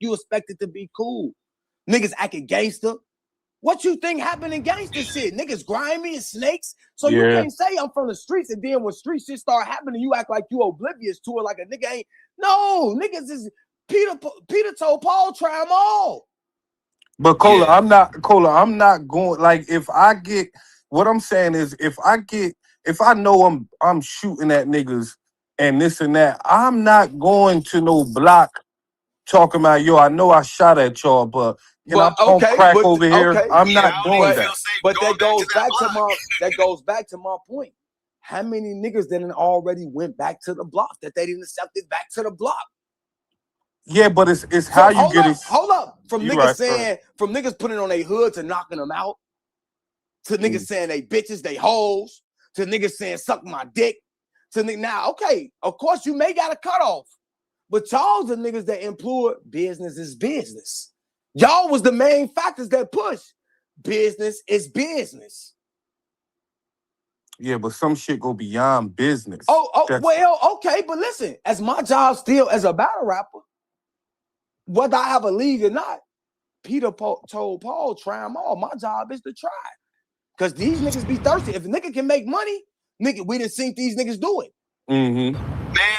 you expected to be cool? Niggas acting gangster. What you think happened in gangster shit? Niggas grimy and snakes. So you can't say I'm from the streets and then when street shit start happening, you act like you oblivious to it, like a nigga ain't. No, niggas is Peter told Paul, try them all. But Cola, I'm not going, like, if I get, what I'm saying is if I know I'm shooting at niggas and this and that, I'm not going to no block talking about, yo, I know I shot at y'all, but can I pump crack over here? I'm not doing that. But that goes back to my point. How many niggas then already went back to the block that they didn't accept it back to the block? Yeah, but it's how you get it. Hold up. From niggas saying, from niggas putting on their hood to knocking them out, to niggas saying they bitches, they hoes, to niggas saying suck my dick, to niggas now, okay, of course you may got a cutoff, but y'all the niggas that employ business is business. Y'all was the main factors that push business is business. Yeah, but some shit go beyond business. Well, okay, but listen, as my job still as a battle rapper, whether I have a league or not, Peter told Paul, try them all. My job is to try. Because these niggas be thirsty. If a nigga can make money, nigga, we done seen these niggas do it. Man,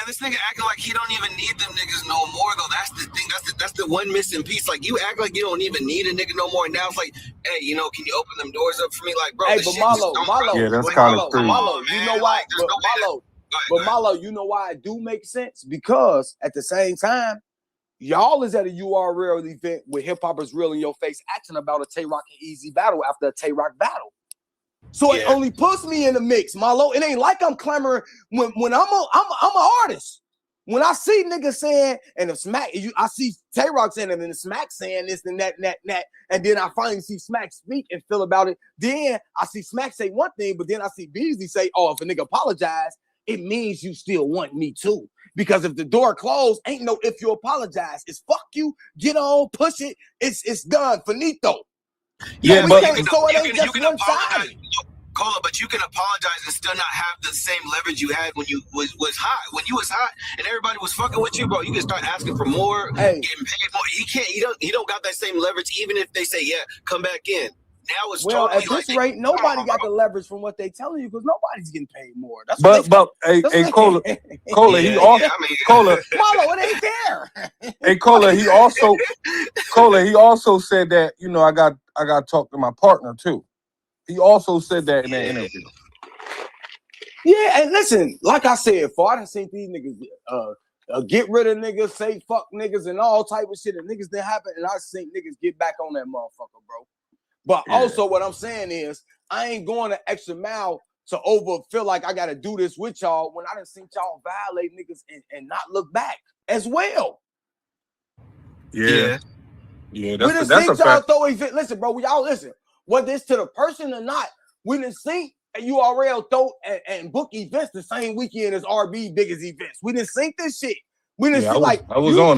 this nigga acting like he don't even need them niggas no more, though. That's the thing. That's the one missing piece. Like, you act like you don't even need a nigga no more. And now it's like, hey, you know, can you open them doors up for me? Like, bro, hey, but Marlo, yeah, that's kind of crazy. Marlo, you know why? But Marlo, you know why it do make sense? Because at the same time, y'all is at a URL event with hip hoppers real in your face acting about a Tay-Rock and Eazy battle after a Tay-Rock battle. So it only puts me in the mix, Marlo. It ain't like I'm clamoring when I'm an artist. When I see niggas saying, and I see Tay-Rock saying it and the Smack saying this and that, and then I finally see Smack speak and feel about it. Then I see Smack say one thing, but then I see Beasley say, oh, if a nigga apologize, it means you still want me too. Because if the door closed, ain't no if you apologize. It's fuck you, get on, push it, it's done, finito. Yeah, but so it ain't just one-sided. Cola, but you can apologize and still not have the same leverage you had when you was hot. When you was hot and everybody was fucking with you, bro, you can start asking for more, getting paid more. He don't got that same leverage, even if they say, yeah, come back in. Now it's well, totally at this rate, nobody got the leverage from what they telling you because nobody's getting paid more. That's hey, Cola, he also Cola. Marlo, it ain't there. Hey, Cola, he also said that, you know, I got to talk to my partner too. He also said that in that interview. Yeah, and listen, like I said, I done seen these niggas get rid of niggas, say fuck niggas, and all type of shit, and niggas didn't happen, and I seen niggas get back on that motherfucker, bro. But also what I'm saying is, I ain't going an extra mile to feel like I got to do this with y'all when I done seen y'all violate niggas and not look back as well. Yeah, that's a fact. Listen, bro, y'all listen. Whether it's to the person or not, we done seen URL throw and book events the same weekend as RB biggest events. We done seen this shit. We done see I was on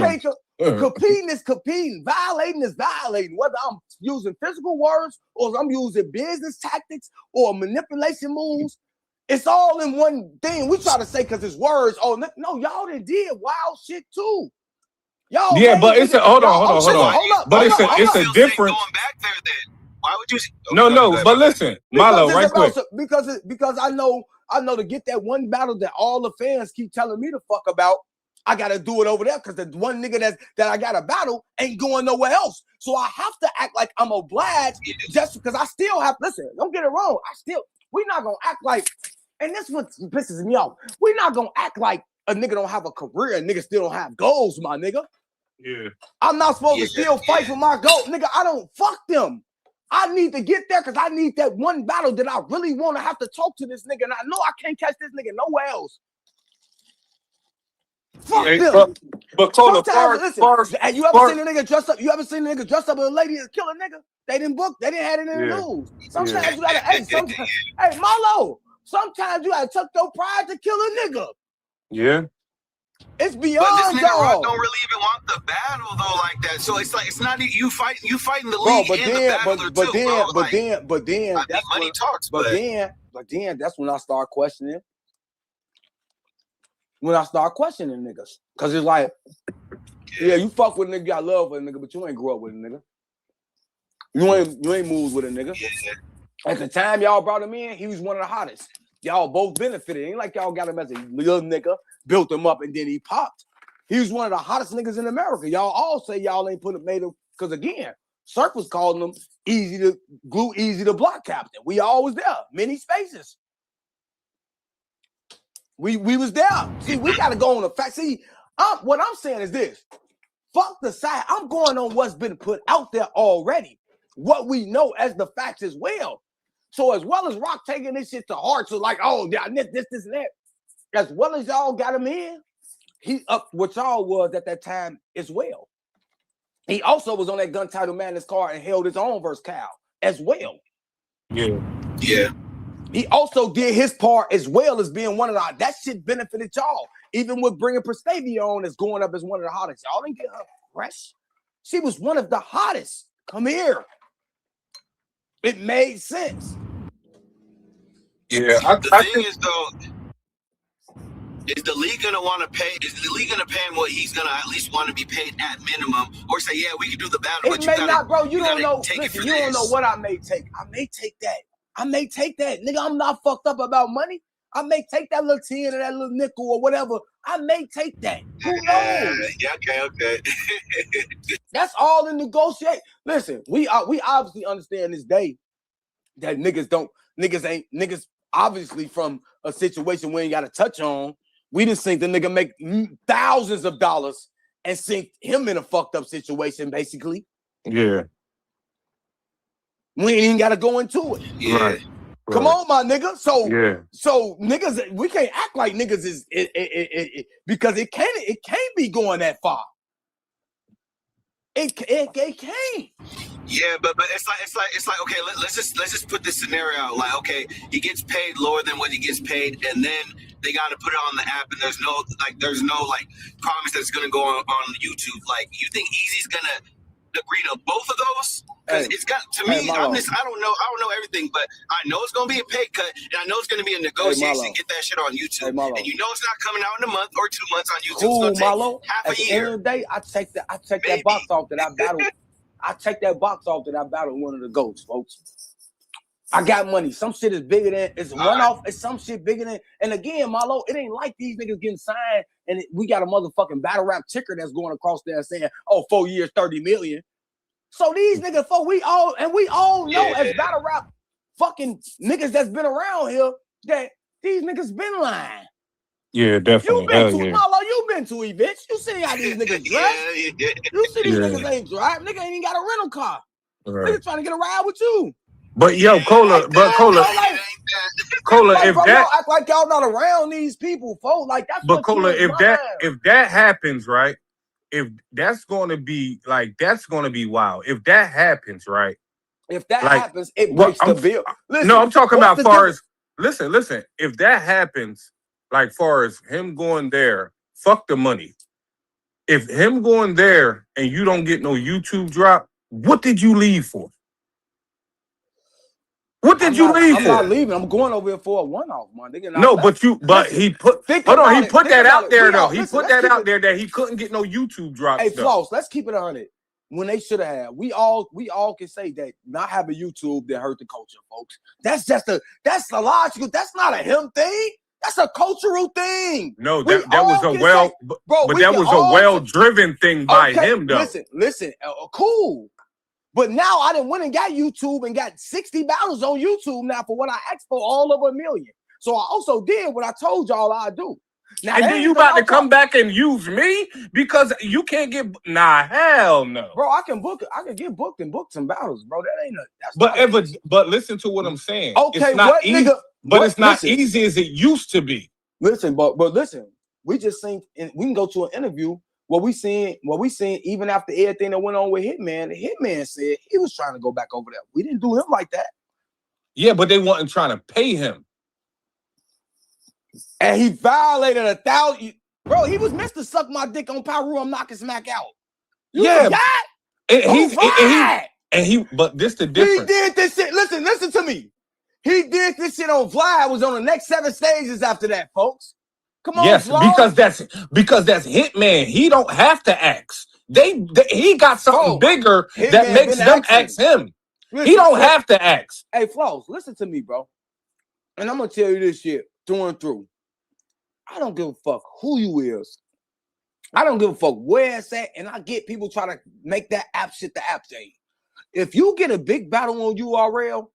competing is competing, violating is violating. Whether I'm using physical words or I'm using business tactics or manipulation moves, it's all in one thing. We try to say because it's words. Oh no, y'all done did wild shit too. Y'all but it's hold on. But it's a difference. Going back there then. Why would you? No. But listen, Marlo, right quick. Because I know to get that one battle that all the fans keep telling me to fuck about, I gotta do it over there because the one nigga that I got a battle ain't going nowhere else. So I have to act like I'm obliged just because I still have. Listen, don't get it wrong. We're not gonna act like, and this what pisses me off. We're not gonna act like a nigga don't have a career and nigga still don't have goals, my nigga. Yeah. I'm not supposed to still fight for my goal, nigga. I don't fuck them. I need to get there because I need that one battle that I really want to have to talk to this nigga. And I know I can't catch this nigga nowhere else. Fuck them. But Cola, and you ever seen a nigga dressed up? You ever seen a nigga dressed up with a lady and kill a nigga? They didn't book. They didn't have it in the news. Sometimes you gotta. Hey, Marlo. Sometimes you gotta tuck your pride to kill a nigga. Yeah. It's beyond but this nigga dog. Don't really even want the battle though like that. So it's like it's not you fighting the league and the battle but then that's money talks. But then that's when I start questioning. when I start questioning niggas. Cause it's like, yeah, you fuck with a nigga, you got love for a nigga, but you ain't grow up with a nigga. You ain't moved with a nigga. Yeah. At the time y'all brought him in, he was one of the hottest. Y'all both benefited. It ain't like y'all got him as a little nigga, built him up, and then he popped. He was one of the hottest niggas in America. Y'all all say y'all ain't made him, because again, Surf was calling him Eazy the block captain. We all was there. Many spaces. We was there. See, we gotta go on the fact. See, what I'm saying is this. Fuck the side. I'm going on what's been put out there already. What we know as the facts as well. So as well as Rock taking this shit to heart, so like, oh, yeah, this, and that. As well as y'all got him in, he up what y'all was at that time as well. He also was on that Gun Title Madness card and held his own versus Cal as well. Yeah. He also did his part as well as being one of the, that shit benefited y'all. Even with bringing Prestavia on as going up as one of the hottest. Y'all didn't get her fresh. She was one of the hottest. Come here. It made sense. Yeah. The thing is, though, is the league gonna want to pay? Is the league gonna pay him what he's gonna at least want to be paid at minimum, or say, yeah, we can do the battle? It may not, bro. You don't know. Listen, you don't know what I may take. I may take that. Nigga, I'm not fucked up about money. I may take that little 10 or that little nickel or whatever. I may take that. Who knows? Yeah, okay. That's all in negotiate. Listen, we obviously understand this day that niggas obviously from a situation we ain't got to touch on. We just think the nigga make thousands of dollars and sink him in a fucked up situation, basically. Yeah. We ain't even got to go into it. Yeah. Right. Come on, my nigga. So niggas, we can't act like niggas is because it can't be going that far. It can't. Yeah, but it's like okay, let's just put this scenario out. Like, okay, he gets paid lower than what he gets paid, and then they got to put it on the app, and there's no promise that's gonna go on YouTube. Like, you think Eazy's gonna agree to both of those? Because it's got, to me, I don't know everything, but I know it's gonna be a pay cut, and I know it's gonna be a negotiation to get that shit on YouTube. And you know it's not coming out in a month or 2 months on YouTube. Cool, it's gonna Malo. take half At a the year. end of the day, I take that box off that I battled. I take that box off that I battled one of the GOATs, folks. I got money. Some shit is bigger than it's runoff. It's some shit bigger than. And again, Malo, it ain't like these niggas getting signed and we got a motherfucking battle rap ticker that's going across there saying, "Oh, 4 years, 30 million." So these niggas, we all know as battle rap fucking niggas that's been around here that these niggas been lying. Yeah, definitely. Malo, you been to events. You see how these niggas dress. You see these niggas ain't drive. Nigga ain't even got a rental car. Right. Nigga trying to get a ride with you. But yo, Cola, if bro, that y'all act like y'all not around these people, folks. Like that's but what Cola, if that happens, right? If that's gonna be wild. If that happens, right? If that happens, it breaks the bill. Listen, no, I'm talking about far as listen. If that happens, like far as him going there, fuck the money. If him going there and you don't get no YouTube drop, what did you leave for? What did you leave for? I'm not leaving. I'm going over here for a one-off, man. No, he put that out there though. He put that out there that he couldn't get no YouTube drops. Hey, Floss, let's keep it on it. When they should have had, we all can say that not having YouTube that hurt the culture, folks. That's a logical. That's not a him thing. That's a cultural thing. No, that was a well-driven thing by him, though. Listen, cool. But now I done went and got YouTube and got 60 battles on YouTube now for what I asked for, all over 1 million. So I also did what I told y'all I'd do. Now, and then you about to come back and use me because you can't get hell no, bro. I can get booked and book some battles, bro. That ain't but listen to what I'm saying. Okay, it's not easy, nigga? But it's not easy as it used to be. Listen, but listen, we just seen, and we can go to an interview. What we seen, even after everything that went on with Hitman, the Hitman said he was trying to go back over there. We didn't do him like that. Yeah, but they wasn't trying to pay him. And he violated 1,000. Bro, he was meant to suck my dick on Pyro. I'm knocking smack out. You forgot? But this the difference. He did this shit. Listen to me. He did this shit on Vlad. Was on the next 7 stages after that, folks. Come on, Yes, Flo. because that's Hitman. He don't have to ask. He got something bigger that Hitman makes been them asking. ask him. Listen, he don't have to ask. Hey, Flows, listen to me, bro. And I'm gonna tell you this shit through and through. I don't give a fuck who you is. I don't give a fuck where it's at. And I get people trying to make that app shit the app thing. If you get a big battle on URL,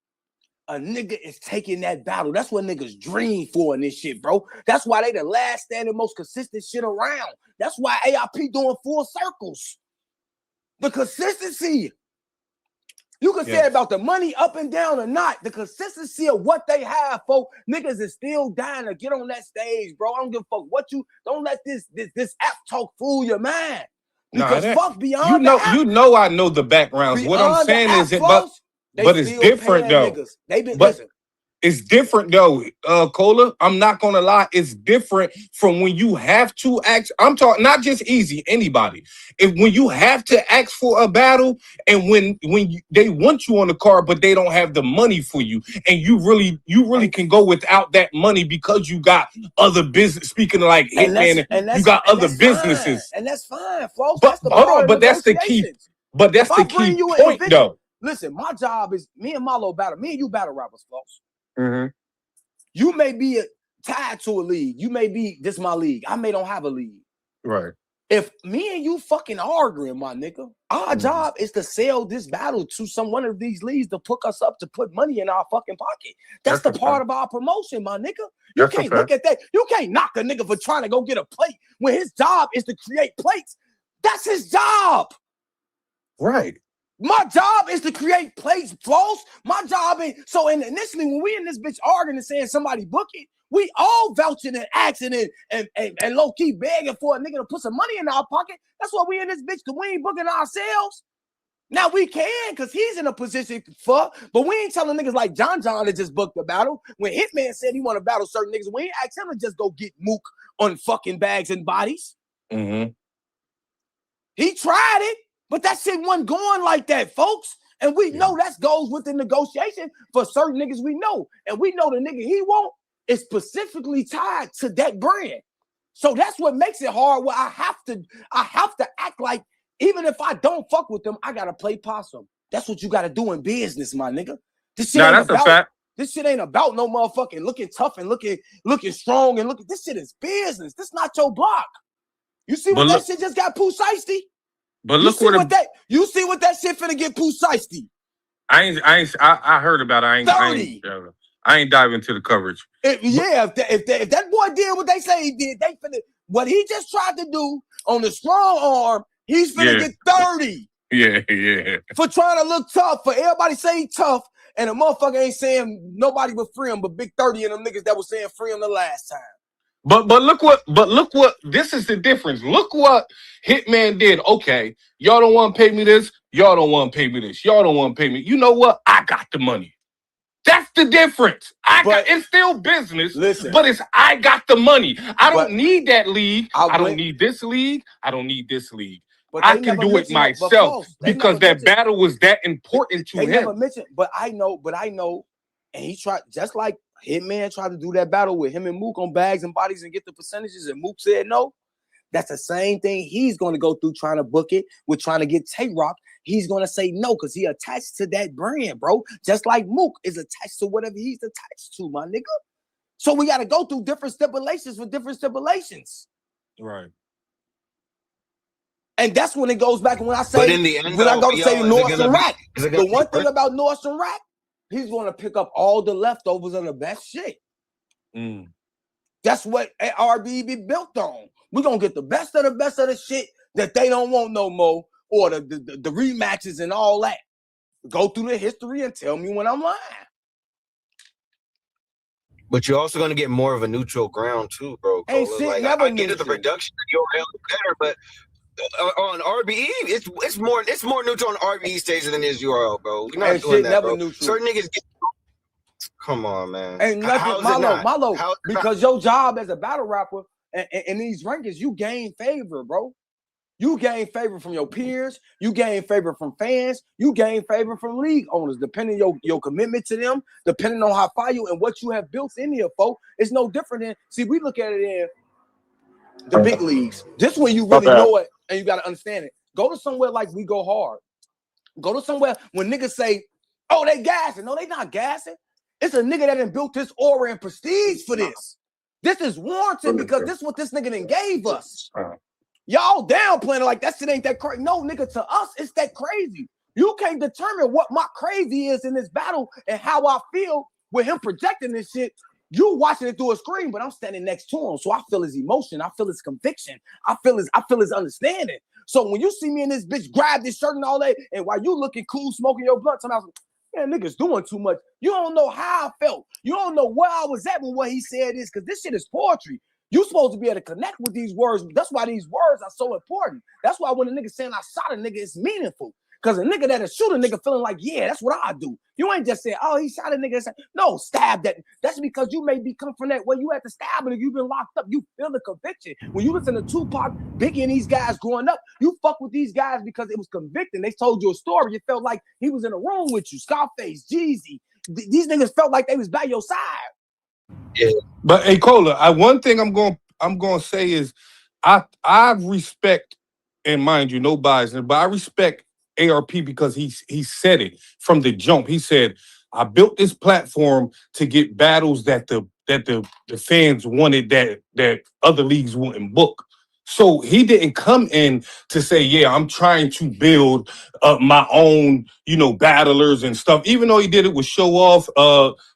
a nigga is taking that battle. That's what niggas dream for in this shit, bro. That's why they the last standing, most consistent shit around. That's why AIP doing full circles. The consistency. You can say about the money up and down or not. The consistency of what they have, folks. Niggas is still dying to get on that stage, bro. I don't give a fuck what you. Don't let this app talk fool your mind. Because fuck beyond you know I know the backgrounds. What I'm saying is it, but it's different though. Niggas. They been listen. It's different though, Cola. I'm not gonna lie. It's different from when you have to ask. I'm talking not just Eazy, anybody. When you have to ask for a battle, and when they want you on the card, but they don't have the money for you, and you really can go without that money because you got other business. Speaking of like Hitman, you got other businesses, and that's fine, folks. But hold on, but that's the key. But that's the key point, though. Listen, my job is me and Malo battle. Me and you battle rappers, folks. Mm-hmm. You may be tied to a league. You may be this my league. I may don't have a league. Right. If me and you fucking arguing, my nigga, our job is to sell this battle to one of these leagues to hook us up to put money in our fucking pocket. That's the part of our promotion, my nigga. You can't look at that. You can't knock a nigga for trying to go get a plate when his job is to create plates. That's his job. Right. My job is to create plays, flows. My job is initially when we in this bitch arguing and saying somebody book it, we all vouching and asking and low key begging for a nigga to put some money in our pocket. That's why we in this bitch, because we ain't booking ourselves. Now we can, because he's in a position for, but we ain't telling niggas like John to just book the battle. When Hitman said he want to battle certain niggas, we ain't asked him to just go get Mook on fucking bags and bodies. Mm-hmm. He tried it. But that shit wasn't going like that, folks. And we know that goes with the negotiation for certain niggas we know. And we know the nigga he want is specifically tied to that brand. So that's what makes it hard. Where I have to act like even if I don't fuck with them, I gotta play possum. That's what you gotta do in business, my nigga. This shit ain't about, a fact. This shit ain't about no motherfucking looking tough and looking strong and looking. This shit is business. This not your block. You see what that shit just got Pooh Shiesty? But look you see what that shit finna get Pooh Shiesty. I heard about it. I ain't diving into the coverage. If that boy did what they say he did, they finna what he just tried to do on the strong arm, he's finna get 30. Yeah. For trying to look tough, for everybody say he tough, and a motherfucker ain't saying nobody but free him, but Big 30 and them niggas that was saying free him the last time. But look what this is the difference. Look what Hitman did. Okay, y'all don't want to pay me this. Y'all don't want to pay me this. Y'all don't want to pay me. You know what? I got the money. That's the difference. It's still business, but it's I got the money. I don't need that league. I don't need this league. I don't need this league. I can do it myself because that battle was that important to him. Never mentioned, but I know, and he tried just like Hitman tried to do that battle with him and Mook on bags and bodies and get the percentages, and Mook said no. That's the same thing he's going to go through trying to book it with trying to get Tay-Rock. He's going to say no because he attached to that brand, bro. Just like Mook is attached to whatever he's attached to, my nigga. So we got to go through different stipulations for different stipulations. Right. And that's when it goes back when I say, but in the end, when I go to say Northern Rack, the one thing about Northern Rack, he's going to pick up all the leftovers of the best shit. Mm. That's what RB be built on. We're going to get the best of the shit that they don't want no more, or the rematches and all that. Go through the history and tell me when I'm lying. But you're also going to get more of a neutral ground too, bro. Ain't shit like, never I get the production of URL better, but on RBE, it's more neutral on RBE stage than it is URL, bro. We're not doing that, bro. Neutral. Certain niggas get. Come on, man. Ain't nothing, Malo, because your job as a battle rapper and these rankings, you gain favor, bro. You gain favor from your peers. You gain favor from fans. You gain favor from league owners, depending on your commitment to them, depending on how far you and what you have built in here, folks. It's no different than, see, we look at it in, The big leagues. Just when you really know it and you got to understand it. Go to somewhere like We Go Hard. Go to somewhere when niggas say, oh, they gassing. No, they not gassing. It's a nigga that done built this aura and prestige for this. This is warranted because this is what this nigga done gave us. Y'all downplaying like that shit ain't that crazy. No, nigga, to us, it's that crazy. You can't determine what my crazy is in this battle and how I feel with him projecting this shit. You watching it through a screen, but I'm standing next to him. So I feel his emotion. I feel his conviction. I feel his understanding. So when you see me in this bitch grab this shirt and all that, and while you looking cool, smoking your blunt, sometimes, man, niggas doing too much. You don't know how I felt. You don't know where I was at when what he said is, because this shit is poetry. You supposed to be able to connect with these words. That's why these words are so important. That's why when a nigga saying I shot a nigga, it's meaningful. Because a nigga that'll shoot a nigga feeling like, yeah, that's what I do. You ain't just saying, oh, he shot a nigga. No, stab that. That's because you may be coming from that where you had to stab and you've been locked up. You feel the conviction. When you listen to Tupac, Biggie, and these guys growing up, you fuck with these guys because it was convicting. They told you a story. You felt like he was in a room with you. Scarface, Jeezy. These niggas felt like they was by your side. Yeah. But hey, Cola, one thing I'm going to say is I respect, and mind you, no bias, but I respect ARP because he said it from the jump. He said, I built this platform to get battles that the fans wanted that other leagues wouldn't book. So he didn't come in to say, yeah, I'm trying to build my own, battlers and stuff. Even though he did it with Show Off,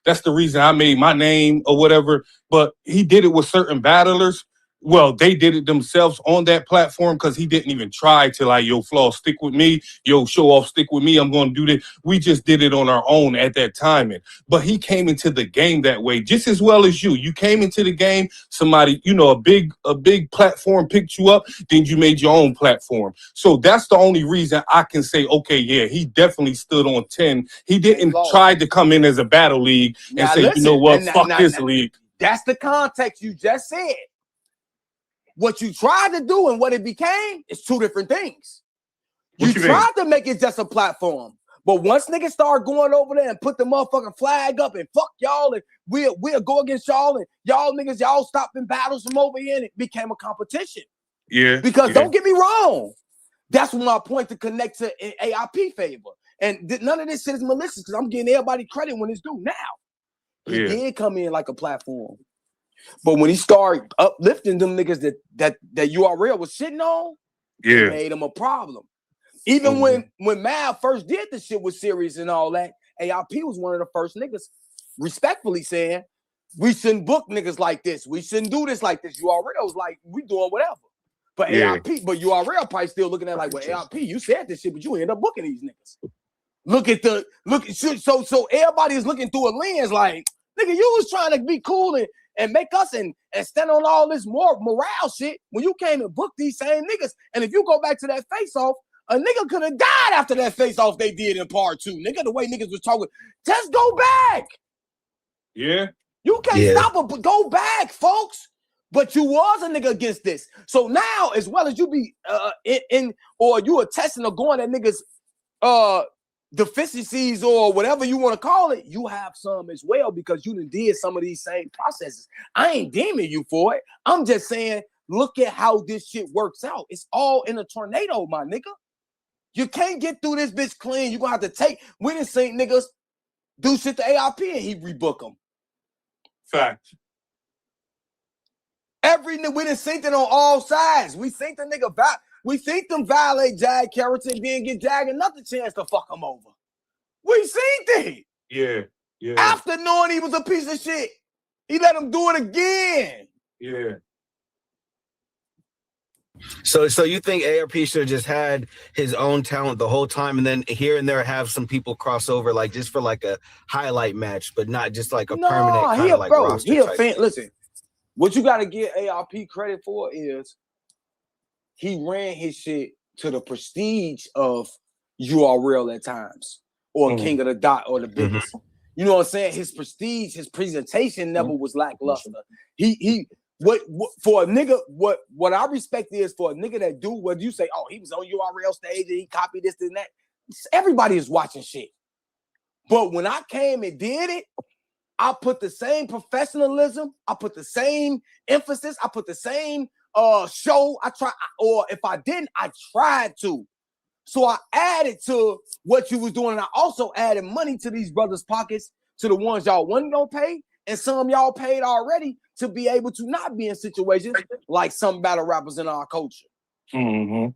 that's the reason I made my name or whatever. But he did it with certain battlers. Well, they did it themselves on that platform because he didn't even try to like, yo, Flaw, stick with me. Yo, Show Off, stick with me. I'm going to do this. We just did it on our own at that time. But he came into the game that way just as well as you. You came into the game, somebody, a big platform picked you up, then you made your own platform. So that's the only reason I can say, okay, yeah, he definitely stood on 10. He didn't try to come in as a battle league and say, listen, you know what, fuck this league. That's the context you just said. What you tried to do and what it became is two different things. You tried to make it just a platform, but once niggas start going over there and put the motherfucking flag up and fuck y'all and we'll go against y'all and y'all niggas, y'all stopping battles from over here and it became a competition. Yeah. Because don't get me wrong, that's my point to connect to AIP favor. And none of this shit is malicious because I'm getting everybody credit when it's due now. He did come in like a platform. But when he started uplifting them niggas that URL was shitting on, it made him a problem. Even when Mav first did the shit with Sirius and all that, AIP was one of the first niggas respectfully saying, we shouldn't book niggas like this. We shouldn't do this like this. URL was like, we doing whatever. But AIP, but URL probably still looking at like, well, AIP, you said this shit, but you end up booking these niggas. So everybody is looking through a lens like, nigga, you was trying to be cool and make us and stand on all this more morale shit when you came and booked these same niggas. And if you go back to that face-off, a nigga could have died after that face-off they did in part 2. Nigga, the way niggas was talking, just go back. Yeah. You can't stop it, but go back, folks. But you was a nigga against this. So now, as well as you be or you attesting or going at niggas deficiencies or whatever you want to call it, you have some as well because you done did some of these same processes. I ain't deeming you for it. I'm just saying, look at how this shit works out. It's all in a tornado, my nigga. You can't get through this bitch clean. You're going to have to we done seen niggas do shit to ARP and he rebook them. Fact. We done seen it on all sides. We think the nigga we think them violate Jag character and then get Jag another chance to fuck him over. We seen it. Yeah. After knowing he was a piece of shit, he let him do it again. Yeah. So you think ARP should have just had his own talent the whole time and then here and there have some people cross over like just for like a highlight match, but not just like a permanent kind of like roster type thing. Listen, what you got to give ARP credit for is he ran his shit to the prestige of URL at times or King of the Dot or the biggest. You know what I'm saying? His prestige, his presentation never was lackluster. What for a nigga, what I respect is for a nigga that do what you say, oh, he was on URL stage and he copied this and that. Everybody is watching shit. But when I came and did it, I put the same professionalism, I put the same emphasis, I put the same show. Or if I didn't, I tried to. So I added to what you was doing, and I also added money to these brothers' pockets, to the ones y'all wasn't gonna pay, and some y'all paid already to be able to not be in situations like some battle rappers in our culture. Mm-hmm.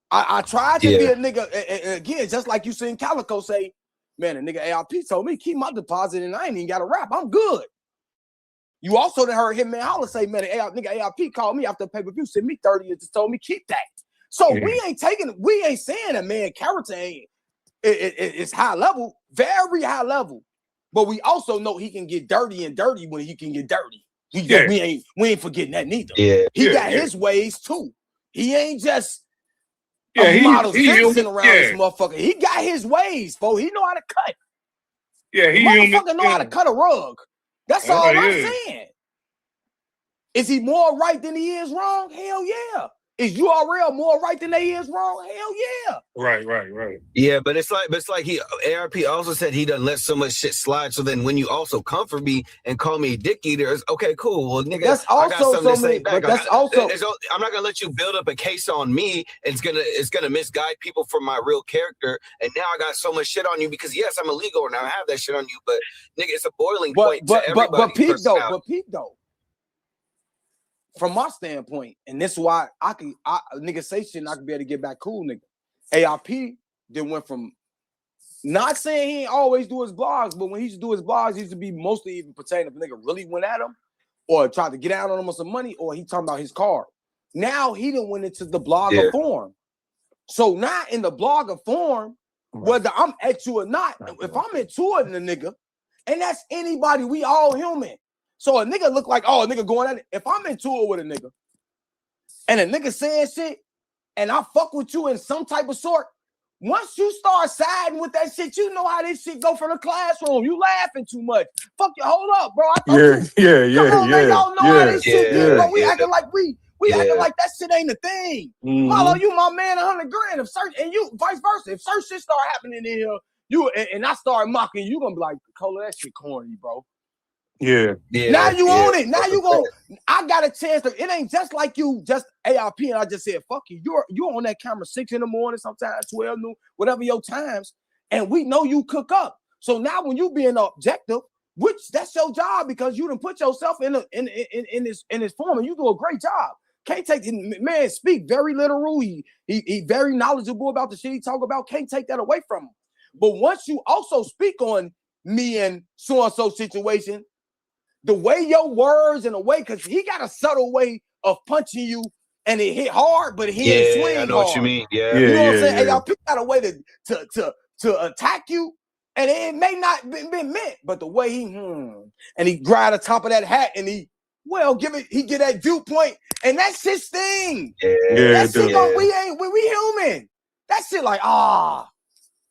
I tried to be a nigga, and again, just like you seen Calico say, man, a nigga ARP told me keep my deposit and I ain't even got to rap. I'm good. You also done heard Hitman Holler say, man, nigga ARP called me after pay-per-view, sent me 30 and just told me keep that. So we ain't saying that, man, character ain't, it's high level, very high level. But we also know he can get dirty when he can get dirty. We ain't forgetting that neither. He got his ways too. He ain't just a model citizen around this motherfucker. He got his ways, folks. He know how to cut. Yeah, he motherfucker know how to cut a rug. That's all I'm saying. Is he more right than he is wrong? Hell yeah. Is URL more right than they is wrong? Hell yeah. Right. Yeah, but it's like he ARP also said he doesn't let so much shit slide. So then when you also come for me and call me a dick eater, it's okay, cool. Well, nigga, that's also I got something to say back. But that's also I'm not gonna let you build up a case on me. It's gonna misguide people from my real character. And now I got so much shit on you because yes, I'm illegal and I have that shit on you. But nigga, it's a boiling point to everybody. But peep though. From my standpoint, and this is why nigga say shit and I can be able to get back cool, nigga. ARP then went from not saying he ain't always do his blogs, but when he used to do his blogs, he used to be mostly even pertaining if a nigga really went at him or tried to get out on him with some money, or he talking about his car. Now he done went into the blogger form. So now in the blogger form, whether I'm at you or not, if I'm into it in a nigga, and that's anybody, we all human. So a nigga look like, a nigga going at it. If I'm into it with a nigga and a nigga saying shit and I fuck with you in some type of sort, once you start siding with that shit, you know how this shit go from the classroom. You laughing too much. Fuck you, hold up, bro. Come on, man, y'all know how this shit is, bro. We acting like we acting like that shit ain't a thing. Marlo, you my man, 100 grand. If search and you vice versa. If certain shit start happening in here, you and I start mocking you, gonna be like, Cola, that shit corny, bro. Now you own it. Now you go. I got a chance to. It ain't just like you just ARP and I just said fuck you. You're on that camera 6 in the morning, sometimes 12 noon, whatever your times, and we know you cook up. So now when you being objective, which that's your job because you done put yourself in this form and you do a great job. Can't take man speak very literal. He very knowledgeable about the shit he talk about. Can't take that away from him. But once you also speak on me and so situation. The way your words and the way, because he got a subtle way of punching you and it hit hard, but he ain't swing hard. I know what you mean. You know what I'm saying? Hey, y'all got a way to attack you, and it may not been meant, but the way he and he grab the top of that hat and he get that viewpoint, and that shit sting. That shit we human. That shit like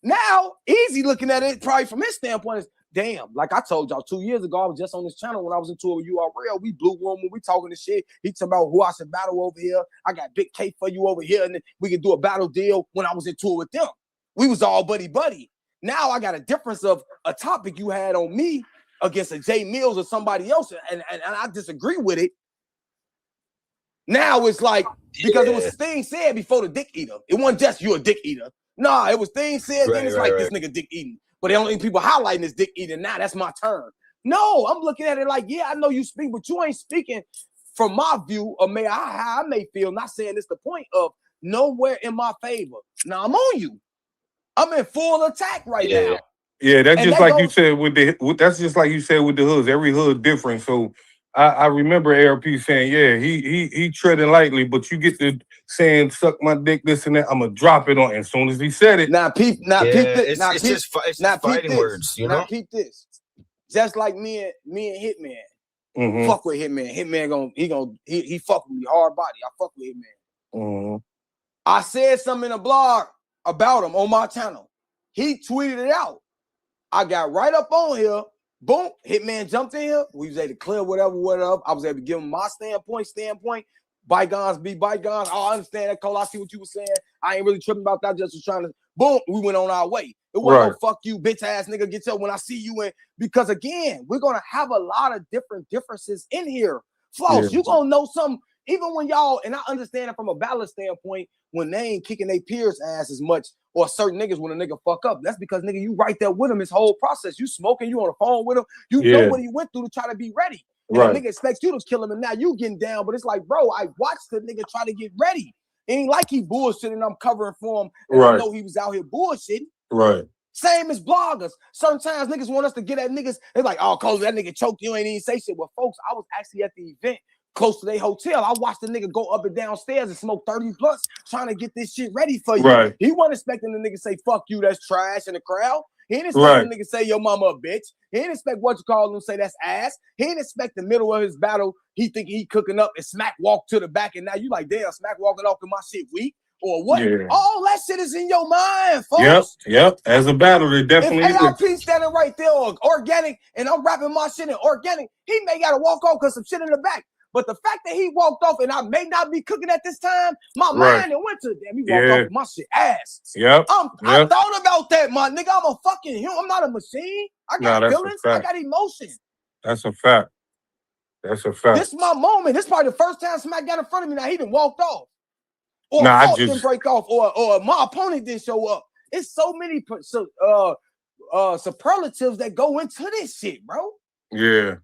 now Eazy looking at it probably from his standpoint is. Damn, like I told y'all 2 years ago, I was just on this channel when I was in tour with URL. We blew room when we talking this shit. He talking about who I should battle over here. I got Big K for you over here, and then we can do a battle deal when I was in tour with them. We was all buddy. Now I got a difference of a topic you had on me against a Jae Millz or somebody else, and I disagree with it. Now it's like, because it was things said before the dick eater. It wasn't just you a dick eater. Nah, it was things said, then it's this nigga dick eating. But the only people highlighting this dick eating now, that's my turn. No, I'm looking at it like, I know you speak, but you ain't speaking from my view of how I may feel. Not saying it's the point of nowhere in my favor. Now I'm on you. I'm in full attack right now. Yeah, that's just like you said with that's just like you said with the hoods. Every hood different. So I remember ARP saying, he treading lightly, but you get to saying suck my dick, this and that. I'm gonna drop it on as soon as he said it. Now peep this. It's just fighting words, you know. Now peep this. Just like me and Hitman. Fuck with Hitman. Hitman he fuck with me hard body. I fuck with Hitman. I said something in a blog about him on my channel. He tweeted it out. I got right up on here. Boom, Hitman jumped in here. We was able to clear whatever. I was able to give him my standpoint. Bygones be bygones. I understand that, Cole. I see what you were saying. I ain't really tripping about that. Just was trying to, boom, we went on our way. It wasn't no fuck you, bitch ass nigga, get your when I see you in. Because again, we're going to have a lot of differences in here. Floss, you going to know something. even when y'all, and I understand it from a balance standpoint, when they ain't kicking their peers' ass as much, or certain niggas when a nigga fuck up, that's because nigga, you right there with him his whole process. You smoking, you on the phone with him, you know what he went through to try to be ready. And a nigga expects you to kill him, and now you getting down. But it's like, bro, I watched the nigga try to get ready. It ain't like he bullshitting, I'm covering for him, and I know he was out here bullshitting. Right. Same as bloggers. Sometimes niggas want us to get at niggas. They're like, oh, Colatv, that nigga choked you, ain't even say shit. Well, folks, I was actually at the event close to their hotel. I watched the nigga go up and downstairs and smoke 30 blunts trying to get this shit ready for you. Right. He wasn't expecting the nigga say, fuck you, that's trash in the crowd. He didn't expect the nigga say, yo mama a bitch. He didn't expect what you call him say that's ass. He didn't expect the middle of his battle, he think he cooking up and Smack walk to the back, and now you like, damn, Smack walking off to my shit weak. Or what? Yeah. All that shit is in your mind, folks. Yep. As a battle, it definitely is. If ARP standing right there or organic and I'm rapping my shit in organic, he may gotta walk off because some shit in the back. But the fact that he walked off and I may not be cooking at this time, my mind and went to damn, he walked off with my shit ass. I thought about that, my nigga. I'm a fucking human. I'm not a machine. I got feelings. I got emotion. That's a fact. That's a fact. This is my moment. This is probably the first time Smack got in front of me. Now he done walked off. Or Fault didn't break off, or my opponent didn't show up. It's so many superlatives that go into this shit, bro. Yeah.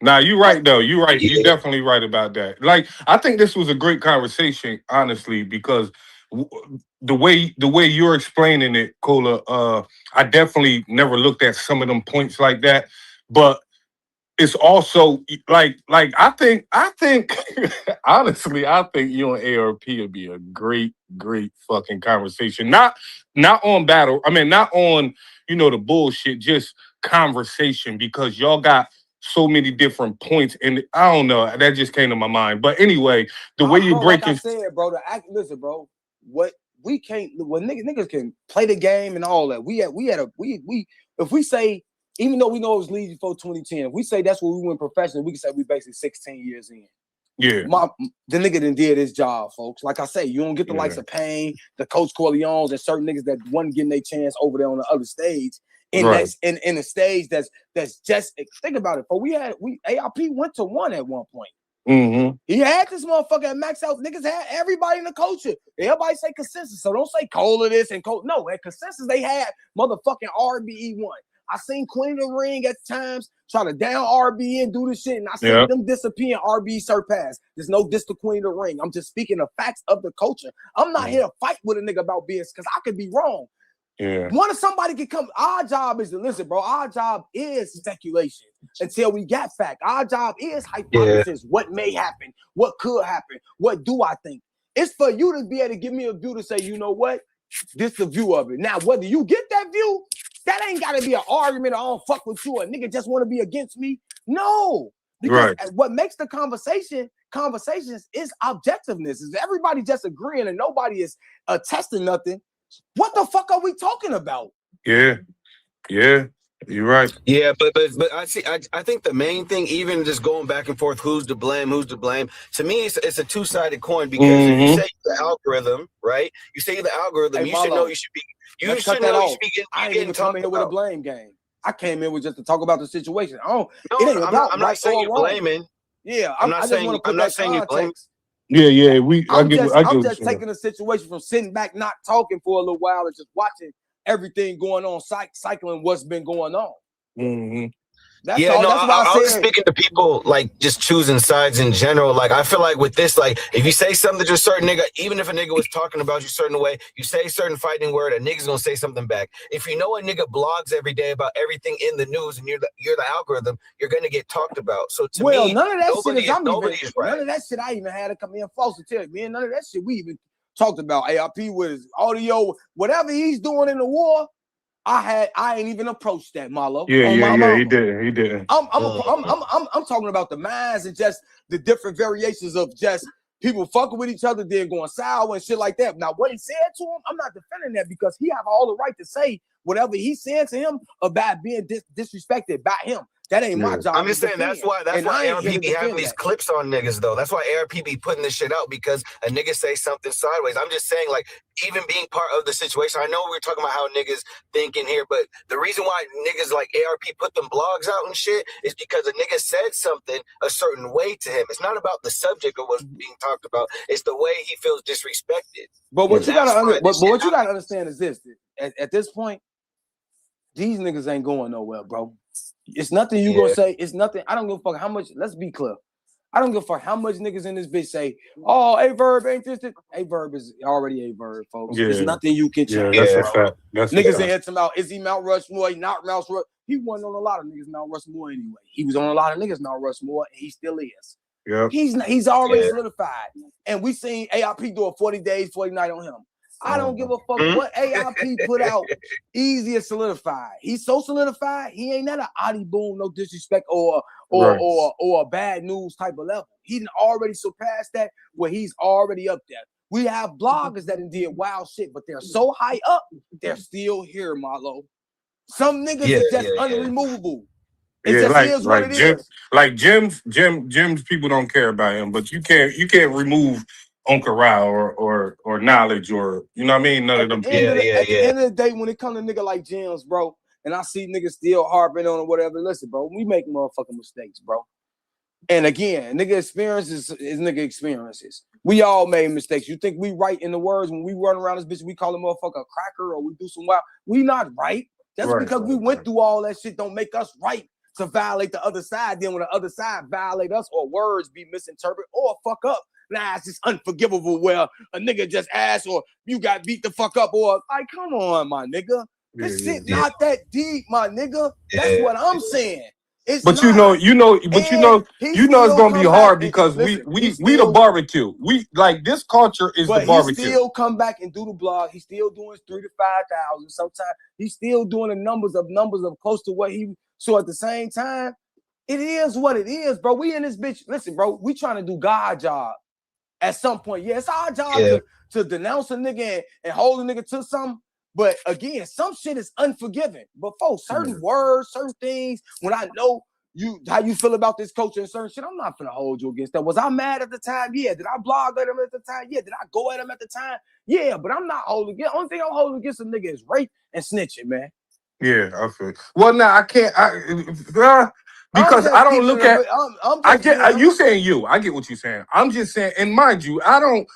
Nah, you're right though. You're right. You're definitely right about that. Like, I think this was a great conversation, honestly, because the way you're explaining it, Cola, I definitely never looked at some of them points like that, but it's also like I think honestly, I think you and ARP would be a great fucking conversation. Not on battle. I mean, not on, the bullshit, just conversation, because y'all got so many different points, and I don't know, that just came to my mind. But anyway, the way you break it, like I said, bro, listen, bro, niggas can play the game and all that. If we say, even though we know it was league before 2010, if we say that's what we went professional, we can say we basically 16 years in. Yeah. The nigga done did his job, folks. Like I say, you don't get the likes of Payne, the Coach Corleones, and certain niggas that wasn't getting their chance over there on the other stage. In a stage that's just, think about it. But ARP went to 1 at one point. Mm-hmm. He had this motherfucker at max out. Niggas had everybody in the culture. Everybody say consensus, so don't say Cola this and Cola. No, at consensus they had motherfucking RBE 1. I seen Queen of the Ring at times try to down RB and do this shit, and I seen them disappear and RB surpass. There's no diss to Queen of the Ring. I'm just speaking of facts of the culture. I'm not here to fight with a nigga about BS because I could be wrong. Yeah. When somebody can come, our job is to listen, bro. Our job is speculation until we got fact. Our job is hypothesis. What may happen? What could happen? What do I think? It's for you to be able to give me a view to say, you know what? This the view of it. Now, whether you get that view, that ain't got to be an argument. I don't fuck with you. A nigga just want to be against me. No. Because what makes the conversations is objectiveness. Is everybody just agreeing and nobody is testing nothing? What the fuck are we talking about? Yeah. You're right. Yeah, but I think the main thing, even just going back and forth, who's to blame? To me, it's a two-sided coin, because if you say the algorithm, right? You say the algorithm, you should know you should be. You should know you should be getting. I ain't even coming here with a blame game. I came in with just to talk about the situation. I'm not saying you're blaming. Yeah, I'm not saying you're blaming. Yeah. I'm just taking a situation from sitting back, not talking for a little while, and just watching everything going on, cycling what's been going on. Mm-hmm. That's why I was speaking to people like just choosing sides in general. Like, I feel like with this, like, if you say something to a certain nigga, even if a nigga was talking about you a certain way, you say a certain fighting word, a nigga's gonna say something back. If you know a nigga blogs every day about everything in the news and you're the algorithm, you're gonna get talked about. So to me, none of that shit is right. None of that shit I even had to come in false to tell you, man. None of that shit we even talked about. ARP with his audio, whatever he's doing in the war. I ain't even approached that, Marlo. Yeah, he did. I'm talking about the minds and just the different variations of just people fucking with each other, then going sour and shit like that. Now, what he said to him, I'm not defending that, because he have all the right to say whatever he said to him about being disrespected by him. That ain't my job. I'm just saying that's why ARP be having these clips on niggas though. That's why ARP be putting this shit out because a nigga say something sideways. I'm just saying, like, even being part of the situation, I know we're talking about how niggas think in here, but the reason why niggas like ARP put them blogs out and shit is because a nigga said something a certain way to him. It's not about the subject of what's being talked about. It's the way he feels disrespected. But what you gotta understand is this: at this point, these niggas ain't going nowhere, bro. It's nothing you gonna say. It's nothing. I don't give a fuck how much. Let's be clear. I don't give a fuck how much niggas in this bitch say, "Oh, a Verb ain't this." A Verb is already a Verb, folks. There's nothing you can change. That's a fact. Niggas in here talking about, is he Mount Rushmore? He not Mount Rushmore. He wasn't on a lot of niggas Mount Rushmore anyway. He was on a lot of niggas Mount Rushmore, and he still is. Yeah. He's already solidified. And we seen AIP do a 40 days, 40 night on him. I don't give a fuck what AIP put out. Easy is solidified. He's so solidified. He ain't at an Adi Boom, no disrespect or a bad news type of level. He done already surpassed that where he's already up there. We have bloggers that did wild shit, but they're so high up, they're still here, Marlo. Some niggas is just unremovable. It just is what it is. Like Jim's people don't care about him, but you can't remove Uncle Rao or knowledge or you know what I mean? None of them. At the end of the day, when it comes to nigga like James, bro, and I see niggas still harping on or whatever, listen, bro, we make motherfucking mistakes, bro. And again, nigga experiences is nigga experiences. We all made mistakes. You think we right in the words when we run around this bitch, we call a motherfucker a cracker or we do some wild. We not right. That's because we went through all that shit don't make us right to violate the other side. Then when the other side violate us or words be misinterpreted or fuck up, nah, it's just unforgivable where a nigga just asked or you got beat the fuck up or like, come on, my nigga. This shit not that deep, my nigga. That's what I'm saying. It's but not. you know it's gonna be hard because we the barbecue. We like this culture is the barbecue. He still come back and do the blog. He's still doing 3,000 to 5,000. Sometimes he's still doing the numbers of close to what he. So at the same time, it is what it is, bro. We in this bitch. Listen, bro, we trying to do God's job. At some point, it's our job to denounce a nigga and hold a nigga to something. But again, some shit is unforgiving. But folks, certain words, certain things, when I know how you feel about this culture and certain shit, I'm not gonna hold you against that. Was I mad at the time? Yeah. Did I blog at him at the time? Yeah. Did I go at him at the time? Yeah. But I'm not holding against. Only thing I'm holding against a nigga is rape and snitching, man. Yeah, I feel. Well, now I can't. Because I don't look at. I get you saying you. I get what you're saying. I'm just saying, and mind you, I don't.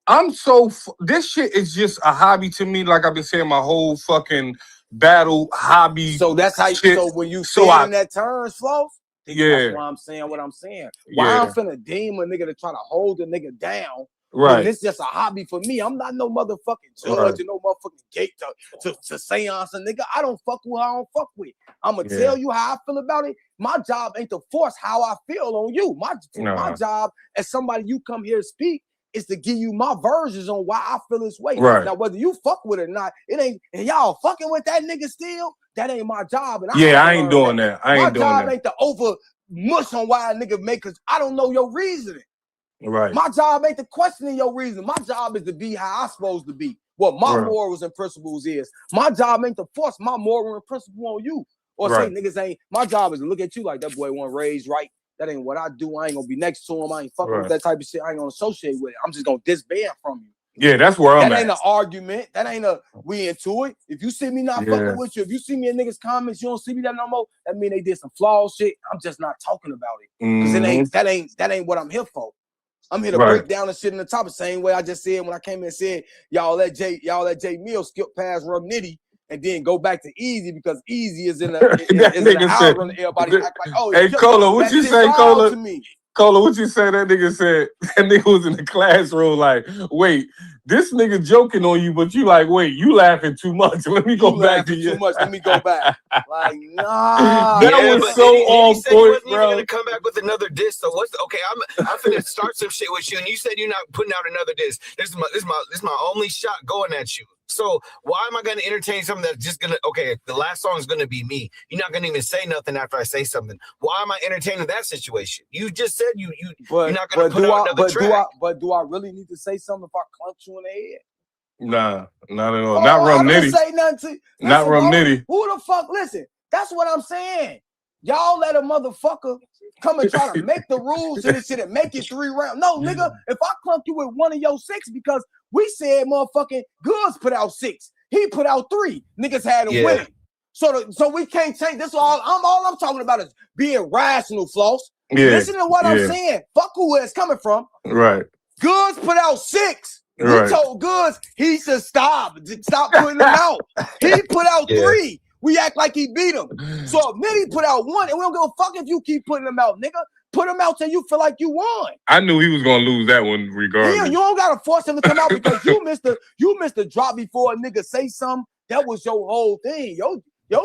I'm so. This shit is just a hobby to me. Like I've been saying, my whole fucking battle hobby. So that's how. So when you say in that terms, Flo. That's why I'm saying what I'm saying. Why I'm finna deem a nigga to try to hold a nigga down. Right. It's just a hobby for me. I'm not no motherfucking judge and no motherfucking gate to seance a nigga. I don't fuck with who I don't fuck with. I'm gonna tell you how I feel about it. My job ain't to force how I feel on you. My job as somebody you come here to speak is to give you my versions on why I feel this way. Right. Now, whether you fuck with it or not, it ain't, and y'all fucking with that nigga still, that ain't my job. And I ain't doing that. My job ain't to over mush on why a nigga make, because I don't know your reasoning. Right. My job ain't to question your reason. My job is to be how I'm supposed to be. What my morals and principles is. My job ain't to force my moral and principle on you. Or say niggas ain't. My job is to look at you like that boy wasn't raised right. That ain't what I do. I ain't gonna be next to him. I ain't fucking with that type of shit. I ain't gonna associate with it. I'm just gonna disband from you. Yeah, that's where I'm at. That ain't an argument. That ain't a we into it. If you see me not fucking with you, if you see me in niggas' comments, you don't see me that no more, that mean they did some flawed shit. I'm just not talking about it. Because that ain't what I'm here for. I'm here to break down the shit in the top the same way I just said when I came in and said y'all let Jae Millz skip past Rum Nitty and then go back to Eazy because Eazy is in the album. Everybody act like, oh, hey, Cola, what you say, Cola? Cola, what you say? That nigga said that nigga was in the classroom like, wait, this nigga joking on you, but you like, wait, you laughing too much. Let me go back to you. Too much. Let me go back. Like, nah. That was so on point, bro. You're gonna come back with another diss. So what's okay? I'm finna start some shit with you, and you said you're not putting out another diss. This is my only shot going at you. So why am I going to entertain something that's just going to, okay, the last song is going to be me. You're not going to even say nothing after I say something. Why am I entertaining that situation? You just said you're not going to put out another track. But do I really need to say something if I clunk you in the head? Nah, not at all. Not Rum Nitty. Say nothing to, listen, not Rum Nitty. Who the fuck, listen, that's what I'm saying. Y'all let a motherfucker come and try to make the rules to this shit and make it 3 rounds. No, nigga, if I clunk you with one of your 6 because we said motherfucking Goods put out 6, he put out 3. Niggas had him winning. So we can't take this. All I'm talking about is being rational, Floss. Listen to what I'm saying. Fuck who it's coming from. Right. Goods put out 6. We told Goods he should stop putting them out. He put out 3. We act like he beat him. So if Nitty put out 1, and we don't give a fuck if you keep putting them out, nigga. Put them out till you feel like you won. I knew he was gonna lose that one regardless. Yeah, you don't gotta force him to come out because you missed the drop before a nigga say something. That was your whole thing. You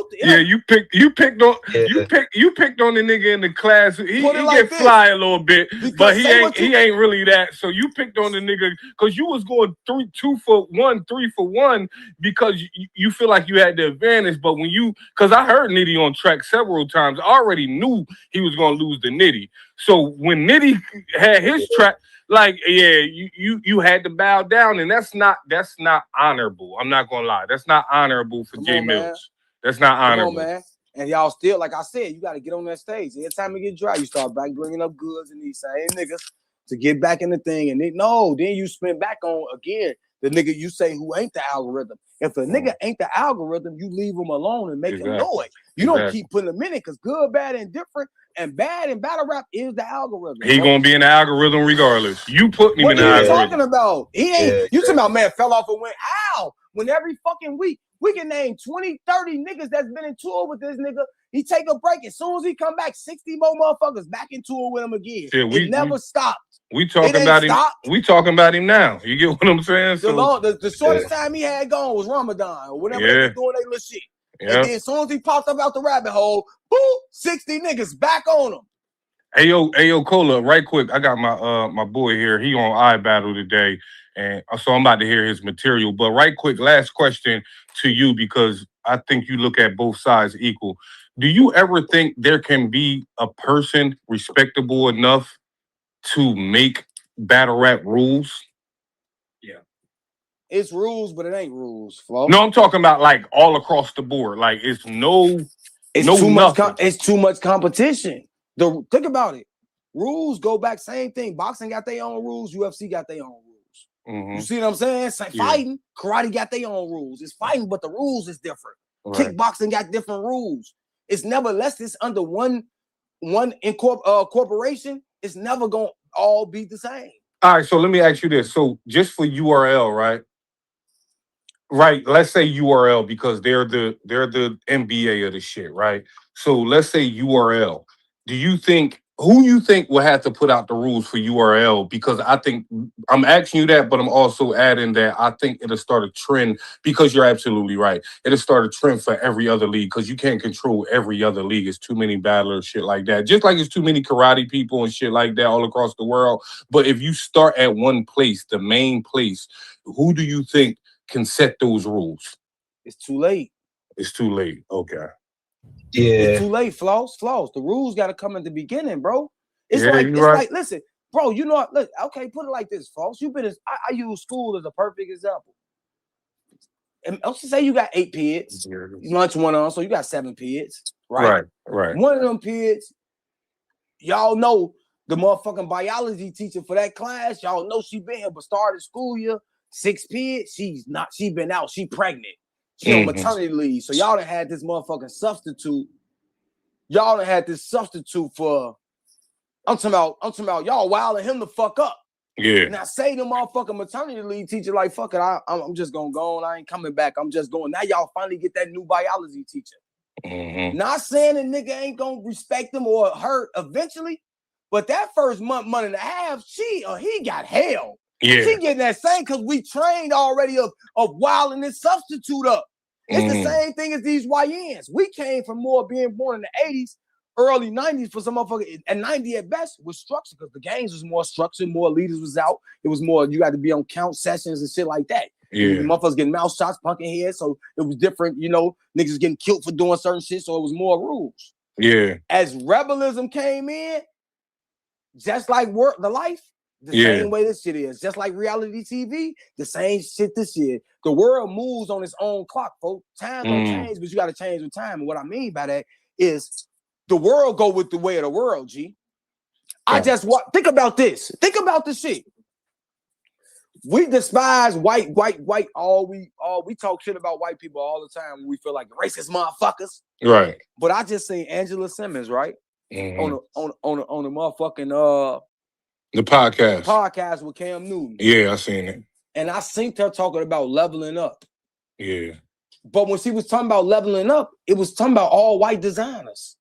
picked on the nigga in the class. He like get fly a little bit, because but he ain't really that. So you picked on the nigga because you was going 2 for 1, 3 for 1 because you feel like you had the advantage. But when because I heard Nitty on track several times, I already knew he was gonna lose the Nitty. So when Nitty had his track, like you had to bow down, and that's not honorable. I'm not gonna lie, that's not honorable for Jae Millz. That's not honorable. Come on, man. And y'all still, like I said, you got to get on that stage. Every time it get dry, you start back bringing up Goods and these same niggas to get back in the thing. And then you spin back on, again, the nigga you say who ain't the algorithm. If a nigga ain't the algorithm, you leave him alone and make him know it. You don't keep putting him in it because good, bad, and different and bad in battle rap is the algorithm. He gonna be in the algorithm regardless. You put him in the algorithm. What are you talking about? He ain't. You talking about, man, fell off and went, ow. When every fucking week, we can name 20, 30 niggas that's been in tour with this nigga. He take a break. As soon as he come back, 60 more motherfuckers back in tour with him again. It never stopped. We talking about him. We talking about him now. You get what I'm saying? The shortest time he had gone was Ramadan or whatever they was doing their little shit. And then as soon as he popped up out the rabbit hole, boom, 60 niggas back on him. Hey yo, Cola, right quick. I got my boy here. He on iBattle today. And so I'm about to hear his material. But right quick, last question to you, because I think you look at both sides equal. Do you ever think there can be a person respectable enough to make battle rap rules? Yeah. It's rules, but it ain't rules, Flo. No, I'm talking about like all across the board. Like it's too much competition. Think about it. Rules go back, same thing. Boxing got their own rules, UFC got their own rules. Mm-hmm. You see what I'm saying? Fighting, karate got their own rules. It's fighting, but the rules is different. Right. Kickboxing got different rules. It's never less it's under one corporation. It's never gonna all be the same. All right, so let me ask you this. So just for URL, right? Right. Let's say URL because they're the NBA of the shit, right? So let's say URL. Who you think will have to put out the rules for URL? Because I think I'm asking you that, but I'm also adding that I think it'll start a trend because you're absolutely right. It'll start a trend for every other league because you can't control every other league. It's too many battlers, shit like that. Just like it's too many karate people and shit like that all across the world. But if you start at one place, the main place, who do you think can set those rules? It's too late. It's too late. Okay. Yeah. It's too late, Floss. The rules got to come at the beginning, bro. It's like, listen, bro, you know what? Look, okay, put it like this, Floss. I use school as a perfect example. And let's say you got 8 kids, lunch one on, so you got 7 kids, right? Right. One of them kids, y'all know the motherfucking biology teacher for that class. Y'all know she been here, but started school year, 6 kids. She been out. She pregnant. She on maternity leave. So y'all done had this motherfucking substitute. Y'all done had this substitute for, I'm talking about y'all wilding him the fuck up. Yeah. Now say the motherfucking maternity leave teacher like, fuck it, I'm just gonna go on. I ain't coming back. I'm just going. Now y'all finally get that new biology teacher. Not saying the nigga ain't gonna respect them or hurt eventually, but that first month and a half, she or he got hell. Yeah. She getting that same because we trained already of wilding this substitute up. It's the same thing as these YNs. We came from more being born in the 80s, early 90s for some motherfucker, and 90 at best was structured because the games was more structured, more leaders was out. It was more, you got to be on count sessions and shit like that. Yeah. Motherfuckers getting mouth shots, punking heads, so it was different, niggas getting killed for doing certain shit, so it was more rules. Yeah. As rebellism came in, just like the life, the same way this shit is. Just like reality TV, the same shit this year. The world moves on its own clock, folks. Time don't change, but you got to change with time. And what I mean by that is The world go with the way of the world, G. I just think about this. Think about this shit. We despise white. We talk shit about white people all the time when we feel like racist motherfuckers. Right. But I just seen Angela Simmons, right? On the motherfucking the podcast with Cam Newton. Yeah, I seen it. And I seen her talking about leveling up. Yeah. But when she was talking about leveling up, it was talking about all white designers.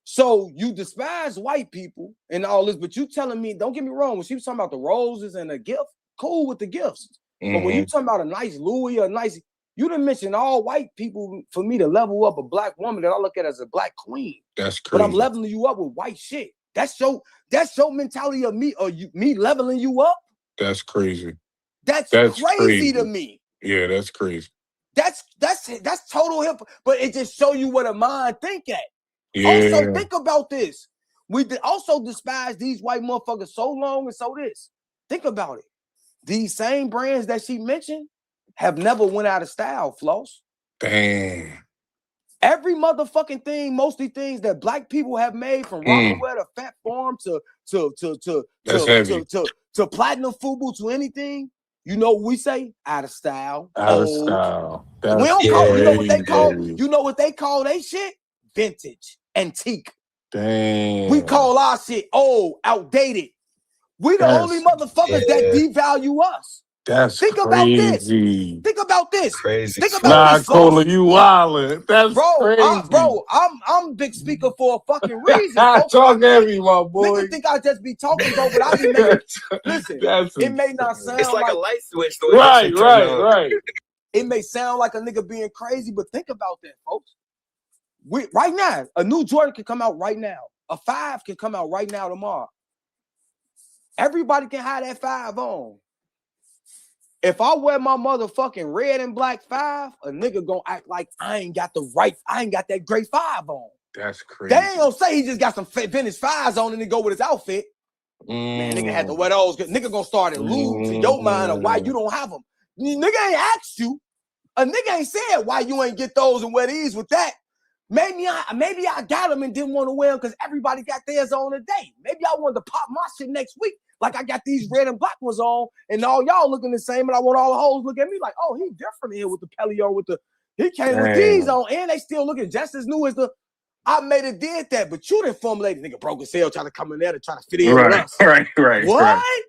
So you despise white people and all this, but you telling me, don't get me wrong, when she was talking about the roses and the gift, cool with the gifts. But when you talking about a nice Louis or a nice, you done mentioned all white people for me to level up a black woman that I look at as a black queen. That's crazy. But I'm leveling you up with white shit. That's your mentality of me or me leveling you up. That's crazy. That's crazy to me. Yeah, that's crazy. That's total hip. But it just show you what a mind think at. Yeah. Also, think about this. We also despise these white motherfuckers so long and so this. Think about it. These same brands that she mentioned have never went out of style, Floss. Damn. Every motherfucking thing, mostly things that black people have made, from Rockaware to Fat Farm to Platinum Fubu to anything, you know what we say? Out of style. Out of style. We don't call, you know what they call, you know what they call they shit? Vintage, antique. Damn. We call our shit old, outdated. We the only motherfuckers that devalue us. That's Think crazy. about this. Think about this. Crazy. Think about this. Cola, you wildin'. That's crazy. I'm big speaker for a fucking reason. Talk heavy, my boy. Niggas think I just be talking, bro, but I be making. Listen, it may not sound. It's like a light switch. Right. It may sound like a nigga being crazy, but think about that, folks. Right now, a new Jordan can come out right now. A 5 can come out right now tomorrow. Everybody can have that 5 on. If I wear my motherfucking red and black 5, a nigga gonna act like I ain't got that great 5 on. That's crazy. They ain't gonna say he just got some vintage 5s on and then go with his outfit. Man, nigga had to wear those. Nigga gonna start allude to your mind of why you don't have them. Nigga ain't asked you. A nigga ain't said why you ain't get those and wear these with that. Maybe I got them and didn't want to wear them because everybody got theirs on today. Maybe I wanted to pop my shit next week. Like I got these red and black ones on, and all y'all looking the same, and I want all the hoes look at me like, oh, he different here with the Pelio, he came with these on, and they still looking just as new as I made it did that, but you didn't formulate nigga broke his hell trying to come in there to try to fit in with us. Right. What? Right.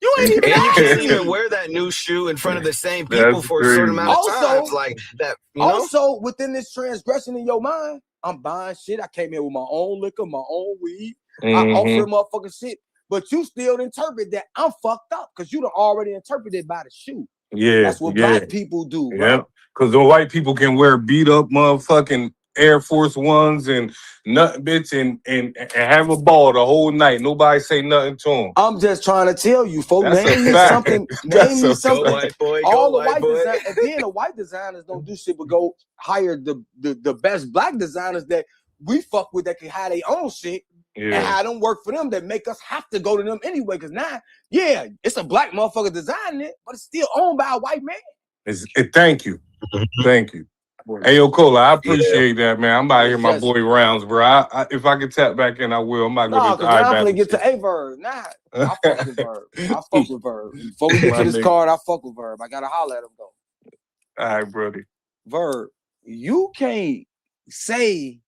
You ain't even. And you can't even wear that new shoe in front of the same people for a certain amount of times, like that. Also, within this transgression in your mind, I'm buying shit. I came in with my own liquor, my own weed. I offer motherfucking shit. But you still interpret that I'm fucked up because you done already interpreted by the shoe. Yeah. That's what black people do, bro. Yeah. Because the white people can wear beat up motherfucking Air Force Ones and nothing, bitch, and have a ball the whole night. Nobody say nothing to them. I'm just trying to tell you, folks. Name me something. Name me something. Go white boy, all the white designers, and then the white designers don't do shit but go hire the best black designers that we fuck with that can have their own shit. And have them work for them that make us have to go to them anyway. Because now, it's a black motherfucker designing it, but it's still owned by a white man. Thank you. Thank you. Hey, yo, Cola, I appreciate that, man. I'm about to hear my boy Rounds, bro. If I can tap back in, I will. I'm not going to I'm going to get to a Verb. Nah, I fuck with Verb. Before we get to this card, I fuck with Verb. I got to holler at him, though. All right, brother. Verb, you can't say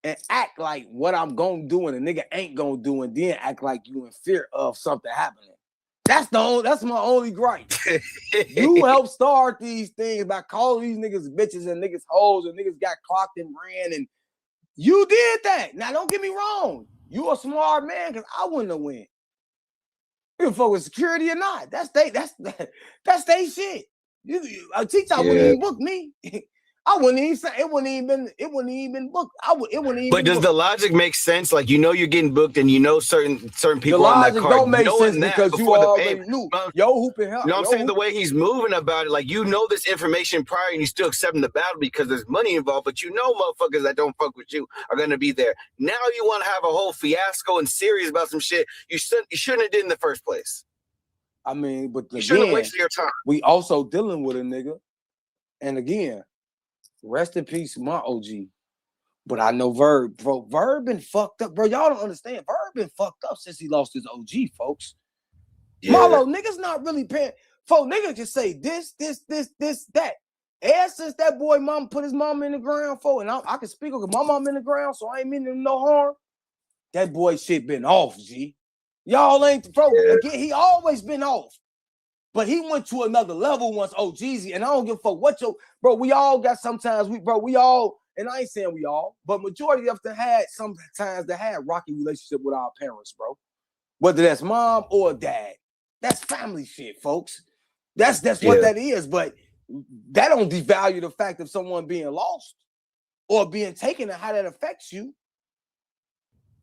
and act like what I'm gonna do and a nigga ain't gonna do, and then act like you in fear of something happening. That's my only gripe. You helped start these things by calling these niggas bitches and niggas hoes and niggas got clocked and ran, and you did that. Now don't get me wrong, you a smart man because I wouldn't have went. You fuck with security or not? That's they shit. A teacher wouldn't even book me. I wouldn't even say it wouldn't even book. It wouldn't even. But does the logic make sense? Like you're getting booked, and certain people the on logic that card don't make sense because you already knew. Yo, hooping hell. You know what I'm saying? The way he's moving about it, like this information prior, and you still accepting the battle because there's money involved. But motherfuckers that don't fuck with you are gonna be there. Now you want to have a whole fiasco and series about some shit you shouldn't have did in the first place. I mean, but you shouldn't have wasted your time. We also dealing with a nigga, and again. Rest in peace, my OG. But I know Verb, bro. Verb been fucked up, bro. Y'all don't understand. Verb been fucked up since he lost his OG, folks. Yeah. Marlo, niggas not really paying. Folks, niggas just say this, that. Ever since that boy mom put his mom in the ground, and I can speak because my mom in the ground, so I ain't meaning no harm. That boy shit been off, G. Y'all ain't, bro. Yeah. Again, he always been off. But he went to another level once Jeezy, and I don't give a fuck what bro, we all got sometimes, we all, and I ain't saying we all, but majority of them had sometimes that had rocky relationship with our parents, bro. Whether that's mom or dad. That's family shit, folks. That's what that is, but that don't devalue the fact of someone being lost or being taken and how that affects you.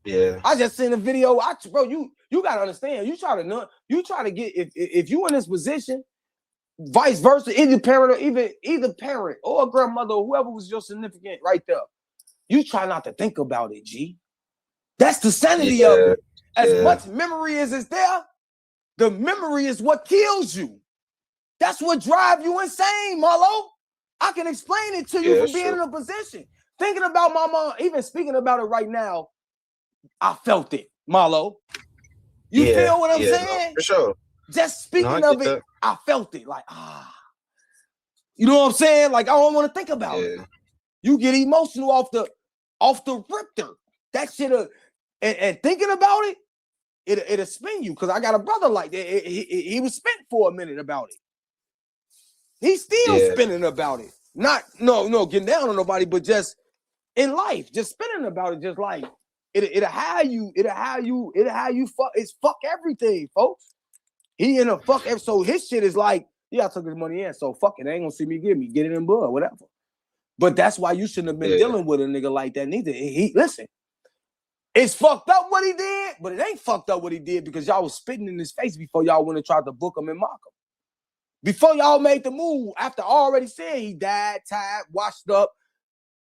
Yeah. I just seen a video. Bro, you gotta understand. You try to get if you in this position, vice versa, either parent or a grandmother or whoever was your significant right there. You try not to think about it, G. That's the sanity of it. As much memory as is there, the memory is what kills you. That's what drives you insane, Marlo. I can explain it to you from being in a position. Thinking about my mom, even speaking about it right now, I felt it, Marlo. You feel what I'm saying? No, for sure. Just speaking of it, I felt it. Like, you know what I'm saying? Like, I don't want to think about it. You get emotional off the ripter. That shit, and thinking about it, it'll spin you. Because I got a brother like that. He was spent for a minute about it. He's still spinning about it. Not getting down on nobody, but just in life, just spinning about it, just like it'll have you fuck. It's fuck everything, folks. He in a fuck. So his shit is like, I took his money in, so fuck it. They ain't gonna see me get it in blood, whatever. But that's why you shouldn't have been dealing with a nigga like that neither. Listen, it's fucked up what he did, but it ain't fucked up what he did because y'all was spitting in his face before y'all went and tried to book him and mock him. Before y'all made the move, after I already said he died, tired, washed up,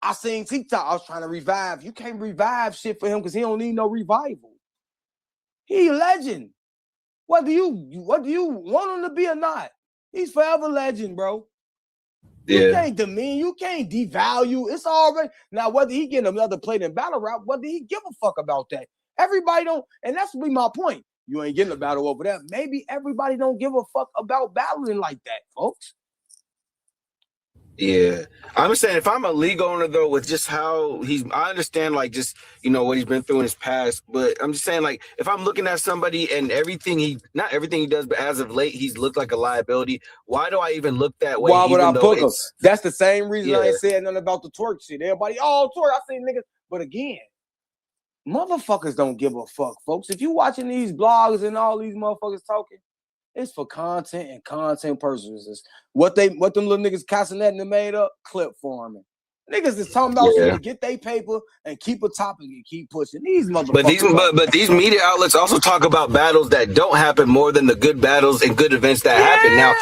I seen TikTok. I was trying to revive. You can't revive shit for him because he don't need no revival. He a legend. What do you want him to be or not? He's forever legend, bro. You can't demean, you can't devalue. It's already now whether he getting another plate in battle rap, whether he give a fuck about that. Everybody don't, and that's be my point. You ain't getting a battle over that. Maybe everybody don't give a fuck about battling like that, folks. Yeah. I'm saying if I'm a league owner though, with just how I understand like just, what he's been through in his past, but I'm just saying like if I'm looking at somebody and not everything he does, but as of late, he's looked like a liability. Why do I even look that way? Why would I book him? That's the same reason I ain't saying nothing about the twerk shit. Everybody, twerk, I seen niggas. But again, motherfuckers don't give a fuck, folks. If you watching these blogs and all these motherfuckers talking, it's for content and content purposes. What them little niggas Castanet and made up, clip farming. Niggas is talking about shit to get their paper and keep a topic and keep pushing. These motherfuckers. But these media outlets also talk about battles that don't happen more than the good battles and good events that happen. Now,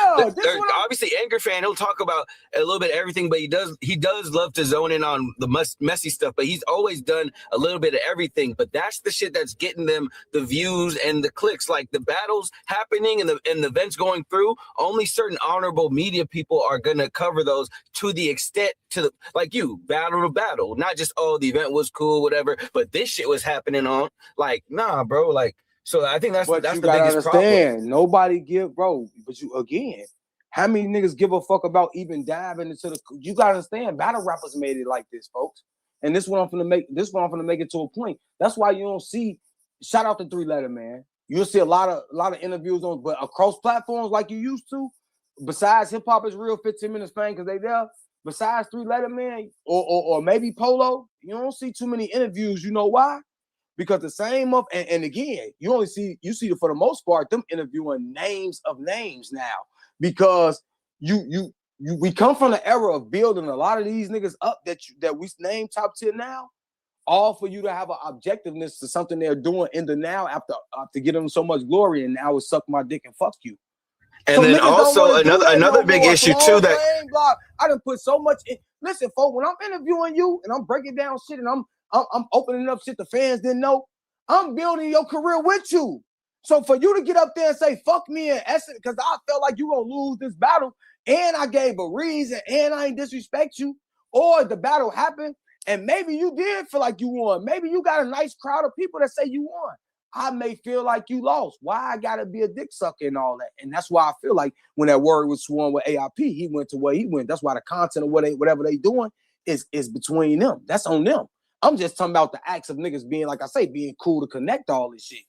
obviously, Anger Fan, he'll talk about a little bit of everything, but he does love to zone in on the messy stuff. But he's always done a little bit of everything. But that's the shit that's getting them the views and the clicks. Like the battles happening and the events going through. Only certain honorable media people are gonna cover those to the extent like you battle to battle, not just the event was cool, whatever, but this shit was happening on. Like, nah, bro. Like, so I think that's the biggest problem. Nobody give, bro. But you again, how many niggas give a fuck about even diving into the? You gotta understand, battle rappers made it like this, folks. And this one I'm gonna make it to a point. That's why you don't see. Shout out to 3 Letter, man. You'll see a lot of interviews but across platforms like you used to. Besides Hip Hop is Real, 15 Minutes Fame because they there. Besides 3 Letter, man, or maybe Polo, you don't see too many interviews. You know why? Because the same and again, you see for the most part them interviewing names of names now because we come from the era of building a lot of these niggas up that we name top tier now, all for you to have an objectiveness to something they're doing in the now after getting them so much glory, and now it's suck my dick and fuck you. And so then also another big issue too that I done put so much in. Listen, folks, when I'm interviewing you and I'm breaking down shit and I'm opening up shit the fans didn't know, I'm building your career with you. So for you to get up there and say fuck me in essence because I felt like you gonna lose this battle and I gave a reason and I ain't disrespect you, or the battle happened And maybe you did feel like you won. Maybe you got a nice crowd of people that say you won. I may feel like you lost. Why I gotta be a dick sucker and all that? And that's why I feel like when that word was sworn with AIP, he went to where he went. That's why the content of whatever they doing is between them. That's on them. I'm just talking about the acts of niggas being, like I say, being cool to connect all this shit.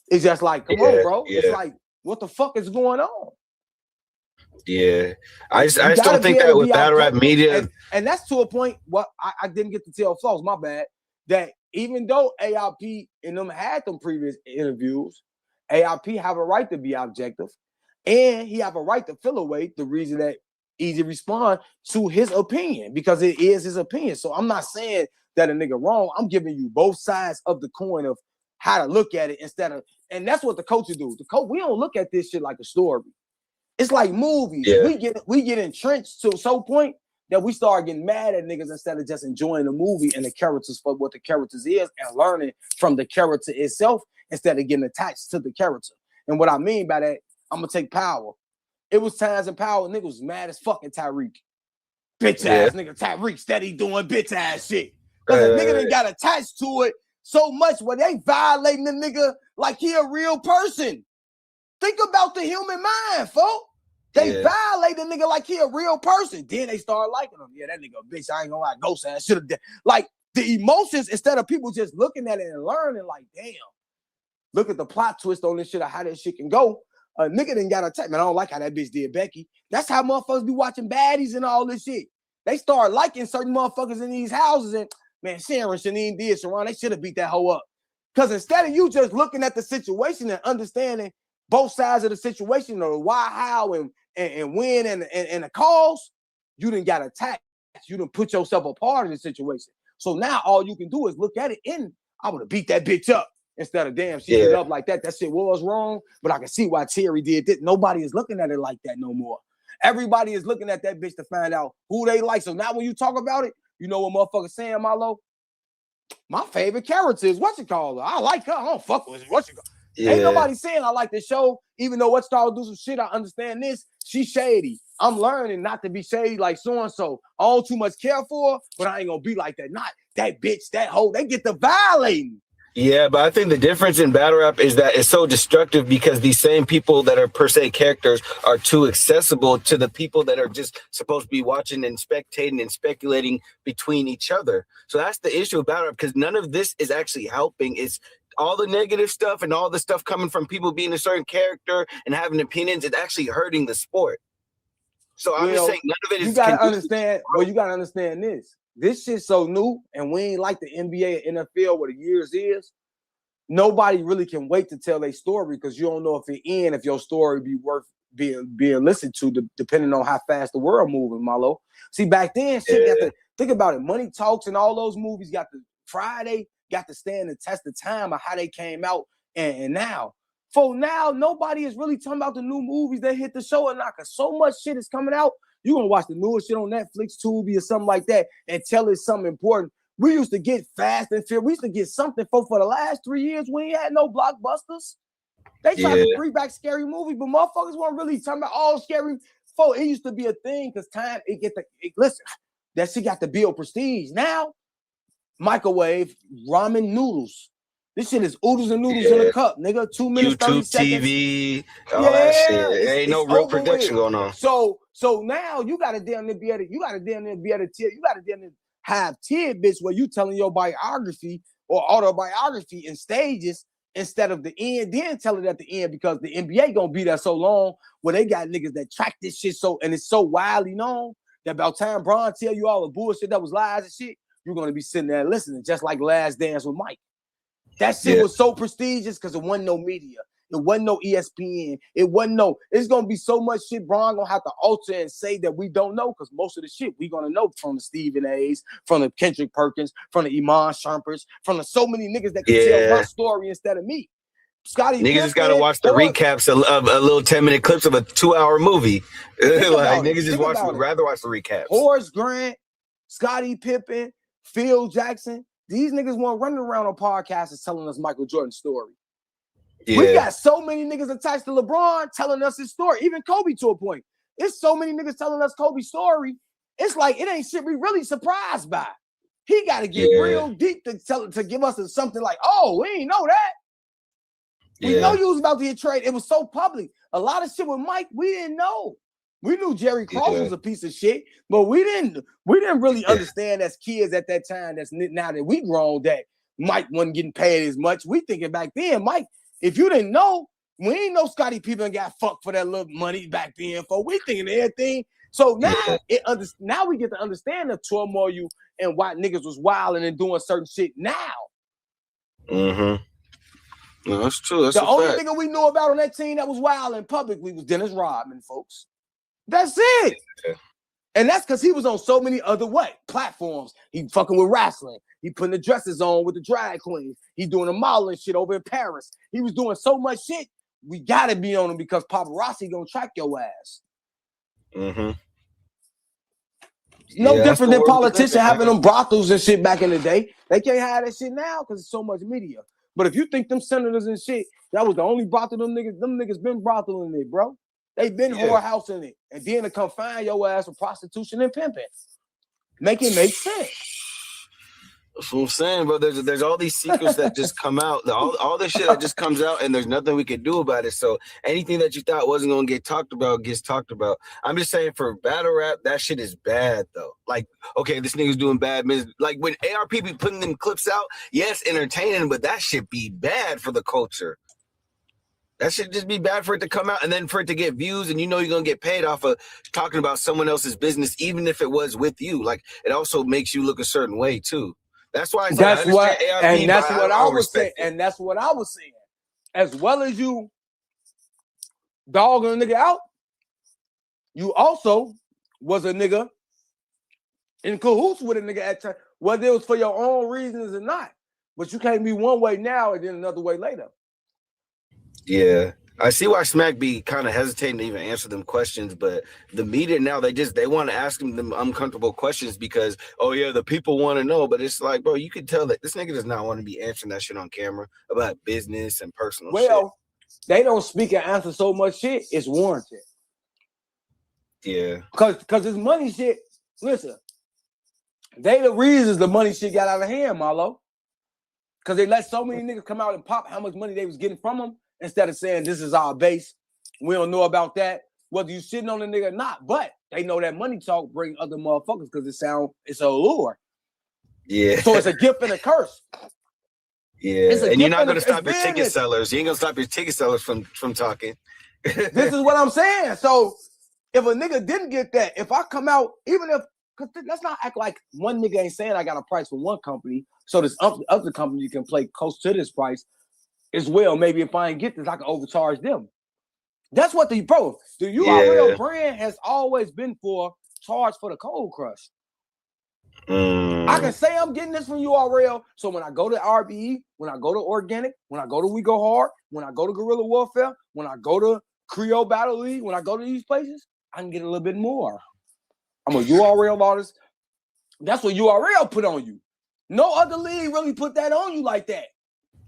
It's just like, come on, bro. It's like, what the fuck is going on? Yeah, I just don't think that with battle rap media, and that's to a point. What I didn't get to tell Flows, my bad. That even though AIP and them had them previous interviews, AIP have a right to be objective, and he have a right to feel away the reason that Eazy respond to his opinion, because it is his opinion. So I'm not saying that a nigga wrong. I'm giving you both sides of the coin of how to look at it instead of, and that's what the coaches do. The coach, we don't look at this shit like a story. It's like movies. Yeah. We get entrenched to so point that we start getting mad at niggas instead of just enjoying the movie and the characters for what the characters is and learning from the character itself instead of getting attached to the character. And what I mean by that, I'm gonna take Power. It was times in Power, niggas was mad as fucking Tyreek. Bitch ass nigga Tyreek steady doing bitch ass shit. Because the nigga done got attached to it so much where they violating the nigga like he a real person. Think about the human mind, folks. They violate the nigga like he a real person. Then they start liking him. Yeah, that nigga a bitch. I ain't gonna lie. Ghost ass should have done. Like the emotions, instead of people just looking at it and learning, like, damn, look at the plot twist on this shit of how that shit can go. A nigga didn't got attacked. Man, I don't like how that bitch did Becky. That's how motherfuckers be watching baddies and all this shit. They start liking certain motherfuckers in these houses and, man, Sharon Shanine did Sharon. They should have beat that hoe up. Because instead of you just looking at the situation and understanding both sides of the situation or why, how, and when and the cause, you didn't got attacked. You didn't put yourself a part of the situation. So now all you can do is look at it and I would have beat that bitch up instead of, damn, she did up like that. That shit was wrong, but I can see why Terry did this. Nobody is looking at it like that no more. Everybody is looking at that bitch to find out who they like. So now when you talk about it, you know what motherfuckers saying, Marlo? My favorite character is what you call her. I like her. I don't fuck with her. What you call her? Yeah. Ain't nobody saying I like the show, even though what star do some shit. I understand this. She's shady. I'm learning not to be shady like so-and-so. I don't too much care for her, but I ain't gonna be like that. Not that bitch, that hoe. They get the violating. Yeah, but I think the difference in battle rap is that it's so destructive because these same people that are per se characters are too accessible to the people that are just supposed to be watching and spectating and speculating between each other. So that's the issue with battle rap, because none of this is actually helping. It's all the negative stuff and all the stuff coming from people being a certain character and having opinions. It's actually hurting the sport. So I'm just saying none of it is. You gotta understand. Well, you gotta understand this. This shit's so new, and we ain't like the NBA and NFL where the years is. Nobody really can wait to tell their story because you don't know if it end, if your story be worth being listened to, depending on how fast the world moving, Marlo. See, back then, shit got to think about it. Money Talks and all those movies got the Friday, got to stand the test of time of how they came out, and now. For now, nobody is really talking about the new movies that hit the show or not, because so much shit is coming out. You're going to watch the newest shit on Netflix, Tubi, or something like that and tell it something important. We used to get Fast and Furious. We used to get something for the last 3 years. We ain't had no blockbusters. They tried to bring back scary movies, but motherfuckers weren't really talking about all scary. It used to be a thing because time, listen, that shit got to build prestige. Now, microwave, ramen noodles. This shit is oodles and noodles in a cup, nigga. 2 minutes, YouTube 30 seconds. TV, all that shit. Ain't no real production going on. So now you gotta damn near be able to have tidbits where you telling your biography or autobiography in stages instead of the end, then tell it at the end, because the NBA gonna be there so long where they got niggas that track this shit and it's so widely known that by the time Bron tell you all the bullshit that was lies and shit, you're gonna be sitting there listening, just like Last Dance with Mike. That shit was so prestigious because it wasn't no media. It wasn't no ESPN. It's going to be so much shit Bron going to have to alter and say that we don't know, because most of the shit we going to know from the Stephen A's, from the Kendrick Perkins, from the Iman Shumpers, from the so many niggas that can tell my story instead of me. Scotty niggas just got to watch the recaps of a little 10-minute clips of a 2-hour movie. Like niggas just rather watch the recaps. Horace Grant, Scottie Pippen, Phil Jackson. These niggas weren't running around on podcasts telling us Michael Jordan's story. Yeah. We got so many niggas attached to LeBron telling us his story. Even Kobe to a point. It's so many niggas telling us Kobe's story. It's like it ain't shit we really surprised by. He got to get real deep to give us something like, oh, we ain't know that. We know you was about to get traded. It was so public. A lot of shit with Mike, we didn't know. We knew Jerry Cross was a piece of shit, but we didn't really understand as kids at that time. That's now that we grown that Mike wasn't getting paid as much. We thinking back then, Mike, if you didn't know, we ain't know Scottie Pippen got fucked for that little money back then. For we thinking everything. So now now we get to understand the turmoil and why niggas was wilding and doing certain shit now. Mm-hmm. No, that's true. That's the only nigga we knew about on that team that was wilding publicly was Dennis Rodman, folks. That's it. Yeah. And that's because he was on so many other platforms. He fucking with wrestling. He putting the dresses on with the drag queens. He doing the modeling shit over in Paris. He was doing so much shit. We gotta be on him because paparazzi gonna track your ass. Mm-hmm. No different than politicians having them brothels and shit back in the day. They can't have that shit now because it's so much media. But if you think them senators and shit, that was the only brothel them niggas been brothel in it, bro. They been whorehouse in it. And then to come find your ass for prostitution and pimping. Make it make sense. That's what I'm saying, bro. There's all these secrets that just come out. All this shit that just comes out, and there's nothing we can do about it. So anything that you thought wasn't gonna get talked about gets talked about. I'm just saying, for battle rap, that shit is bad though. Like, okay, this nigga's doing bad business. Like when ARP be putting them clips out, yes, entertaining, but that shit be bad for the culture. That should just be bad for it to come out and then for it to get views, and you know you're gonna get paid off of talking about someone else's business, even if it was with you. Like, it also makes you look a certain way too. That's why that's what I was saying. And that's what I was saying. As well as you dogging a nigga out, you also was a nigga in cahoots with a nigga at time, whether it was for your own reasons or not. But you can't be one way now and then another way later. Yeah. I see why Smack be kind of hesitating to even answer them questions, but the media now, they want to ask him them uncomfortable questions because, oh yeah, the people want to know, but it's like, bro, you can tell that this nigga does not want to be answering that shit on camera about business and personal shit. Well, they don't speak and answer so much shit, it's warranted. Yeah. Because this money shit, listen, they the reasons the money shit got out of hand, Marlo. Because they let so many niggas come out and pop how much money they was getting from them. Instead of saying this is our base, we don't know about that. Whether you sitting on the nigga or not, but they know that money talk bring other motherfuckers because it's a lure. Yeah. So it's a gift and a curse. Yeah. And you're not gonna stop your ticket sellers. You ain't gonna stop your ticket sellers from talking. This is what I'm saying. So if a nigga didn't get that, if I come out, even if let's not act like one nigga ain't saying I got a price for one company, so this other company can play close to this price. As well, maybe if I ain't get this, I can overcharge them. That's what the URL brand has always been for, charge for the cold crush. I can say I'm getting this from URL, so when I go to RBE, when I go to Organic, when I go to We Go Hard, when I go to Guerrilla Warfare, when I go to Creole Battle League, when I go to these places, I can get a little bit more. I'm a URL artist. That's what URL put on you. No other league really put that on you like that.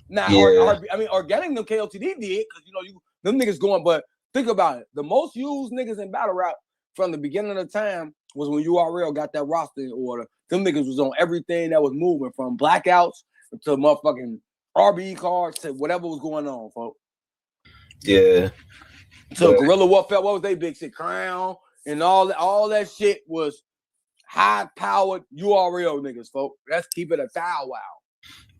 Now, Organic them KOTD did, because them niggas going, but think about it. The most used niggas in battle rap from the beginning of the time was when URL got that roster in order. Them niggas was on everything that was moving, from blackouts to motherfucking RBE cards to whatever was going on, folks. Yeah. So Guerrilla Warfare, what was they big shit? Crown and all that shit was high-powered URL niggas, folks. Let's keep it a thou wow.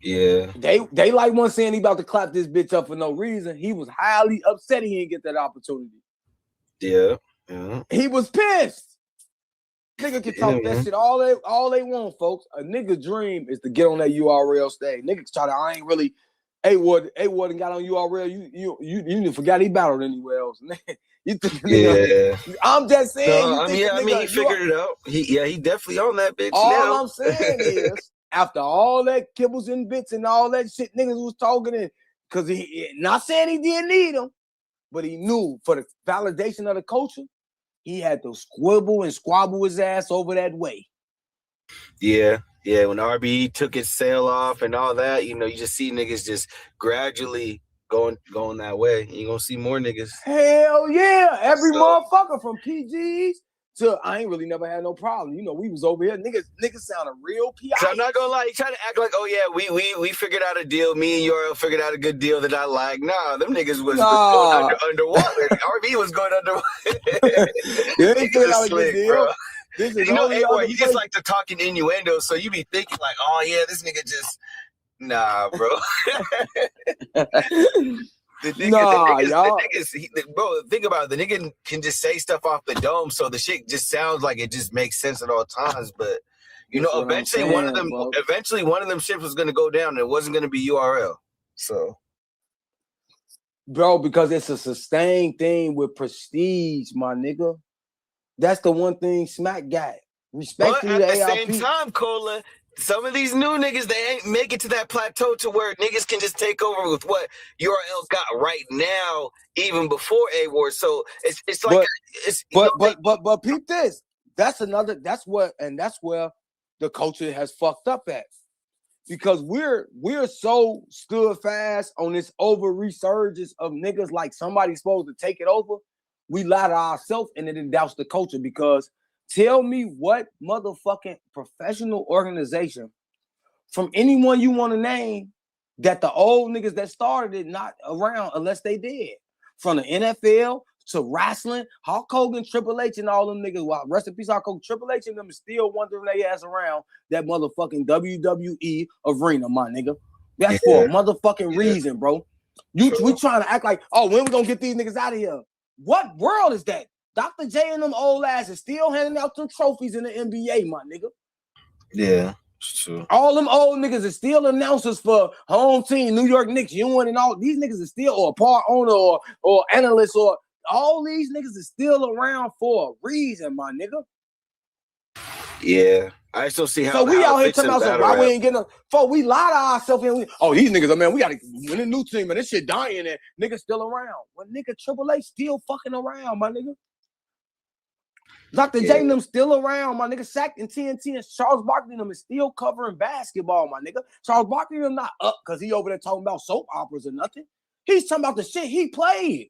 Yeah. They like one saying he about to clap this bitch up for no reason. He was highly upset he didn't get that opportunity. Yeah. Yeah. He was pissed. Nigga can talk that shit all they want, folks. A nigga dream is to get on that URL stage. Niggas try to, I ain't really, A-Ward and got on URL. You forgot he battled anywhere else. You think, I'm just saying. He figured it out. He definitely on that bitch. All I'm saying is, after all that kibbles and bits and all that shit niggas was talking in, because he not saying he didn't need them, but he knew for the validation of the culture, he had to squibble and squabble his ass over that way. Yeah. Yeah, when RBE took its sail off and all that, you just see niggas just gradually going that way. You're gonna see more niggas. Hell yeah. Every motherfucker from PGs to I ain't really never had no problem. You know, we was over here. Niggas sounded real PI. So I'm not gonna lie, you trying to act like, oh yeah, we figured out a deal. Me and Yorel figured out a good deal that I like. Nah, them niggas was going underwater. RB was going underwater. They ain't figured out a good deal. Bro. This is he just like to talk in innuendo, so you be thinking like, oh yeah, this nigga just bro. The niggas, bro, think about it. The nigga can just say stuff off the dome, so the shit just sounds like it just makes sense at all times. But you know, eventually one of them ships was gonna go down, and it wasn't gonna be URL. So, bro, because it's a sustained thing with prestige, my nigga. That's the one thing Smack got. Respectfully, but at the same time, Cola. Some of these new niggas, they ain't make it to that plateau to where niggas can just take over with what URL got right now, even before A-Ward. So it's like but peep this. That's where the culture has fucked up at. Because we're so stood fast on this over resurgence of niggas like somebody's supposed to take it over. We lie to ourselves and then douse the culture because tell me what motherfucking professional organization from anyone you want to name that the old niggas that started it not around unless they did. From the NFL to wrestling, Hulk Hogan, Triple H, and all them niggas. Wow, rest in peace, Hulk Hogan, Triple H, and them is still wondering they ass around that motherfucking WWE arena, my nigga. That's for a motherfucking reason, bro. We trying to act like, oh, when we gonna get these niggas out of here? What world is that? Dr. J and them old asses still handing out some trophies in the NBA, my nigga. Yeah, it's true. All them old niggas are still announcers for home team, New York Knicks, and all these niggas are still, or part owner or analyst, or all these niggas are still around for a reason, my nigga. Yeah, I still see how. So we out here talking about why we ain't getting up. For we lie to ourselves and these niggas, man, we gotta win a new team, and this shit dying and niggas still around. Well, nigga, Triple H still fucking around, my nigga. Dr. J and them still around, my nigga. Shaq and TNT and Charles Barkley and them is still covering basketball, my nigga. Charles Barkley and them not up because he over there talking about soap operas or nothing. He's talking about the shit he played.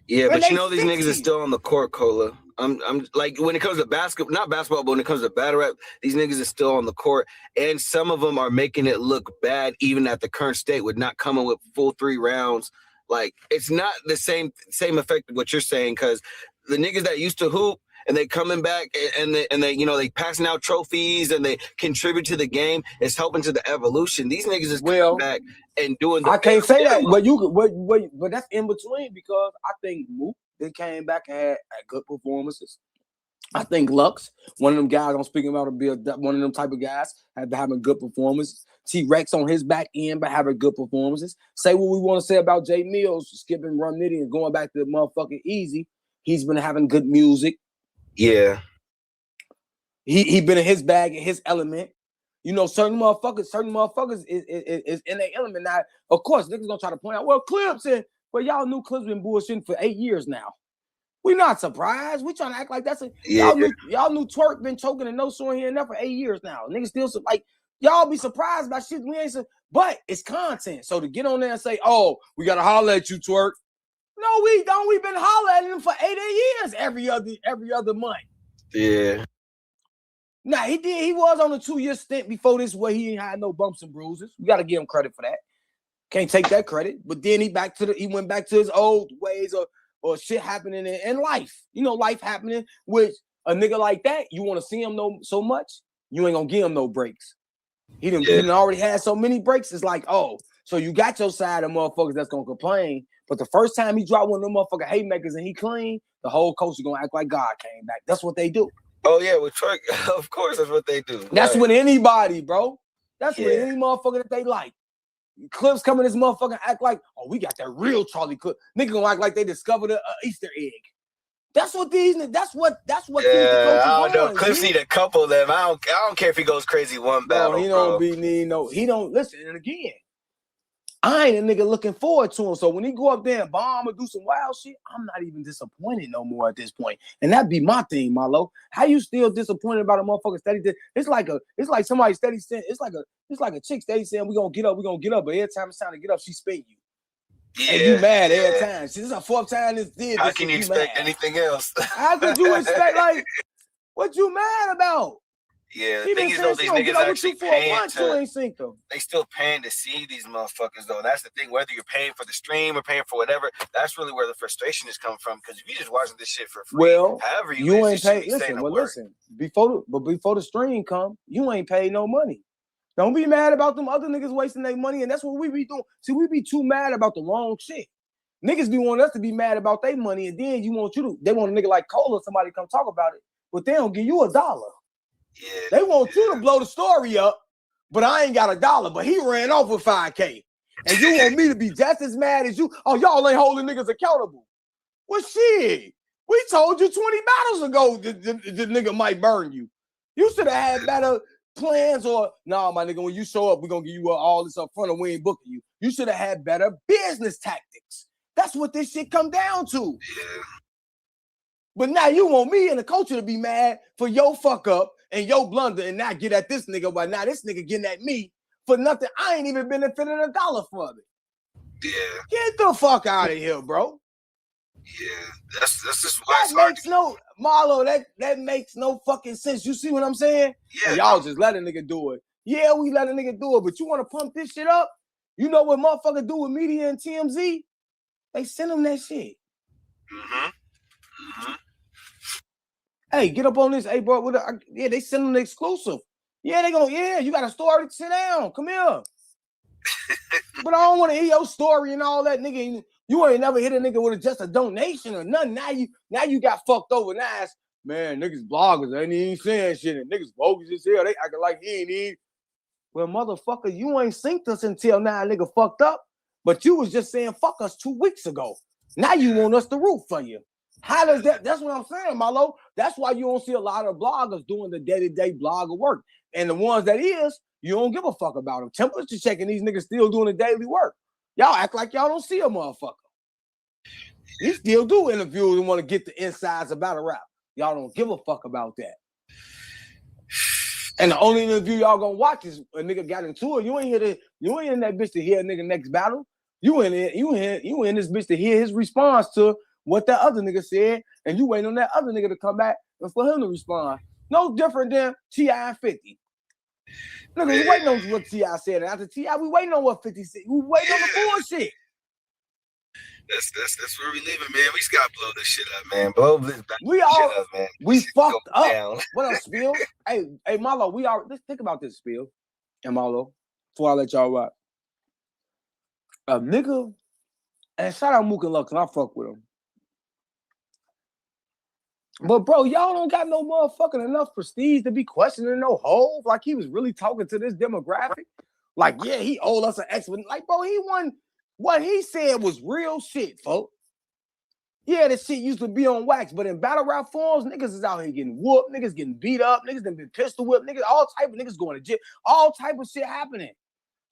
Yeah, but you know these niggas are still on the court, Cola. I'm like when it comes to not basketball, but when it comes to battle rap, these niggas are still on the court, and some of them are making it look bad even at the current state with not coming with full 3 rounds. Like it's not the same effect of what you're saying because the niggas that used to hoop. And they coming back and they you know they passing out trophies and they contribute to the game. It's helping to the evolution. These niggas is coming back and doing. I can't say that, but that's in between because I think Mook they came back and had good performances. I think Lux, one of them guys I'm speaking about, will be one of them type of guys having good performances. T-Rex on his back end, but having good performances. Say what we want to say about Jae Millz, skipping Run Nitty and going back to motherfucking Eazy. He's been having good music. Yeah, he been in his bag, in his element. You know, certain motherfuckers is in their element. Now, of course, niggas gonna try to point out, well, Clips y'all knew Clips been bullshitting for 8 years now. We not surprised. We trying to act like that's y'all knew Twerk been choking and no showing here and there for 8 years now. Niggas still like y'all be surprised by shit we ain't. But it's content. So to get on there and say, oh, we gotta holler at you, Twerk. No, we don't. We've been hollering at him for 8 years every other month. Yeah. Now he did. He was on a 2-year stint before this where he ain't had no bumps and bruises. We got to give him credit for that. Can't take that credit. But then he went back to his old ways or shit happening in life. You know, life happening with a nigga like that. You want to see him so much, you ain't gonna give him no breaks. He didn't already had so many breaks. It's like, oh, so you got your side of motherfuckers that's gonna complain. But the first time he dropped one of them motherfucking haymakers and he clean, the whole coach is gonna act like God came back. That's what they do. Oh yeah, with Twerk, of course that's what they do. That's with anybody, bro. That's with any motherfucker that they like. Clips come in this motherfucker and act like, oh, we got that real Charlie Clip. Nigga gonna act like they discovered a Easter egg. That's what yeah, I don't know. Clips need a couple of them. I don't care if he goes crazy one battle. No, he don't listen. And again, I ain't a nigga looking forward to him. So when he go up there and bomb or do some wild shit, I'm not even disappointed no more at this point. And that'd be my thing, Marlo. How you still disappointed about a motherfucker steady? It's like somebody steady saying, it's like a chick steady saying, we gonna get up. But every time it's time to get up, she spit you. Yeah. And you mad every time. See, this is the fourth time this did. How can you expect anything else? How could you expect, like, what you mad about? Yeah, the thing is though, these niggas actually paying to. They still paying to see these motherfuckers though. That's the thing. Whether you're paying for the stream or paying for whatever, that's really where the frustration is coming from. Because if you just watching this shit for free, however you ain't paid. Listen. Before the stream come, you ain't paid no money. Don't be mad about them other niggas wasting their money, and that's what we be doing. See, we be too mad about the wrong shit. Niggas be wanting us to be mad about their money, and then they want a nigga like Cola, somebody come talk about it, but they don't give you $1. Yeah, they want you to blow the story up, but I ain't got $1. But he ran off with $5K, and you want me to be just as mad as you? Oh, y'all ain't holding niggas accountable. Well, shit, we told you 20 battles ago the nigga might burn you. You should have had better plans, or nah, my nigga, when you show up, we're gonna give you all this up front and we ain't booking you. You should have had better business tactics. That's what this shit come down to. Yeah. But now you want me and the culture to be mad for your fuck up and your blunder and not get at this nigga, but now this nigga getting at me for nothing. I ain't even benefited $1 for it. Yeah. Get the fuck out of here, bro. Yeah, that's just why that makes no Marlo. That makes no fucking sense. You see what I'm saying? Yeah, y'all just let a nigga do it. Yeah, we let a nigga do it, but you want to pump this shit up? You know what motherfuckers do with media and TMZ? They send them that shit. Hey, get up on this. Hey, bro, they send them the exclusive. Yeah, they go. Yeah, you got a story. Sit down. Come here. But I don't want to hear your story and all that, nigga. You ain't never hit a nigga with just a donation or nothing. Now you got fucked over. Now man, niggas bloggers ain't even saying shit, and niggas bogus as hell. They acting like he ain't even. Well, motherfucker, you ain't synced us until now, nigga fucked up. But you was just saying fuck us 2 weeks ago. Now you want us to root for you. How does that? That's what I'm saying, Marlo. That's why you don't see a lot of bloggers doing the day-to-day blogger work. And the ones that is, you don't give a fuck about them. Temperature checking, these niggas still doing the daily work. Y'all act like y'all don't see a motherfucker. You still do interviews and want to get the insides about a rap. Y'all don't give a fuck about that. And the only interview y'all gonna watch is a nigga got into it. You ain't in that bitch to hear a nigga next battle. You in this bitch to hear his response to what that other nigga said, and you waiting on that other nigga to come back and for him to respond. No different than T.I. and 50. Nigga, we waiting on what T.I. said, and after T.I., we waiting on what 50 said. We waiting on the bullshit. That's where we leaving, man. We just gotta blow this shit up, man. Blow this shit up, man. We fucked up. Down. What up, Spill? hey, Marlo, let's think about this, Spill. And Marlo, before I let y'all rock. A nigga, and shout out Mook and Lux, and I fuck with him. But bro, y'all don't got no motherfucking enough prestige to be questioning no hoes. Like he was really talking to this demographic. Like, yeah, he owed us an explanation. Like, bro, he won. What he said was real shit, folks. Yeah, this shit used to be on wax, but in battle rap forums, niggas is out here getting whooped, niggas getting beat up, niggas done been pistol whipped, niggas, all type of niggas going to jail, all type of shit happening.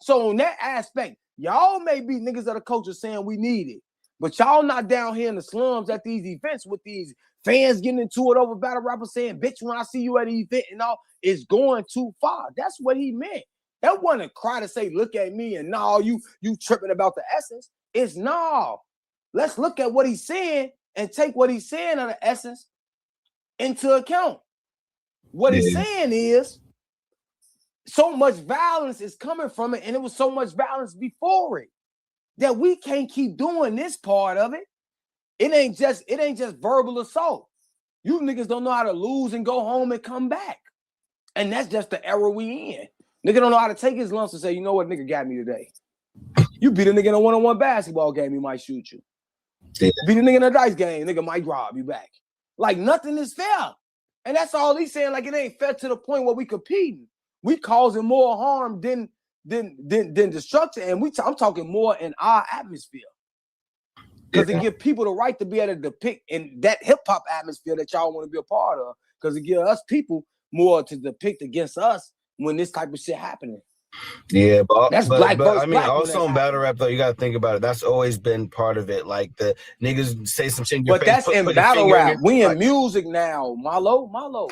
So on that aspect, y'all may be niggas that the culture saying we need it, but y'all not down here in the slums at these events with these fans getting into it over battle rappers saying, bitch, when I see you at an event and all, it's going too far. That's what he meant. That wasn't a cry to say, look at me and no, you tripping about the essence. It's no. Let's look at what he's saying and take what he's saying of the essence into account. What he's saying is so much violence is coming from it, and it was so much violence before it that we can't keep doing this part of it. It ain't just verbal assault. You niggas don't know how to lose and go home and come back. And that's just the era we in. Nigga don't know how to take his lumps and say, you know what, nigga got me today. You beat a nigga in a one-on-one basketball game, he might shoot you. Yeah. Beat a nigga in a dice game, nigga might rob you back. Like nothing is fair. And that's all he's saying. Like it ain't fair to the point where we competing. We causing more harm than destruction. And I'm talking more in our atmosphere. Because it give people the right to be able to depict in that hip-hop atmosphere that y'all want to be a part of. Because it give us people more to depict against us when this type of shit happening. Yeah, but I mean, black also in battle rap though, you gotta think about it. That's always been part of it. Like the niggas say some shit in your but face. But that's in battle rap. We in music now, Marlo.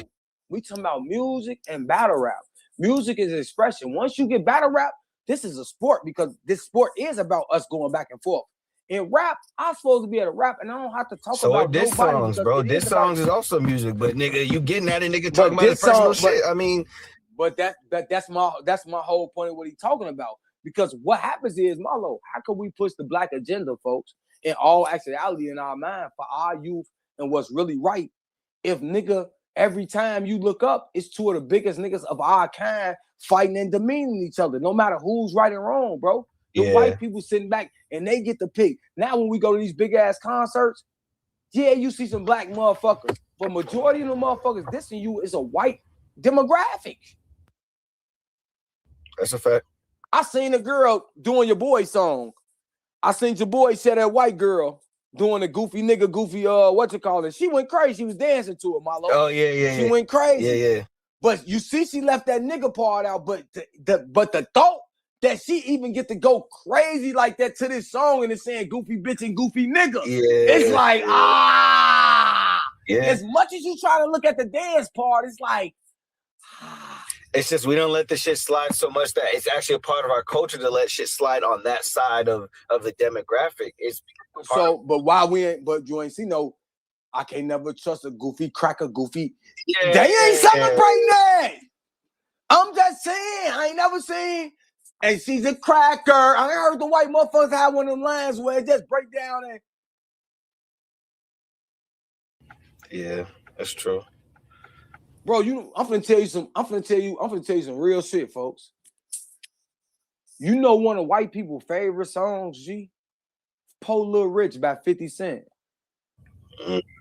We talking about music and battle rap. Music is expression. Once you get battle rap, this is a sport because this sport is about us going back and forth. In rap, I'm supposed to be able to rap, and I don't have to talk So about diss nobody. songs, bro. Diss songs is also music, but nigga, you getting at a nigga talking about his personal shit. I mean, but that's my whole point of what he's talking about. Because what happens is, Marlo, how can we push the black agenda, folks, in all actuality in our mind for our youth and what's really right? If nigga, every time you look up, it's two of the biggest niggas of our kind fighting and demeaning each other, no matter who's right and wrong, bro. The white people sitting back and they get to pick. Now, when we go to these big ass concerts, yeah, you see some black motherfuckers, but majority of the motherfuckers dissing you is a white demographic. That's a fact. I seen a girl doing your boy song. I seen your boy say that white girl doing a goofy, what you call it? She went crazy. She was dancing to it, Marlo. Oh, yeah. She went crazy. Yeah. But you see, she left that nigga part out. But the thought that she even get to go crazy like that to this song and it's saying goofy bitch and goofy nigga. Yeah. It's like, Yeah. As much as you try to look at the dance part, it's like, It's just we don't let the shit slide so much that it's actually a part of our culture to let shit slide on that side of the demographic. It's so, but you ain't see no, I can't never trust a goofy cracker goofy. Yeah. They ain't celebrating that. I'm just saying, I ain't never seen, and she's a cracker. I heard the white motherfuckers have one of them lines where it just break down and. Yeah, that's true. Bro, I'm finna tell you some real shit, folks. You know one of white people's favorite songs, G? Po Lil Rich by 50 Cent.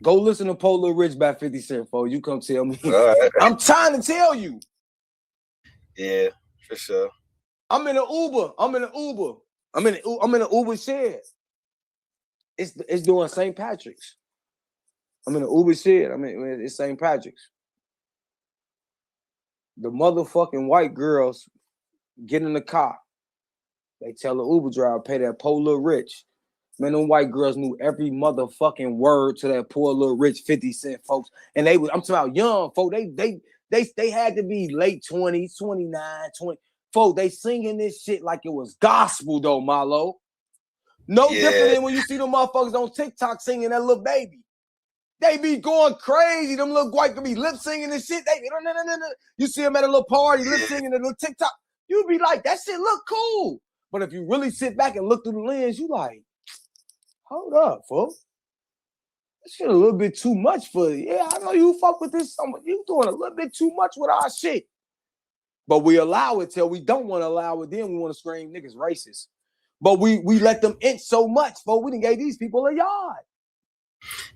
Go listen to Po Lil Rich by 50 Cent, folks. You come tell me. Right. I'm trying to tell you. Yeah, for sure. I'm in an Uber. I'm in an Uber shed. It's doing St. Patrick's. I'm in an Uber shed. It's St. Patrick's. The motherfucking white girls get in the car. They tell the Uber driver, pay that poor little rich. Man, them white girls knew every motherfucking word to that poor little rich 50 Cent, folks. And I'm talking about young folks. They had to be late 20s, 29, 20. Folks, they singing this shit like it was gospel though, Marlo. No different than when you see them motherfuckers on TikTok singing that little baby. They be going crazy. Them little white could be lip singing and shit. You see them at a little party, lip singing a little TikTok. You be like, that shit look cool. But if you really sit back and look through the lens, you like, hold up, folks. This shit a little bit too much for you. Yeah, I know you fuck with this. You doing a little bit too much with our shit. But we allow it till we don't want to allow it. Then we want to scream niggas racist. But we let them inch so much, folks. We done gave these people a yard.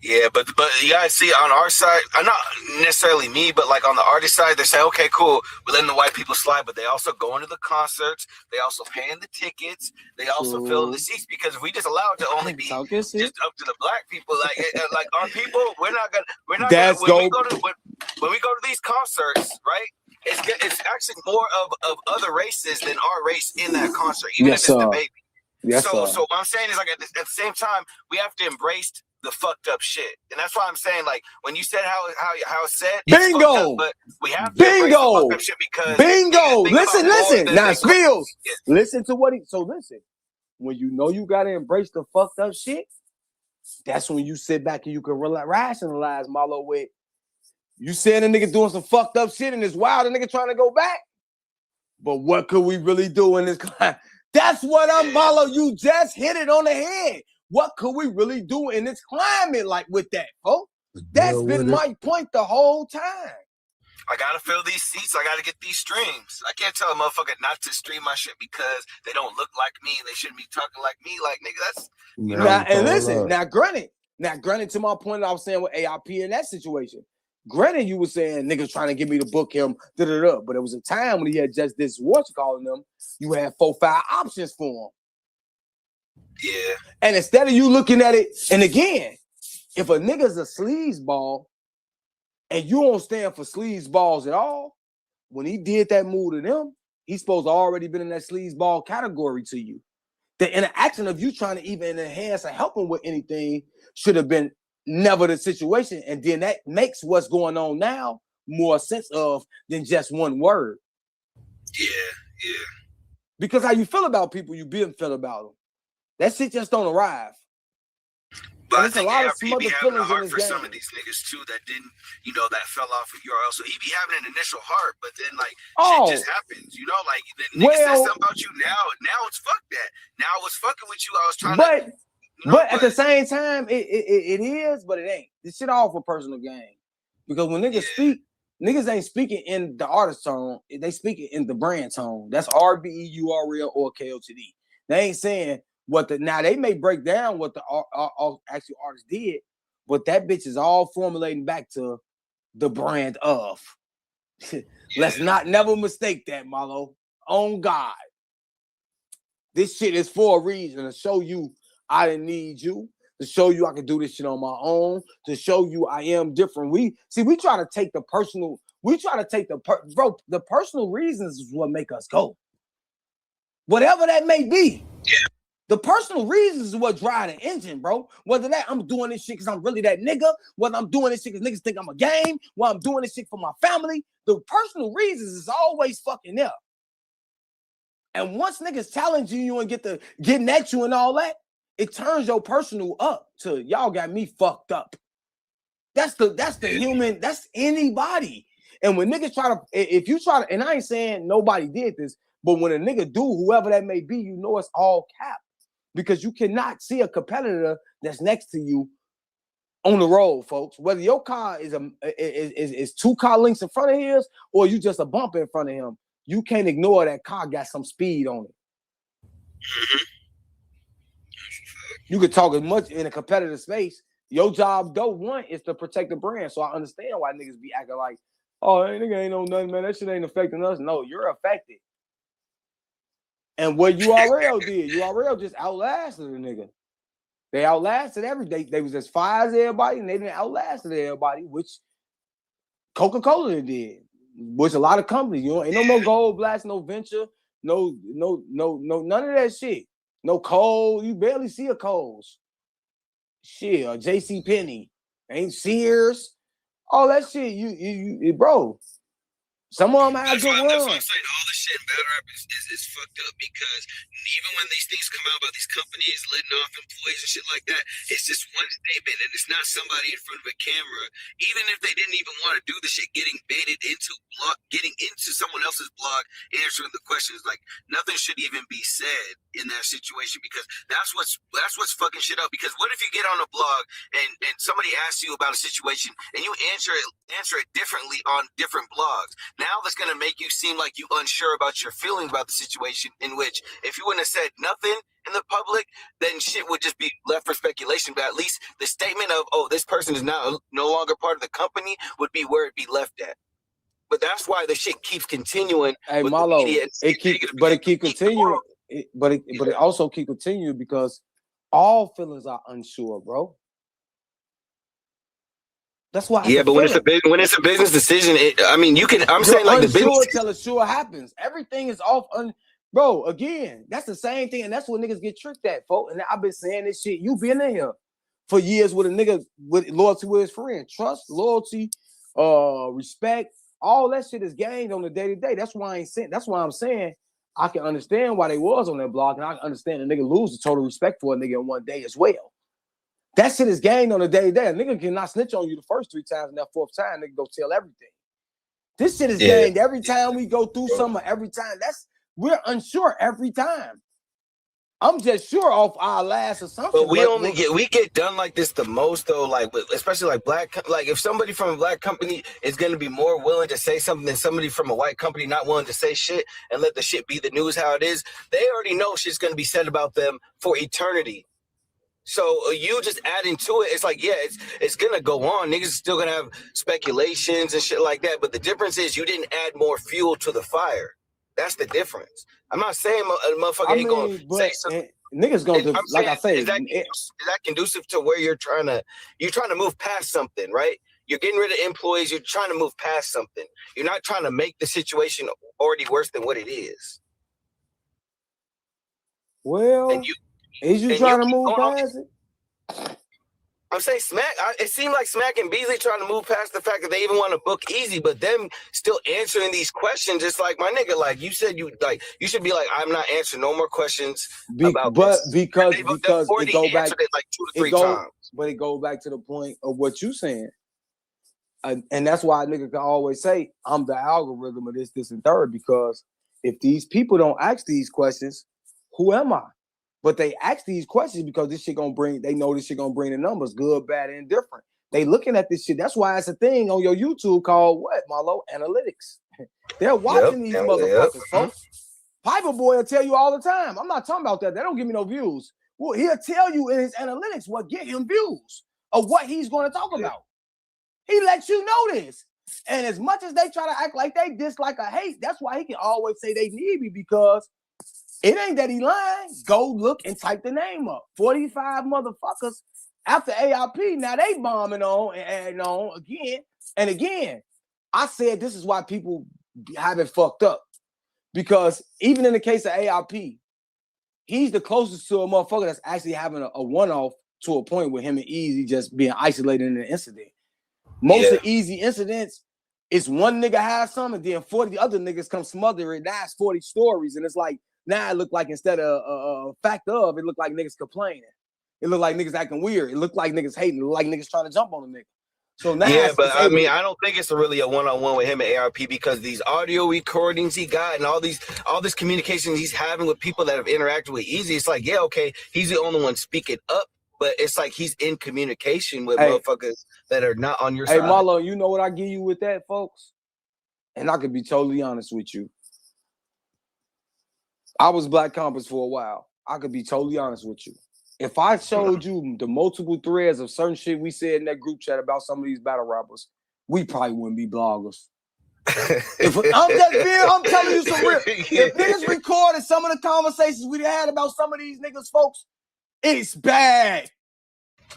Yeah, but you guys see on our side, not necessarily me, but like on the artist side, they say, okay, cool, we're letting the white people slide, but they also go into the concerts, they also paying the tickets, they also fill the seats, because if we just allow it to only be just up to the black people, like our people, when we go to these concerts, right? It's actually more of other races than our race in that concert, even if it's the baby. Yes, so what I'm saying is, like, at the same time, we have to embrace the fucked up shit, and that's why I'm saying, like, when you said how it's said, bingo, but we have to embrace the fucked up shit because bingo. Listen. Now, Spills, listen to what he. So listen, when you know you gotta embrace the fucked up shit, that's when you sit back and you can rationalize, Marlo. With you saying a nigga doing some fucked up shit and it's wild, a nigga trying to go back. But what could we really do in this climate? That's what I'm, Marlo. You just hit it on the head. What could we really do in this climate like with that, folks? That's been my point the whole time. I gotta fill these seats. I gotta get these streams. I can't tell a motherfucker not to stream my shit because they don't look like me and they shouldn't be talking like me. Like, nigga, that's and listen. Now, granted, to my point, I was saying with AIP in that situation. Granted, you were saying niggas trying to get me to book him, but there was a time when he had just this what's calling them. You had 4-5 options for him. Yeah. And instead of you looking at it, and again, if a nigga's a sleazeball and you don't stand for sleazeballs at all, when he did that move to them, he's supposed to already been in that sleazeball category to you. The interaction of you trying to even enhance or help him with anything should have been never the situation. And then that makes what's going on now more sense of than just one word. Yeah. Because how you feel about people, you feel about them. That shit just don't arrive. But there's a lot of smothered feelings in this for game. some of these niggas too that didn't, that fell off of URL. So he be having an initial heart, but then like shit just happens, like the nigga says something about you now it's fuck that. Now I was fucking with you. I was trying to. But at the same time, it is, but it ain't. This shit all for personal gain. Because when niggas speak, niggas ain't speaking in the artist tone. They speaking in the brand tone. That's RBE, URL, or KOTD. They ain't saying now they may break down what the actual artist did, but that bitch is all formulating back to the brand of. Let's not never mistake that, Malo. On God. This shit is for a reason, to show you I didn't need you, to show you I can do this shit on my own, to show you I am different. We try to take the personal, the personal reasons is what make us go. Whatever that may be. Yeah. The personal reasons is what drive the engine, bro. Whether that I'm doing this shit because I'm really that nigga, whether I'm doing this shit because niggas think I'm a game, whether I'm doing this shit for my family, the personal reasons is always fucking there. And once niggas challenging you and getting at you and all that, it turns your personal up to y'all got me fucked up. That's the human, that's anybody. And when niggas if you try to, and I ain't saying nobody did this, but when a nigga do, whoever that may be, it's all cap. Because you cannot see a competitor that's next to you on the road, folks. Whether your car is 2 car lengths in front of his or you just a bump in front of him, you can't ignore that car got some speed on it. Mm-hmm. You could talk as much in a competitive space. Your job, though, one, is to protect the brand. So I understand why niggas be acting like, oh, that nigga ain't no nothing, man. That shit ain't affecting us. No, you're affected. And what URL did, URL just outlasted the nigga. They outlasted everything. They was as fire as everybody, and they didn't outlasted everybody, which Coca-Cola did. Which a lot of companies, ain't no more Gold Blast, no Venture, no, none of that shit. No Kohl's, you barely see a Kohl's. Shit, or JC Penney, ain't Sears, all that shit. You bro. Some of them had good runs. That's why I'm saying all the shit in battle rap is fucked up, because even when these things come out about these companies letting off employees and shit like that, it's just one statement and it's not somebody in front of a camera. Even if they didn't even want to do the shit, getting into someone else's blog, answering the questions, like nothing should even be said in that situation, because that's what's fucking shit up. Because what if you get on a blog and somebody asks you about a situation and you answer it differently on different blogs? Now that's going to make you seem like you unsure about your feeling about the situation, in which if you wouldn't have said nothing in the public, then shit would just be left for speculation. But at least the statement of, oh, this person is now no longer part of the company would be where it'd be left at. But that's why the shit keeps continuing. Hey, Marlo, it keep continuing. But it also keep continuing because all feelings are unsure, bro. That's why. Yeah, but when it's a business decision, I'm saying like the business till sure happens. Everything is off. Bro, again, that's the same thing, and that's what niggas get tricked at, folks. And I've been saying this shit. You been in here for years with a nigga with loyalty with his friend, trust, loyalty, respect. All that shit is gained on the day to day. That's why I'm saying I can understand why they was on that block, and I can understand a nigga lose the total respect for a nigga in one day as well. That shit is gained on a day to day. A nigga cannot snitch on you the first 3 times, and that 4th time, nigga go tell everything. This shit is gained every time we go through something. Every time we're unsure every time. I'm just sure off our last assumption. But we get done like this the most though, like especially like if somebody from a black company is gonna be more willing to say something than somebody from a white company not willing to say shit and let the shit be the news how it is, they already know shit's gonna be said about them for eternity. So you just adding to it, it's like, it's gonna go on. Niggas still gonna have speculations and shit like that. But the difference is you didn't add more fuel to the fire. That's the difference. I'm not saying a motherfucker ain't gonna say something. Niggas gonna like I say, is that conducive to where you're trying to move past something, right? You're getting rid of employees. You're trying to move past something. You're not trying to make the situation already worse than what it is. Well, is you trying to move past it? I'm saying Smack. It seemed like Smack and Beasley trying to move past the fact that they even want to book Eazy, but them still answering these questions. It's like, my nigga, like you said, you should be like, I'm not answering no more questions about this. Because already it go back, answered it like 2 to 3 times. But it goes back to the point of what you saying, and that's why a nigga can always say, I'm the algorithm of this, and third. Because if these people don't ask these questions, who am I? But they ask these questions because this shit gonna bring. They know this shit gonna bring the numbers, good, bad, and indifferent. They looking at this shit. That's why it's a thing on your YouTube called what, Marlo? Analytics. They're watching these motherfuckers, folks. Piper Boy will tell you all the time. I'm not talking about that. They don't give me no views. Well, he'll tell you in his analytics what get him views of what he's going to talk about. He lets you know this. And as much as they try to act like they dislike or hate, that's why he can always say they need me, because it ain't that he lying. Go look and type the name up. 45 motherfuckers after ARP. Now they bombing on and adding on again and again. I said this is why people have it fucked up. Because even in the case of ARP, he's the closest to a motherfucker that's actually having a one-off to a point with him and Eazy just being isolated in an incident. Most of Eazy incidents, it's one nigga has some and then 40 other niggas come smother it. That's 40 stories. And it's like, now it look like instead of a fact of, it look like niggas complaining. It look like niggas acting weird. It look like niggas hating. It look like niggas trying to jump on a nigga. So now but I mean, I don't think it's really a one-on-one with him and ARP, because these audio recordings he got and all this communication he's having with people that have interacted with Eazy, it's like, yeah, okay, he's the only one speaking up, but it's like he's in communication with motherfuckers that are not on your side. Hey, Marlo, you know what I give you with that, folks? And I could be totally honest with you. I was Black Compass for a while. I could be totally honest with you. If I showed you the multiple threads of certain shit we said in that group chat about some of these battle rappers, we probably wouldn't be bloggers. I'm telling you some real. If niggas recorded some of the conversations we had about some of these niggas, folks, it's bad.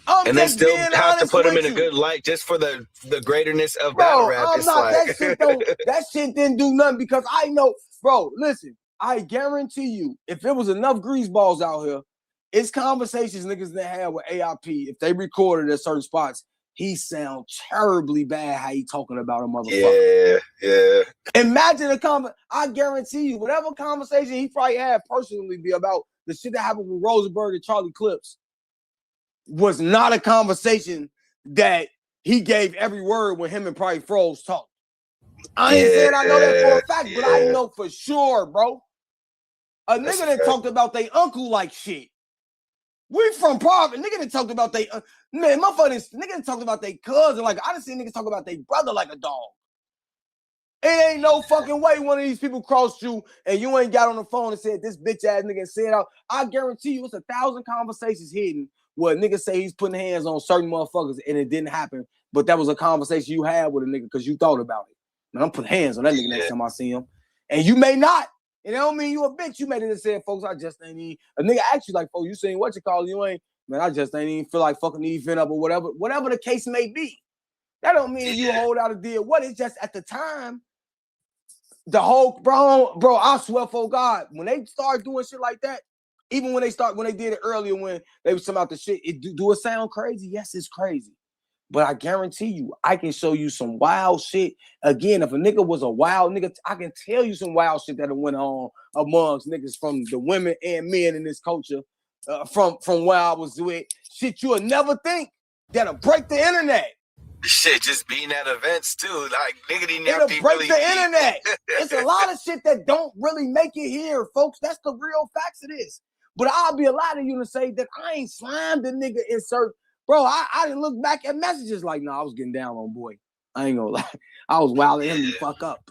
And they still have to put them in a good light just for the greaterness of battle rap. That shit didn't do nothing, because I know, bro, listen, I guarantee you, if there was enough greaseballs out here, it's conversations niggas that had with AIP. If they recorded at certain spots, he sound terribly bad how he talking about a motherfucker. Yeah. Imagine I guarantee you, whatever conversation he probably had personally be about the shit that happened with Rosenberg and Charlie Clips was not a conversation that he gave every word when him and probably Froze talked. I ain't saying I know that for a fact, but I know for sure, bro. A nigga that talked about they uncle like shit. We from Providence. Nigga that talked about they nigga that talked about they cousin like I done seen niggas talk about they brother like a dog. It ain't no fucking way one of these people crossed you and you ain't got on the phone and said this bitch ass nigga said out. I guarantee you it's 1,000 conversations hidden where niggas say he's putting hands on certain motherfuckers and it didn't happen, but that was a conversation you had with a nigga because you thought about it. Man, I'm putting hands on that nigga next time I see him. And you may not. It don't mean you a bitch. You made it and said, folks, I just ain't even. A nigga asked you like, folks, you saying what you call you ain't. Man, I just ain't even feel like fucking the event up or whatever the case may be. That don't mean you hold out a deal. What? It's just at the time, the whole, bro, I swear for God, when they start doing shit like that, even when they did it earlier when they was talking about the shit, do it sound crazy? Yes, it's crazy. But I guarantee you, I can show you some wild shit. Again, if a nigga was a wild nigga, I can tell you some wild shit that went on amongst niggas from the women and men in this culture, from where I was with. Shit you would never think that'll break the internet. Shit, just being at events too. Like, nigga didn't have to break the internet. It's a lot of shit that don't really make it here, folks. That's the real facts of this. But I'll be a lot of you to say that I ain't slimed the nigga in certain. Bro, I didn't look back at messages like, no, I was getting down on boy. I ain't gonna lie. I was wilding him to fuck up.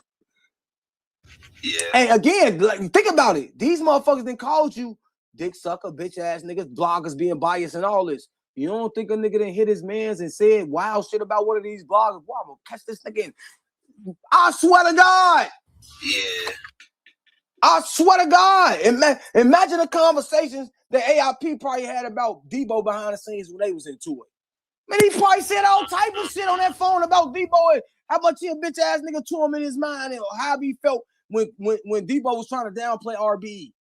Yeah. And again, like, think about it. These motherfuckers done called you dick sucker, bitch ass niggas, bloggers being biased and all this. You don't think a nigga done hit his mans and said wild shit about one of these bloggers? Boy, I'm gonna catch this nigga in. I swear to God. Yeah. I swear to God. Imagine the conversations that AIP probably had about Debo behind the scenes when they was into it. Man, he probably said all type of shit on that phone about Debo and how much he a bitch ass nigga to him in his mind and how he felt when Debo was trying to downplay RBE.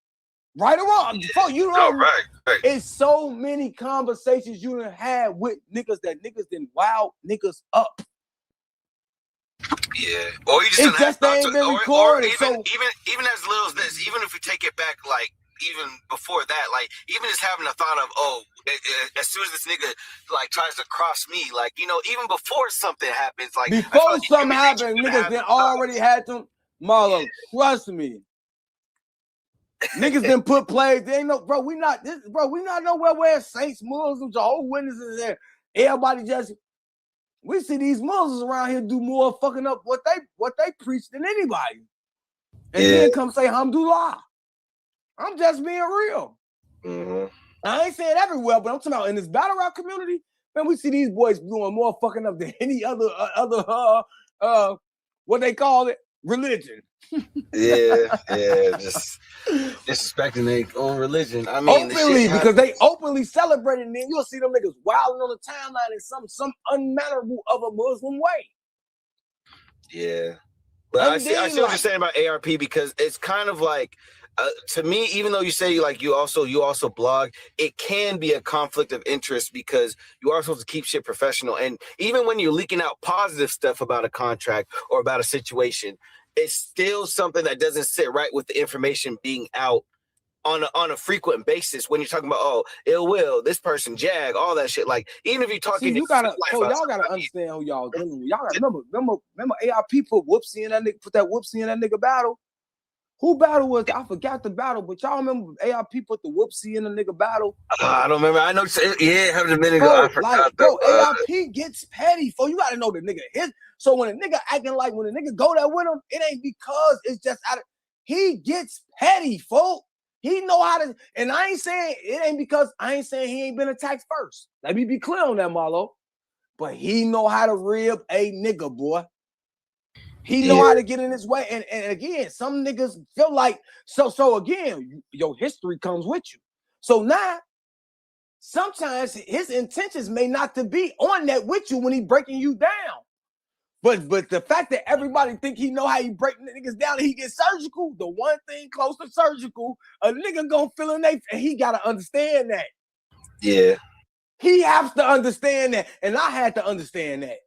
Right or wrong. Before you know, right. It's so many conversations you done had with niggas that niggas done wow niggas up. Yeah, or you just it's just they ain't been recorded. Or even as little as this, even if we take it back, like even before that, like even just having a thought of, oh, as soon as this nigga like tries to cross me, like even before something happens, like before something happens, niggas then already had them. Marlo, trust me. Niggas didn't put plays. They ain't no, bro. We not nowhere where Saints, Muslims, Jehovah's Witnesses there. Everybody just. We see these Muslims around here do more fucking up what they preach than anybody. And then come say Alhamdulillah. I'm just being real. Mm-hmm. I ain't saying everywhere, but I'm talking about in this battle rap community, man, we see these boys doing more fucking up than any other what they call it, religion. Just disrespecting their own religion. I mean, openly, because they openly celebrate it, and then you'll see them niggas wilding on the timeline in some unmannerable of a Muslim way. Yeah, but I see what you're saying about ARP, because it's kind of like to me, even though you say like you also blog, it can be a conflict of interest because you are supposed to keep shit professional, and even when you're leaking out positive stuff about a contract or about a situation, it's still something that doesn't sit right with the information being out on a frequent basis when you're talking about ill will, this person, Jag, all that shit. Like even if you're talking, y'all gotta understand who y'all dealing with. Y'all gotta remember ARP put that whoopsie in that nigga battle. Who battle was? I forgot the battle, but y'all remember ARP put the whoopsie in the nigga battle? I don't remember. I know. Yeah, having a minute ago. I forgot. ARP gets petty. You gotta know the nigga. So when a nigga acting like when a nigga go there with him, it ain't because it's just he gets petty, folk. He know how to, and I ain't saying he ain't been attacked first. Let me be clear on that, Marlo. But he know how to rib a nigga, boy. He know how to get in his way. And again, some niggas feel like, so again, your history comes with you. So now, sometimes his intentions may not to be on that with you when he breaking you down. But the fact that everybody think he know how he break niggas down and he get surgical, the one thing close to surgical, a nigga gonna feel in and he gotta understand that. Yeah. He has to understand that. And I had to understand that.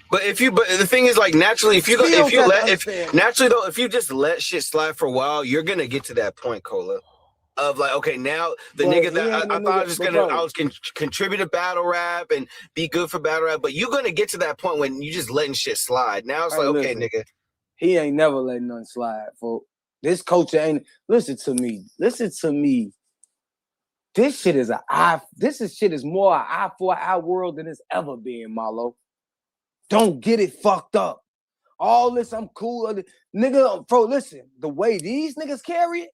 But the thing is, like, naturally, if you just let shit slide for a while, you're gonna get to that point, Cola, of like, okay, now the nigga that I thought I was gonna contribute to battle rap and be good for battle rap, but you're gonna get to that point when you just letting shit slide. Now it's okay, nigga. He ain't never letting nothing slide, folks. This culture ain't. Listen to me. This shit is more an eye for an eye world than it's ever been, Marlo. Don't get it fucked up. All this, I'm cool. Nigga, bro, listen, the way these niggas carry it,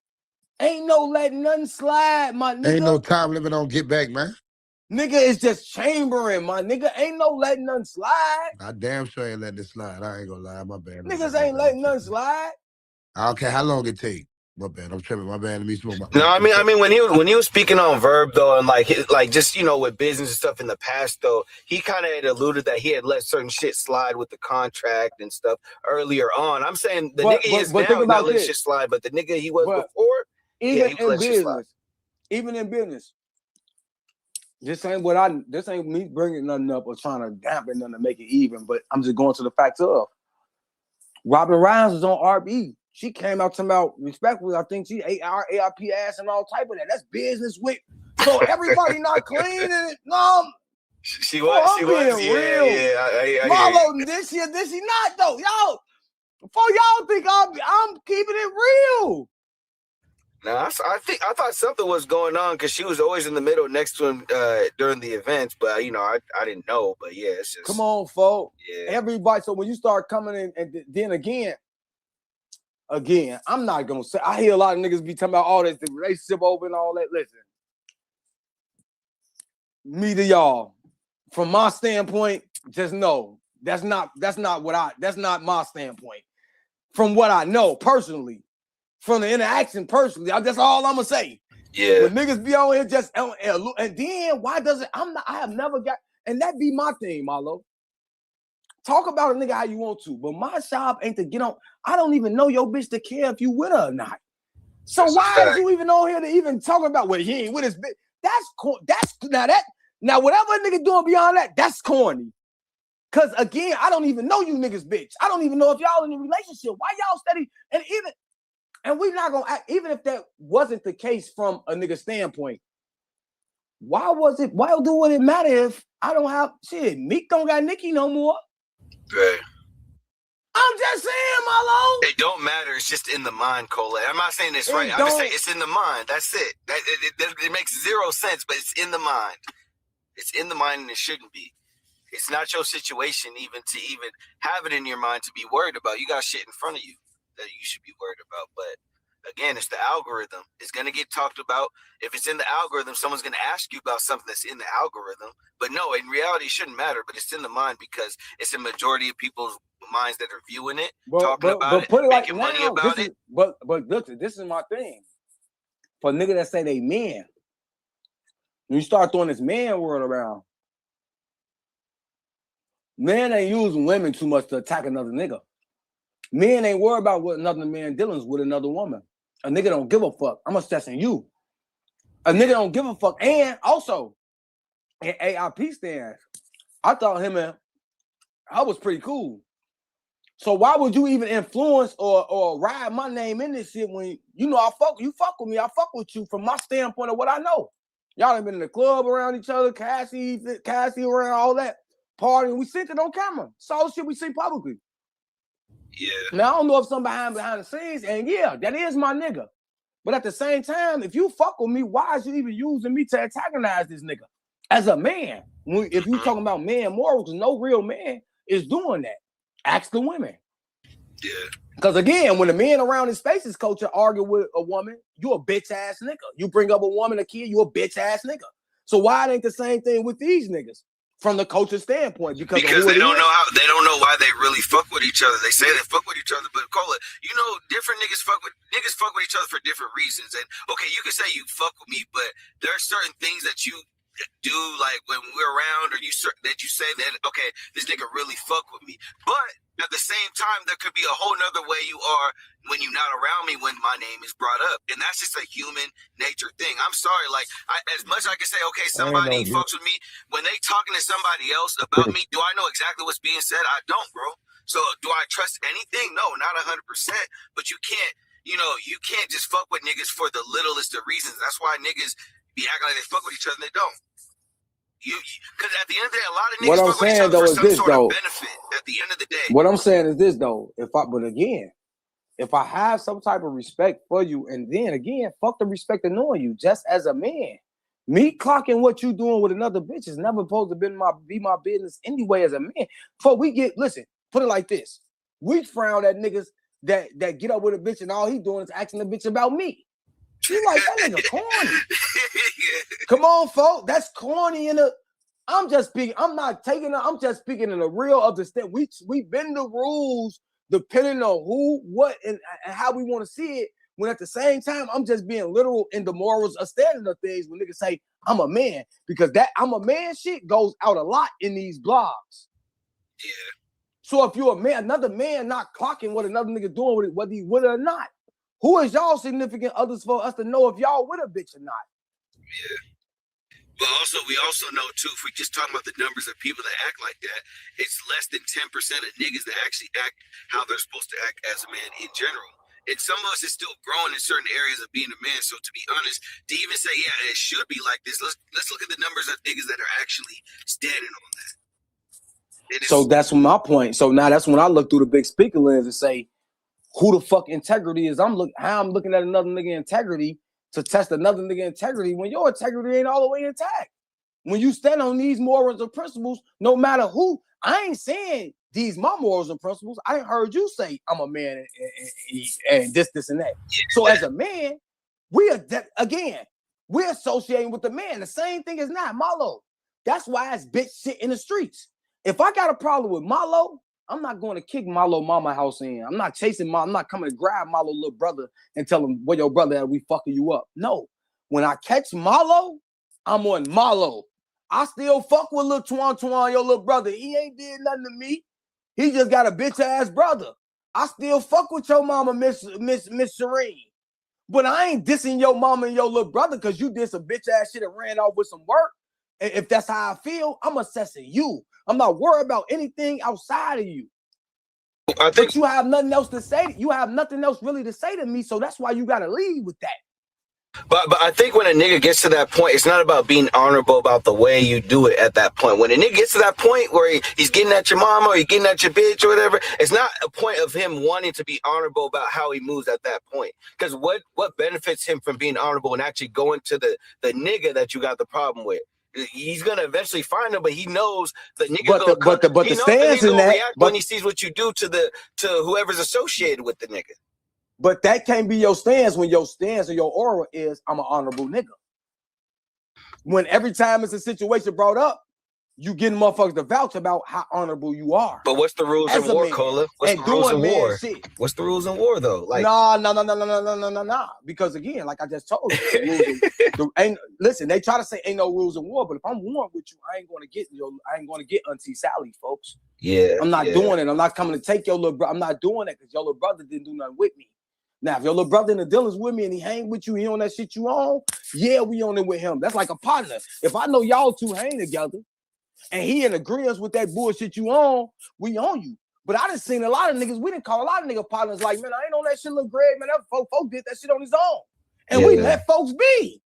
ain't no letting nothing slide, my nigga. Ain't no time limit on get back, man. Nigga, it's just chambering, my nigga. Ain't no letting nothing slide. I damn sure ain't letting it slide. I ain't gonna lie, my bad. Niggas ain't letting nothing slide. I don't care how long it take. My bad, I'm tripping. My bad. Let me smoke my. No, I mean, when he was speaking on Verb though, and like just with business and stuff in the past though, he kind of had alluded that he had let certain shit slide with the contract and stuff earlier on. I'm saying the nigga is now not letting shit slide, but the nigga he was before, even in business. This ain't me bringing nothing up or trying to dampen nothing to make it even, but I'm just going to the facts of. Robin Rhymes was on RB. She came out talking about respectfully. I think she ate our ARP ass and all type of that. That's business with. So everybody not clean it. No, she was. Yeah. Marlo, this she not though, y'all. Before y'all think I'm keeping it real. Now I thought something was going on because she was always in the middle next to him during the events, but I didn't know. But yeah, it's just come on, folks. Yeah. Everybody. So when you start coming in, and then again, I'm not gonna say. I hear a lot of niggas be talking about all this, the relationship over and all that. Listen, me to y'all, from my standpoint, just know that's not my standpoint. From what I know personally, from the interaction personally, that's all I'm gonna say. Yeah. When niggas be on here just and then why does it? I have never got, and that be my thing, Marlo. Talk about a nigga how you want to, but my job ain't to get on. I don't even know your bitch to care if you with her or not. So why is you even on here to even talk about what he ain't with his bitch? Now whatever a nigga doing beyond that, that's corny. Cause again, I don't even know you niggas, bitch. I don't even know if y'all in a relationship. Why y'all steady? And we not gonna act, even if that wasn't the case from a nigga standpoint. Why do it matter if I don't have shit? Meek don't got Nicki no more. Right. I'm just saying, Marlo. It don't matter. It's just in the mind, Cola. I'm not saying this right. I'm just saying it's in the mind. That's it. It makes zero sense, but it's in the mind. It's in the mind, and it shouldn't be. It's not your situation even to even have it in your mind to be worried about. You got shit in front of you that you should be worried about. But again, it's the algorithm. It's going to get talked about. If it's in the algorithm, someone's going to ask you about something that's in the algorithm. But no, in reality, it shouldn't matter. But it's in the mind because it's a majority of people's minds that are viewing it, talking about it, making money about it. But look, this is my thing. For nigga that say they men, when you start throwing this man word around, men ain't using women too much to attack another nigga. Men ain't worried about what another man dealing with another woman. A nigga don't give a fuck. I'm assessing you. A nigga don't give a fuck. And also, in AIP stands, I thought him and I was pretty cool. So why would you even influence or ride my name in this shit when you know you fuck with me, I fuck with you from my standpoint of what I know. Y'all ain't been in the club around each other, Cassie around, all that. Partying, we seen it on camera. Saw shit we see publicly. Yeah. Now I don't know if something behind the scenes, and yeah, that is my nigga. But at the same time, if you fuck with me, why is you even using me to antagonize this nigga? As a man, if you talking about man morals, no real man is doing that. Ask the women. Yeah. Because again, when the men around his spaces culture argue with a woman, you a bitch ass nigga. You bring up a woman, a kid, you a bitch ass nigga. So why it ain't the same thing with these niggas? From the culture standpoint, because they don't know why they really fuck with each other. They say they fuck with each other, but Cola, you know, different niggas fuck with each other for different reasons. And okay, you can say you fuck with me, but there are certain things that you do, like when we're around, or that you say that okay, this nigga really fuck with me. But at the same time, there could be a whole nother way you are when you're not around me when my name is brought up, and that's just a human nature thing. I'm sorry, like as much as I can say, okay, somebody fucks with me, when they talking to somebody else about me, do I know exactly what's being said? I don't, bro. So do I trust anything? No, not 100%. But you can't just fuck with niggas for the littlest of reasons. That's why niggas be acting like they fuck with each other and they don't. Because at the end of the day, a lot of niggas fuck with each other for some sort of benefit. At the end of the day, what I'm saying is this though. If I have some type of respect for you, and then again, fuck the respect of knowing you, just as a man. Me clocking what you doing with another bitch is never supposed to be my business anyway as a man. Put it like this. We frown at niggas that get up with a bitch and all he doing is asking the bitch about me. You like that nigga corny. Come on, folks. That's corny I'm just speaking in the real of the step. We bend the rules depending on who, what, and how we want to see it. When at the same time, I'm just being literal in the morals of standing of things when niggas say I'm a man, because that I'm a man shit goes out a lot in these blogs. Yeah. So if you're a man, another man not clocking what another nigga doing with it, whether he with it or not, who is y'all significant others for us to know if y'all with a bitch or not? Yeah. But we also know too, if we just talking about the numbers of people that act like that, it's less than 10% of niggas that actually act how they're supposed to act as a man in general. And some of us is still growing in certain areas of being a man. So to be honest, to even say, yeah, it should be like this, let's look at the numbers of niggas that are actually standing on that. So that's my point. So now that's when I look through the big speaker lens and say, who the fuck integrity is? How I'm looking at another nigga integrity to test another nigga integrity when your integrity ain't all the way intact. When you stand on these morals and principles, no matter who, I ain't saying these my morals and principles. I ain't heard you say I'm a man and this and that. So as a man, we're associating with the man. The same thing is not Marlo. That's why it's bitch shit in the streets. If I got a problem with Marlo, I'm not going to kick Marlo mama house in. I'm not chasing I'm not coming to grab Marlo little brother and tell him where your brother at, we fucking you up. No. When I catch Marlo, I'm on Marlo. I still fuck with little Twan, your little brother. He ain't did nothing to me. He just got a bitch ass brother. I still fuck with your mama, Miss Serene. But I ain't dissing your mama and your little brother because you did some bitch ass shit and ran off with some work. And if that's how I feel, I'm assessing you. I'm not worried about anything outside of you. But you have nothing else to say. You have nothing else really to say to me. So that's why you gotta leave with that. But I think when a nigga gets to that point, it's not about being honorable about the way you do it at that point. When a nigga gets to that point where he's getting at your mama or he's getting at your bitch or whatever, it's not a point of him wanting to be honorable about how he moves at that point. Because what benefits him from being honorable and actually going to the nigga that you got the problem with? He's gonna eventually find him, but he knows the nigga. But the stance in that when he sees what you do to whoever's associated with the nigga. But that can't be your stance when your stance or your aura is I'm an honorable nigga. When every time it's a situation brought up, you getting motherfuckers to vouch about how honorable you are. But what's the rules in war, Cola? What's the rules in war? What's the rules in war though? Like no. Because again, like I just told you, listen, they try to say ain't no rules in war, but if I'm warring with you, I ain't gonna get Auntie Sally, folks. Yeah. I'm not doing it. I'm not coming to take your little brother. I'm not doing it because your little brother didn't do nothing with me. Now, if your little brother in the deal is with me and he hang with you, he on that shit you on, yeah, we on it with him. That's like a partner. If I know y'all two hang together and he in agreement with that bullshit you on, we on you. But I done seen a lot of niggas, we didn't call a lot of nigga partners like, man, I ain't on that shit, look Greg, man, that folk did that shit on his own. And we let folks be.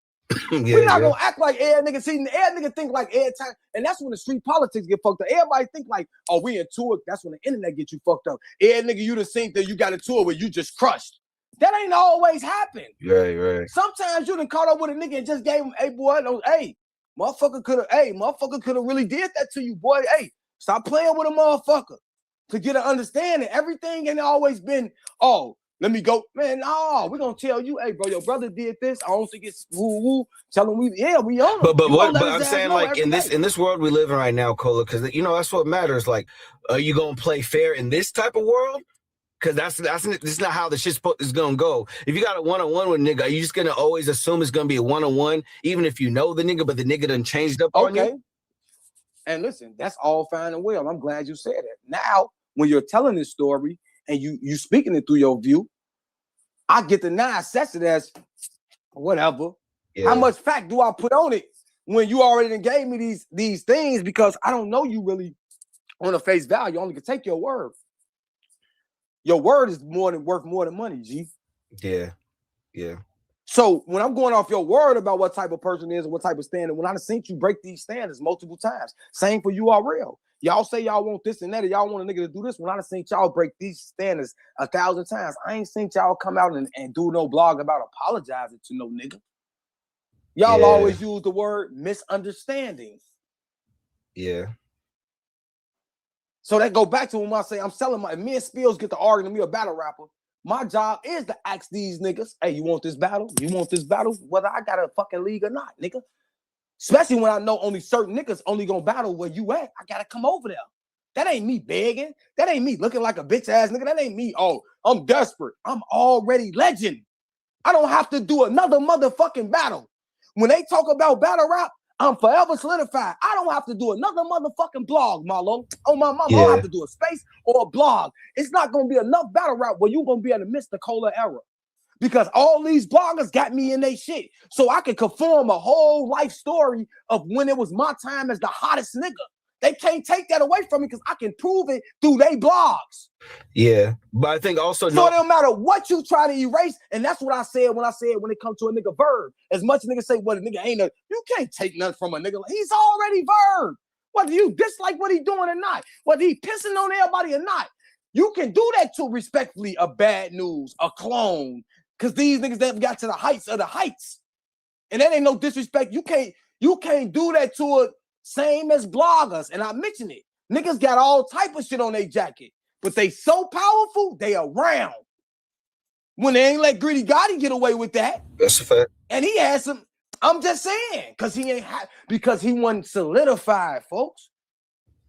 We're not gonna act like every nigga. See, every nigga think like every time, and that's when the street politics get fucked up. Everybody think like, oh, we into it. That's when the internet get you fucked up. Every nigga you done seen that you got into it where you just crushed. That ain't always happen. Right. Sometimes you done caught up with a nigga and just gave him, hey boy, no, hey, motherfucker could have really did that to you, boy. Hey, stop playing with a motherfucker to get an understanding. Everything ain't always been, oh, let me go, man. No, we're gonna tell you, hey, bro, your brother did this. I don't think it's woo. Tell him we on him. But I'm saying like in this world we live in right now, Cola, because that's what matters. Like, are you gonna play fair in this type of world? Because this is not how the shit is gonna go. If you got a one-on-one with a nigga, are you just gonna always assume it's gonna be a one-on-one, even if you know the nigga, but the nigga done changed up on you? And listen, that's all fine and well. I'm glad you said it. Now, when you're telling this story and you speaking it through your view, I get to now assess it as whatever. Yeah. How much fact do I put on it when you already done gave me these things? Because I don't know you really on a face value. I only can take your word. Your word is worth more than money, G. Yeah. So when I'm going off your word about what type of person is and what type of standard, when I done seen you break these standards multiple times, same for you are real. Y'all say y'all want this and that, and y'all want a nigga to do this. When I done seen y'all break these standards 1,000 times, I ain't seen y'all come out and do no blog about apologizing to no nigga. Y'all always use the word misunderstanding. Yeah. So that go back to when I say I'm selling me and Spills get to arguing to me a battle rapper. My job is to ask these niggas, hey, you want this battle? You want this battle? Whether I got a fucking league or not, nigga. Especially when I know only certain niggas only gonna battle where you at. I gotta come over there. That ain't me begging. That ain't me looking like a bitch ass nigga. That ain't me. Oh, I'm desperate. I'm already legend. I don't have to do another motherfucking battle. When they talk about battle rap, I'm forever solidified. I don't have to do another motherfucking blog, Marlo. Oh, my mama, I don't have to do a space or a blog. It's not going to be enough battle rap where you're going to be able to miss the Cola era. Because all these bloggers got me in their shit. So I can conform a whole life story of when it was my time as the hottest nigga. They can't take that away from me because I can prove it through their blogs. Yeah, but I think also so it don't matter what you try to erase, and that's what I said when it comes to a nigga Verb. As much niggas say, well, a nigga ain't you can't take nothing from a nigga. He's already Verb. Whether you dislike what he doing or not, whether he pissing on everybody or not, you can do that to respectfully a bad news, a clone, because these niggas that got to the heights of the heights, and that ain't no disrespect. You can't do that to a same as bloggers, and I mentioned it. Niggas got all type of shit on their jacket. But they so powerful, they around. When they ain't let Greedy Gotti get away with that. That's a fact. And he had some, I'm just saying, because he wasn't solidified, folks.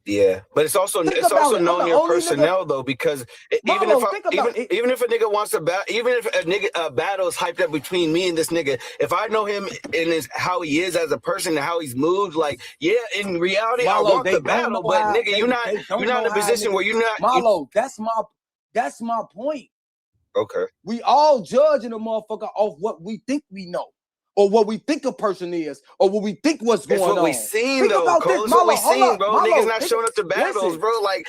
Yeah, but it's also knowing your personnel though, because even if a nigga wants to battle, even if a nigga battle is hyped up between me and this nigga, if I know him and how he is as a person and how he's moved, like in reality, I want the battle, but nigga, you're not in a position where you're not. Marlo, that's my point. Okay. We all judging a motherfucker off what we think we know, or what we think a person is, or what we think what's going on. That's what we seen, think though, about Cole. this, That's what we Marlo. Hold seen, up, bro. Marlo, Niggas not showing up to battles, bro. Like,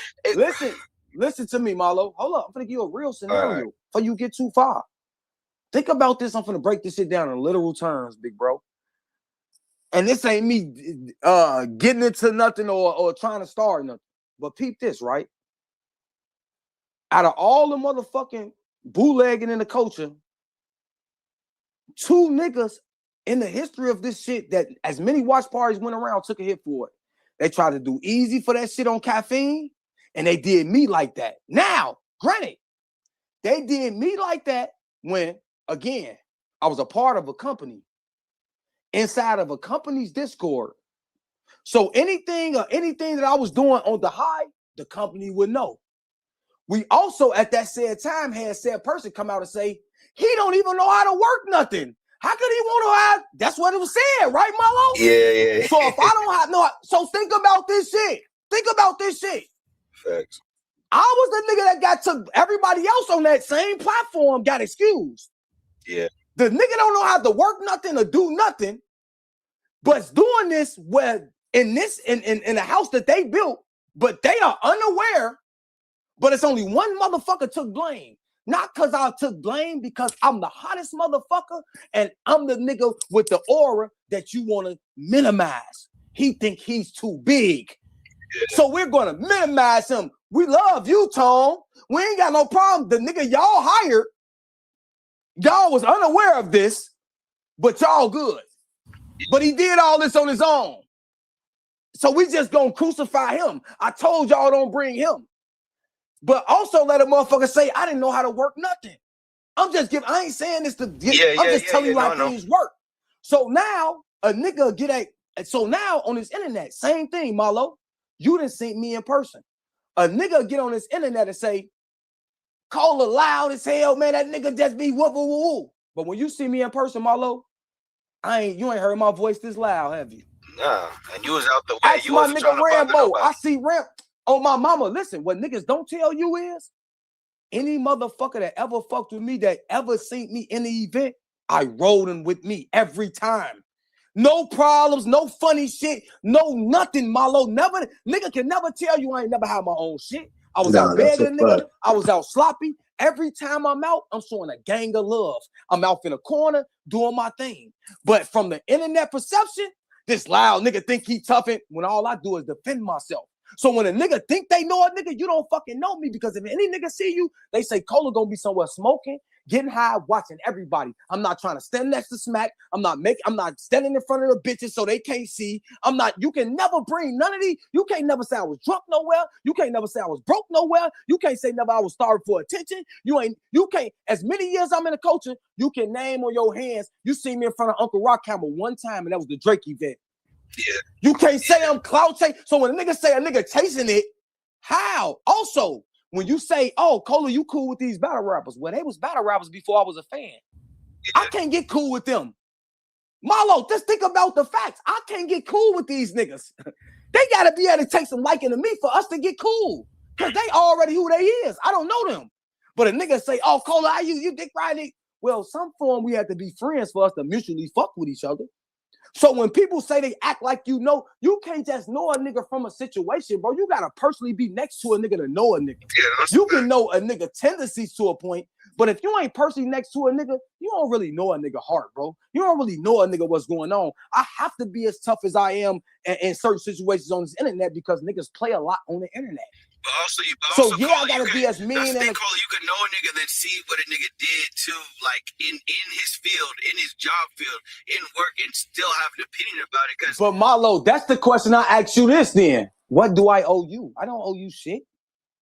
listen to me, Marlo. Hold up, I'm gonna give you a real scenario before you get too far. Think about this. I'm gonna break this shit down in literal terms, big bro. And this ain't me getting into nothing or trying to start nothing. But peep this, right? Out of all the motherfucking bootlegging in the culture, 2 niggas in the history of this shit that as many watch parties went around took a hit for it. They tried to do Eazy for that shit on Caffeine, and they did me like that. Now, granted, they did me like that when, again, I was a part of a company inside of a company's Discord. So anything that I was doing on the high, the company would know. We also at that said time had said person come out and say, he don't even know how to work nothing. How could he want to have? That's what it was said, right, Marlo? Yeah. So if I don't have no, so think about this shit. Think about this shit. Facts. I was the nigga that got to everybody else on that same platform got excused. Yeah. The nigga don't know how to work nothing or do nothing, but's doing this where in the house that they built, but they are unaware. But it's only one motherfucker took blame. Not because I took blame, because I'm the hottest motherfucker and I'm the nigga with the aura that you want to minimize. He think he's too big. Yeah. So we're going to minimize him. We love you, Tone. We ain't got no problem. The nigga y'all hired, y'all was unaware of this, but y'all good. But he did all this on his own. So we just going to crucify him. I told y'all don't bring him. But also let a motherfucker say, I didn't know how to work nothing. I ain't saying this to get, I'm just telling you how things work. So now a nigga so now on this internet, same thing, Marlo. You didn't see me in person. A nigga get on this internet and say, Cola loud as hell, man, that nigga just be whoop. But when you see me in person, Marlo, you ain't heard my voice this loud, have you? Nah, and you was out the way. Ask you my was nigga Rambo. I see Rambo. Oh, my mama, listen, what niggas don't tell you is any motherfucker that ever fucked with me, that ever seen me in the event, I rolled him with me every time. No problems, no funny shit, no nothing, Marlo. Never, nigga can never tell you I ain't never had my own shit. I was out begging a nigga. I was out sloppy. Every time I'm out, I'm showing a gang of love. I'm out in a corner doing my thing. But from the internet perception, this loud nigga think he tough, when all I do is defend myself. So when a nigga think they know a nigga, you don't fucking know me, because if any nigga see you, they say Cola gonna be somewhere smoking, getting high, watching everybody. I'm not trying to stand next to Smack. I'm not standing in front of the bitches so they can't see. You can never bring none of these. You can't never say I was drunk nowhere. You can't never say I was broke nowhere. You can't say never I was starving for attention. You can't, as many years I'm in the culture, you can name on your hands. You see me in front of Uncle Rockhammer one time, and that was the Drake event. Yeah. You can't say I'm clout chasing. So when a nigga say a nigga chasing it, how? Also, when you say, oh, Cola, you cool with these battle rappers. Well, they was battle rappers before I was a fan. Yeah. I can't get cool with them. Marlo, just think about the facts. I can't get cool with these niggas. They got to be able to take some liking to me for us to get cool. Because they already who they is. I don't know them. But a nigga say, oh, Cola, you dick riding. Well, some form we have to be friends for us to mutually fuck with each other. So when people say they act like you know, you can't just know a nigga from a situation, bro. You gotta personally be next to a nigga to know a nigga. Yeah, you can know a nigga tendencies to a point, but if you ain't personally next to a nigga, you don't really know a nigga heart, bro. You don't really know a nigga what's going on. I have to be as tough as I am in certain situations on this internet because niggas play a lot on the internet. But also, I gotta be as mean. You could know a nigga that see what a nigga did too, like in his field, in his job field, in work, and still have an opinion about it. But Marlo, that's the question I ask you this then. What do I owe you? I don't owe you shit.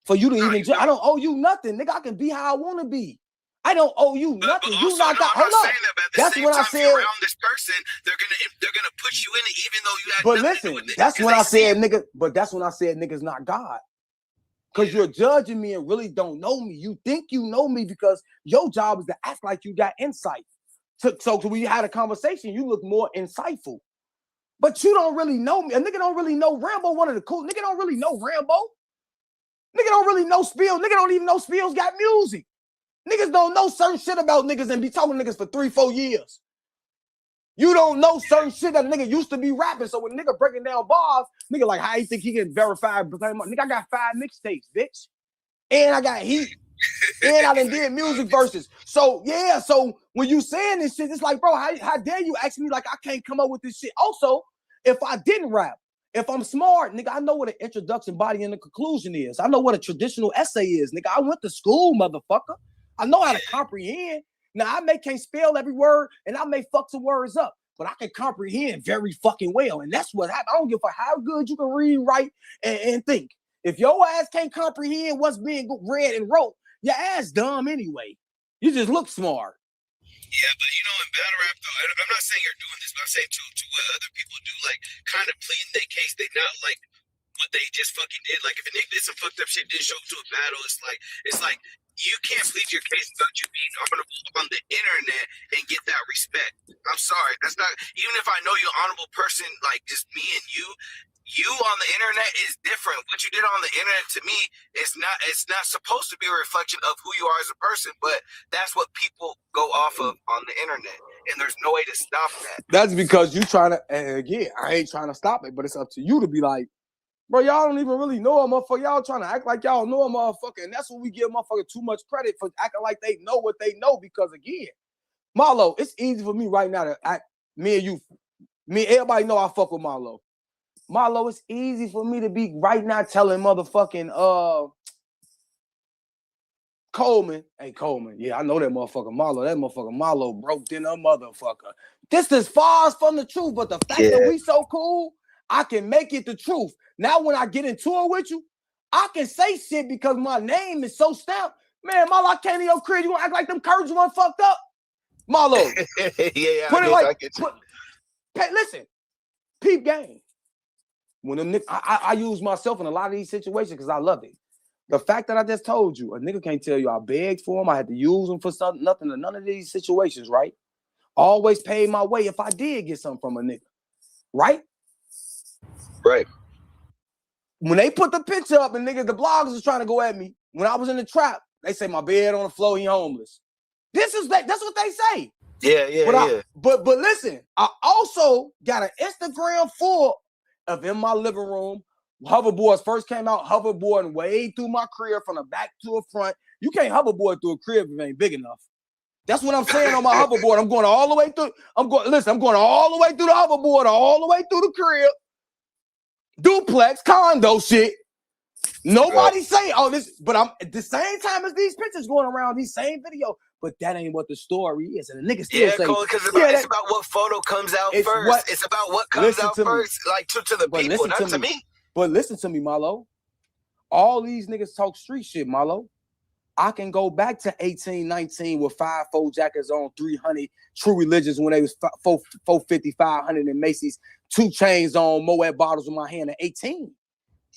For you to I don't owe you nothing, nigga. I can be how I want to be. I don't owe you nothing. You not got. Hold up. That's what I said. Around this person, they're gonna put you in it, even though you have. But listen, that's when I said, nigga. But that's when I said, nigga's not God. Because you're judging me and really don't know me. You think you know me because your job is to act like you got insight. So when we had a conversation, you look more insightful. But you don't really know me. A nigga don't really know Rambo, one of the cool. Nigga don't really know Rambo. Nigga don't really know Spill. Nigga don't even know Spill's got music. Niggas don't know certain shit about niggas and be talking to niggas for 3-4 years. You don't know certain shit that a nigga used to be rapping. So when nigga breaking down bars, nigga like, how you think he can verify? Nigga, I got 5 mixtapes, bitch. And I got heat. And I done did music verses. So, yeah, so when you saying this shit, it's like, bro, how dare you ask me like I can't come up with this shit? Also, if I didn't rap, if I'm smart, nigga, I know what an introduction, body, and a conclusion is. I know what a traditional essay is. Nigga, I went to school, motherfucker. I know how to comprehend. Now, I can't spell every word, and I may fuck some words up, but I can comprehend very fucking well. And that's what happened. I don't give a fuck how good you can read, write, and think. If your ass can't comprehend what's being read and wrote, your ass dumb anyway. You just look smart. Yeah, but you know, in battle rap, though, I'm not saying you're doing this, but I'm saying to what other people do, like, kind of pleading their case. They not like what they just fucking did. Like, if a nigga did some fucked up shit, didn't show up to a battle, it's like you can't plead your case without you being honorable on the internet and get that respect. I'm sorry, that's not. Even if I know you're an honorable person, like just me and you on the internet is different. What you did on the internet to me is not. It's not supposed to be a reflection of who you are as a person, but that's what people go off of on the internet, and there's no way to stop that. That's because you trying to. And again, I ain't trying to stop it, but it's up to you to be like, bro, y'all don't even really know a motherfucker. Y'all trying to act like y'all know a motherfucker. And that's what we give a motherfucker too much credit for acting like they know what they know. Because again, Marlo, it's easy for me right now to act, everybody know I fuck with Marlo. Marlo, it's easy for me to be right now telling motherfucking Coleman. Hey, Coleman, yeah, I know that motherfucker Marlo. That motherfucker Marlo broke in a motherfucker. This is far as from the truth, but the fact that we so cool, I can make it the truth. Now, when I get into it with you, I can say shit because my name is so stamped. Man, Marlo, I came to your crib. You gonna act like them curtains weren't fucked up? Marlo. Yeah, put it like, listen, peep game. When them niggas, I use myself in a lot of these situations because I love it. The fact that I just told you, a nigga can't tell you I begged for him, I had to use him for something, nothing in none of these situations, right? Always paid my way if I did get something from a nigga, right? Right. When they put the picture up and niggas, the bloggers was trying to go at me, when I was in the trap, they say my bed on the floor, he homeless. That's what they say. Yeah. But listen, I also got an Instagram full of in my living room. Hoverboards first came out, hoverboarding way through my crib from the back to the front. You can't hoverboard through a crib if it ain't big enough. That's what I'm saying on my hoverboard. I'm going all the way through. I'm going all the way through the hoverboard, all the way through the crib. Duplex, condo shit. Nobody say, oh, this, but I'm at the same time as these pictures going around, these same videos, but that ain't what the story is. And the nigga still say, because it's about what photo comes out first. It's about what comes out first, like to the people, not to me. But listen to me, Marlo. All these niggas talk street shit, Marlo. I can go back to 1819 with 5-4 jackets on, 300 True Religions when they was 450, 500 in Macy's, 2 chains on, Moet bottles in my hand at 18.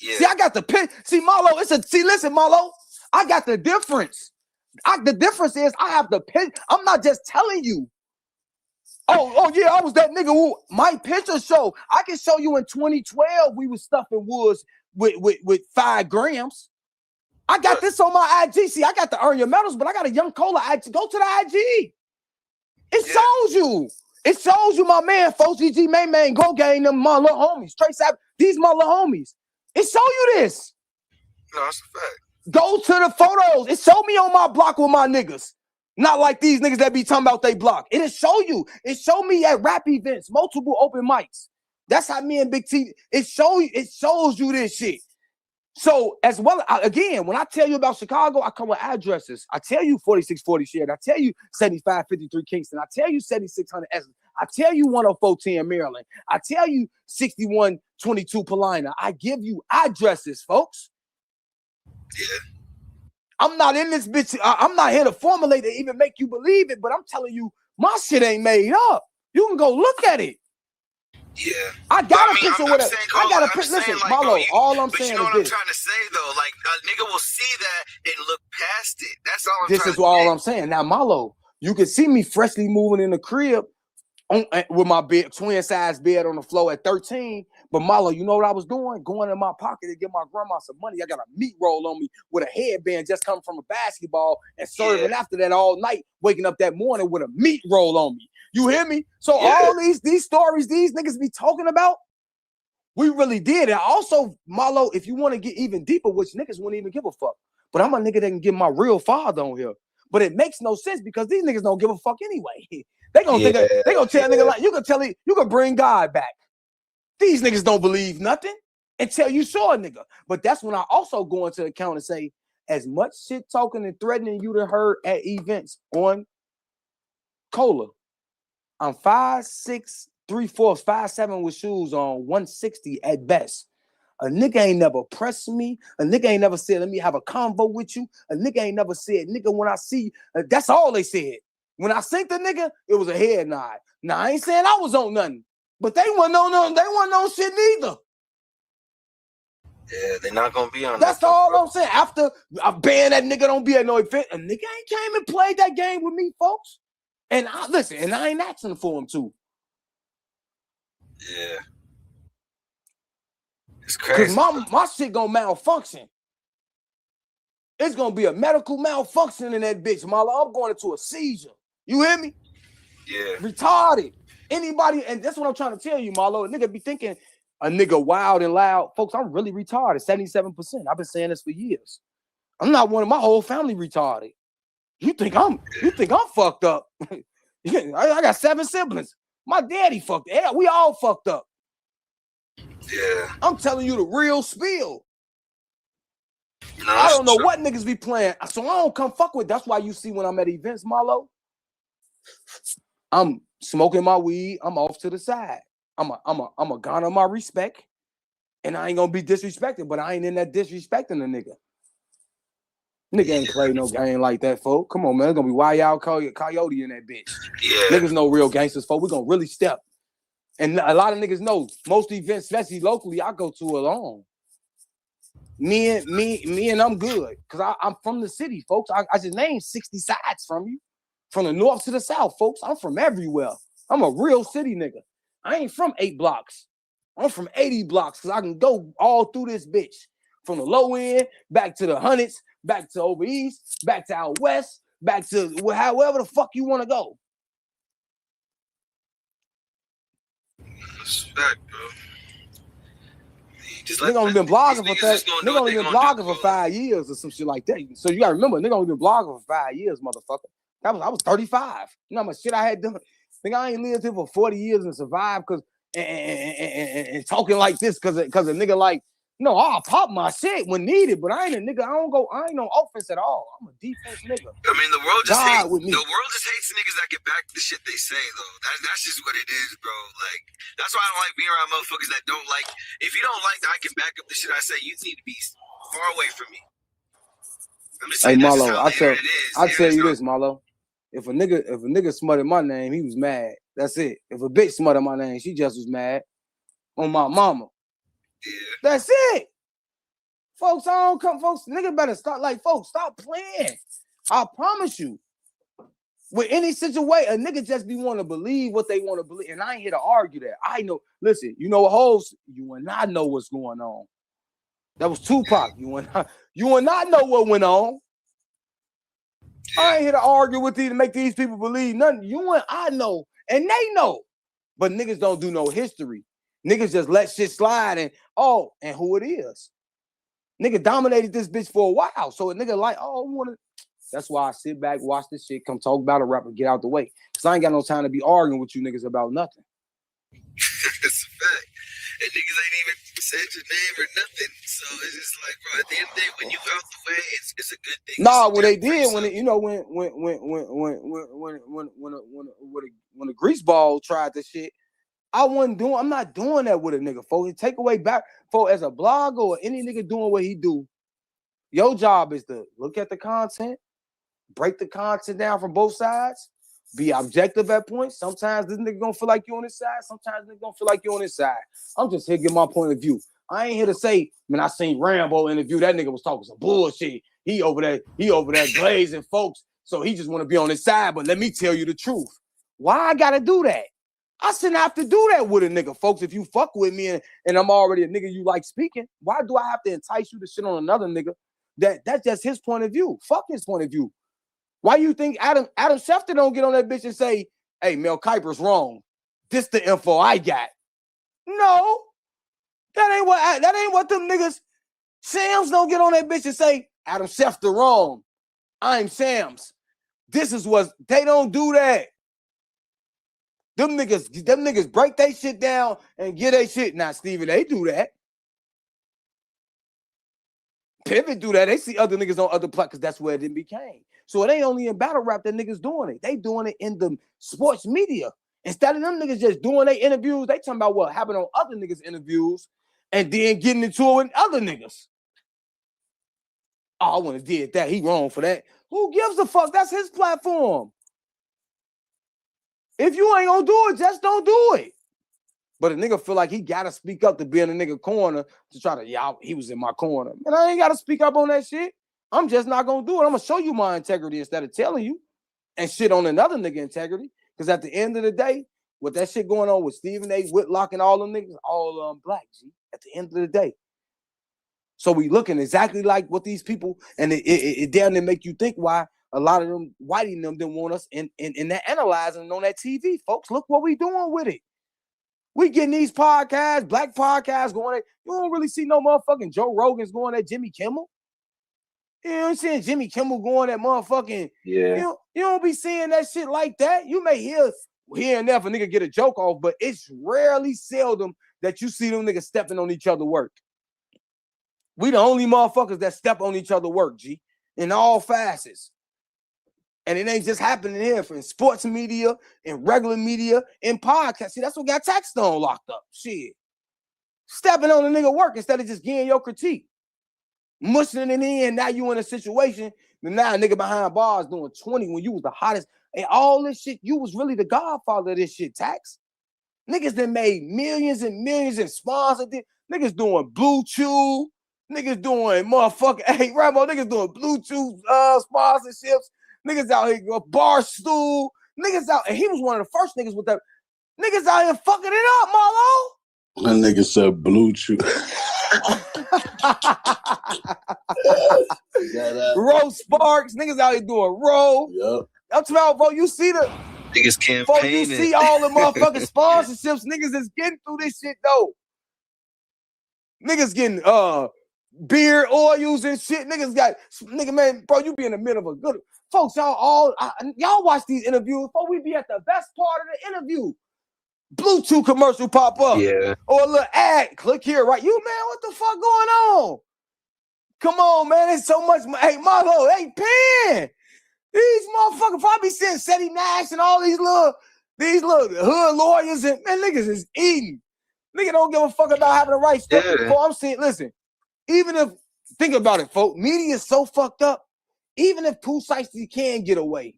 Yeah. See, I got the pin. See, Marlo, listen, Marlo, I got the difference. The difference is I have the pin. I'm not just telling you. Oh yeah, I was that nigga who my picture show. I can show you in 2012 we was stuffing woods with 5 grams. I got this on my IG. See, I got to earn your medals, but I got a young cola IG. Go to the IG. It shows you. It shows you my man, 4GG Main, Go Gang, them my little homies. Trace out these my little homies. It show you this. No, that's a fact. Go to the photos. It show me on my block with my niggas. Not like these niggas that be talking about they block. It'll show you. It show me at rap events, multiple open mics. That's how me and Big T, it shows you this shit. So as well, again, when I tell you about Chicago, I come with addresses. I tell you 4640 Sheridan. I tell you 7553 Kingston. I tell you 7600 Essence. I tell you 10410 Maryland. I tell you 6122 Paulina. I give you addresses, folks. Yeah. I'm not in this bitch. I'm not here to formulate it, even make you believe it, but I'm telling you, my shit ain't made up. You can go look at it. Yeah. I got a picture with it. I got a picture. Listen, like, Marlo, all I'm saying you know is what this. I'm trying to say, though? Like, a nigga will see that and look past it. That's all I'm This is all I'm saying. Now, Marlo, you can see me freshly moving in the crib with my bed, twin size bed on the floor at 13, But Malo, you know what I was doing? Going in my pocket to get my grandma some money. I got a meat roll on me with a headband just coming from a basketball and serving after that all night, waking up that morning with a meat roll on me. You hear me? So all these stories these niggas be talking about, we really did. And also, Malo, if you want to get even deeper, which niggas wouldn't even give a fuck. But I'm a nigga that can get my real father on here. But it makes no sense because these niggas don't give a fuck anyway. They gonna think they gonna tell a nigga like you can bring God back. These niggas don't believe nothing until you saw a nigga. But that's when I also go into account and say, as much shit talking and threatening you to hurt at events on Cola, I'm 5'6", 3/4, 5'7" with shoes on, 160 at best. A nigga ain't never pressed me. A nigga ain't never said, let me have a convo with you. A nigga ain't never said, nigga, when I see you. That's all they said. When I synced the nigga, it was a head nod. Now, I ain't saying I was on nothing, but they wasn't on nothing. They wasn't on shit neither. Yeah, they're not going to be on that. That's all I'm saying. After I banned that nigga don't be at no event, a nigga ain't came and played that game with me, folks. And I ain't asking for him to. Yeah. It's crazy. Because my shit gonna malfunction. It's gonna be a medical malfunction in that bitch, Mala. I'm going into a seizure. You hear me? Yeah. Retarded. Anybody, and that's what I'm trying to tell you, Marlo. A nigga be thinking a nigga wild and loud. Folks, I'm really retarded. 77%. I've been saying this for years. I'm not one of my whole family retarded. You think I'm fucked up? I got 7 siblings. My daddy fucked up. Yeah, we all fucked up. Yeah. I'm telling you the real spiel. No, I don't know what niggas be playing, so I don't come fuck with. That's why you see when I'm at events, Marlo, I'm smoking my weed. I'm off to the side. I'm a garner my respect, and I ain't gonna be disrespected, but I ain't in that disrespecting the nigga. Nigga ain't play no game like that, folk. Come on, man. It's gonna be Wild Coyote in that bitch. Yeah. Niggas know real gangsters, folk. We gonna really step. And a lot of niggas know most events, especially locally, I go to alone. Me and I'm good. Cause I'm from the city, folks. I just named 60 sides from you. From the north to the south, folks. I'm from everywhere. I'm a real city nigga. I ain't from 8 blocks. I'm from 80 blocks because I can go all through this bitch. From the low end, back to the hundreds, back to over east, back to out west, back to however the fuck you want to go. Respect, bro. Nigga only been blogging for that. Nigga only been blogging for 5 years or some shit like that. So you gotta remember, nigga only been blogging for 5 years, motherfucker. I was 35. You know how much shit I had done. Nigga, I ain't lived here for 40 years and survived because and talking like this because a nigga like, no, I'll pop my shit when needed, but I ain't a nigga. I ain't on offense at all. I'm a defense nigga. I mean, the world just hates niggas that get back to the shit they say, though. That's just what it is, bro. Like, that's why I don't like being around motherfuckers that don't like. If you don't like that I can back up the shit I say, you need to be far away from me. I'm just saying, hey, Marlo, I tell you this, Marlo. If a nigga smuttered my name, he was mad. That's it. If a bitch smuttered my name, she just was mad. On my mama. Yeah. That's it. Folks, nigga better start folks, stop playing. I promise you. With any situation, a nigga just be want to believe what they want to believe. And I ain't here to argue that. I know, listen, you know what hoes, you and I know what's going on. That was Tupac. You and I know what went on. I ain't here to argue with you to make these people believe nothing. You and I know, and they know. But niggas don't do no history. Niggas just let shit slide and who it is. Nigga dominated this bitch for a while. So a nigga like, that's why I sit back, watch this shit, come talk about a rapper, get out the way. Because I ain't got no time to be arguing with you niggas about nothing. That's a fact. And niggas ain't even said your name or nothing. So it's just like, bro, at the end of the day, when you out the way, it's a good thing. Nah, what they did when the grease ball tried this shit, I'm not doing that with a nigga, folks. Take away back, folks, as a blogger or any nigga doing what he do, your job is to look at the content, break the content down from both sides, be objective at points. Sometimes this nigga gonna feel like you on his side. Sometimes nigga gonna feel like you on his side. I'm just here to give my point of view. I ain't here to say, man, I seen Rambo interview. That nigga was talking some bullshit. He over there glazing folks. So he just want to be on his side. But let me tell you the truth. Why I gotta do that? I shouldn't have to do that with a nigga, folks. If you fuck with me and I'm already a nigga you like speaking, why do I have to entice you to shit on another nigga? That's just his point of view. Fuck his point of view. Why you think Adam Schefter don't get on that bitch and say, hey, Mel Kiper's wrong. This the info I got. No. That ain't what them niggas. Sam's don't get on that bitch and say, Adam Schefter wrong. I'm Sam's. This is what they don't do that. Them niggas break their shit down and get their shit. Now, Steven, they do that. Pivot do that. They see other niggas on other platforms. That's where it became. So it ain't only in battle rap that niggas doing it. They doing it in the sports media. Instead of them niggas just doing their interviews, they talking about what happened on other niggas' interviews and then getting into it with other niggas. Oh, I wouldn't have did that. He wrong for that. Who gives a fuck? That's his platform. If you ain't gonna do it, just don't do it. But a nigga feel like he gotta speak up to be in a nigga corner to try to, he was in my corner. Man, I ain't gotta speak up on that shit. I'm just not gonna do it. I'm gonna show you my integrity instead of telling you and shit on another nigga integrity. Because at the end of the day, with that shit going on with Stephen A. Whitlock and all them niggas, all black, G, at the end of the day. So we looking exactly like what these people, and it damn near make you think why a lot of them whitey them didn't want us in that analyzing on that TV, folks. Look what we doing with it. We getting these podcasts, black podcasts going at, you don't really see no motherfucking Joe Rogan's going at Jimmy Kimmel. You know what I'm saying? Jimmy Kimmel going at motherfucking, Yeah. You don't be seeing that shit like that. You may hear here and there if a nigga get a joke off, but it's rarely seldom that you see them niggas stepping on each other's work. We the only motherfuckers that step on each other's work, G, in all facets. And it ain't just happening here in sports media, in regular media, in podcasts. See, that's what got Taxstone locked up. Shit. Stepping on a nigga work instead of just getting your critique. Mushing it in, now you in a situation, and now a nigga behind bars doing 20 when you was the hottest. And all this shit, you was really the godfather of this shit, Tax. Niggas that made millions and millions and sponsored it. Niggas doing Blue Chew. Niggas doing motherfucking, hey, Rambo, niggas doing Bluetooth sponsorships. Niggas out here go Barstool. Niggas out, and he was one of the first niggas with that. Niggas out here fucking it up, Marlo. My nigga said Bluetooth. Roe Sparks. Niggas out here doing Roe. Yep. I'm talking about, bro, you see the Niggas campaigning. You see all the motherfucking sponsorships. Niggas is getting through this shit, though. Niggas getting beard oils and shit. Nigga, man, bro, you be in the middle of a good. Folks, y'all watch these interviews before we be at the best part of the interview. Bluetooth commercial pop up. Yeah. Or a little ad. Click here, right? You, man, what the fuck going on? Come on, man. It's so much. Hey, Marlo, hey, Pen. These motherfuckers probably seeing Seti Nash and all these little hood lawyers and, man, niggas is eating. Nigga don't give a fuck about having the right stuff. Yeah. I'm saying, listen, even if, think about it, folks, media is so fucked up, even if Pooh Shiesty can get away,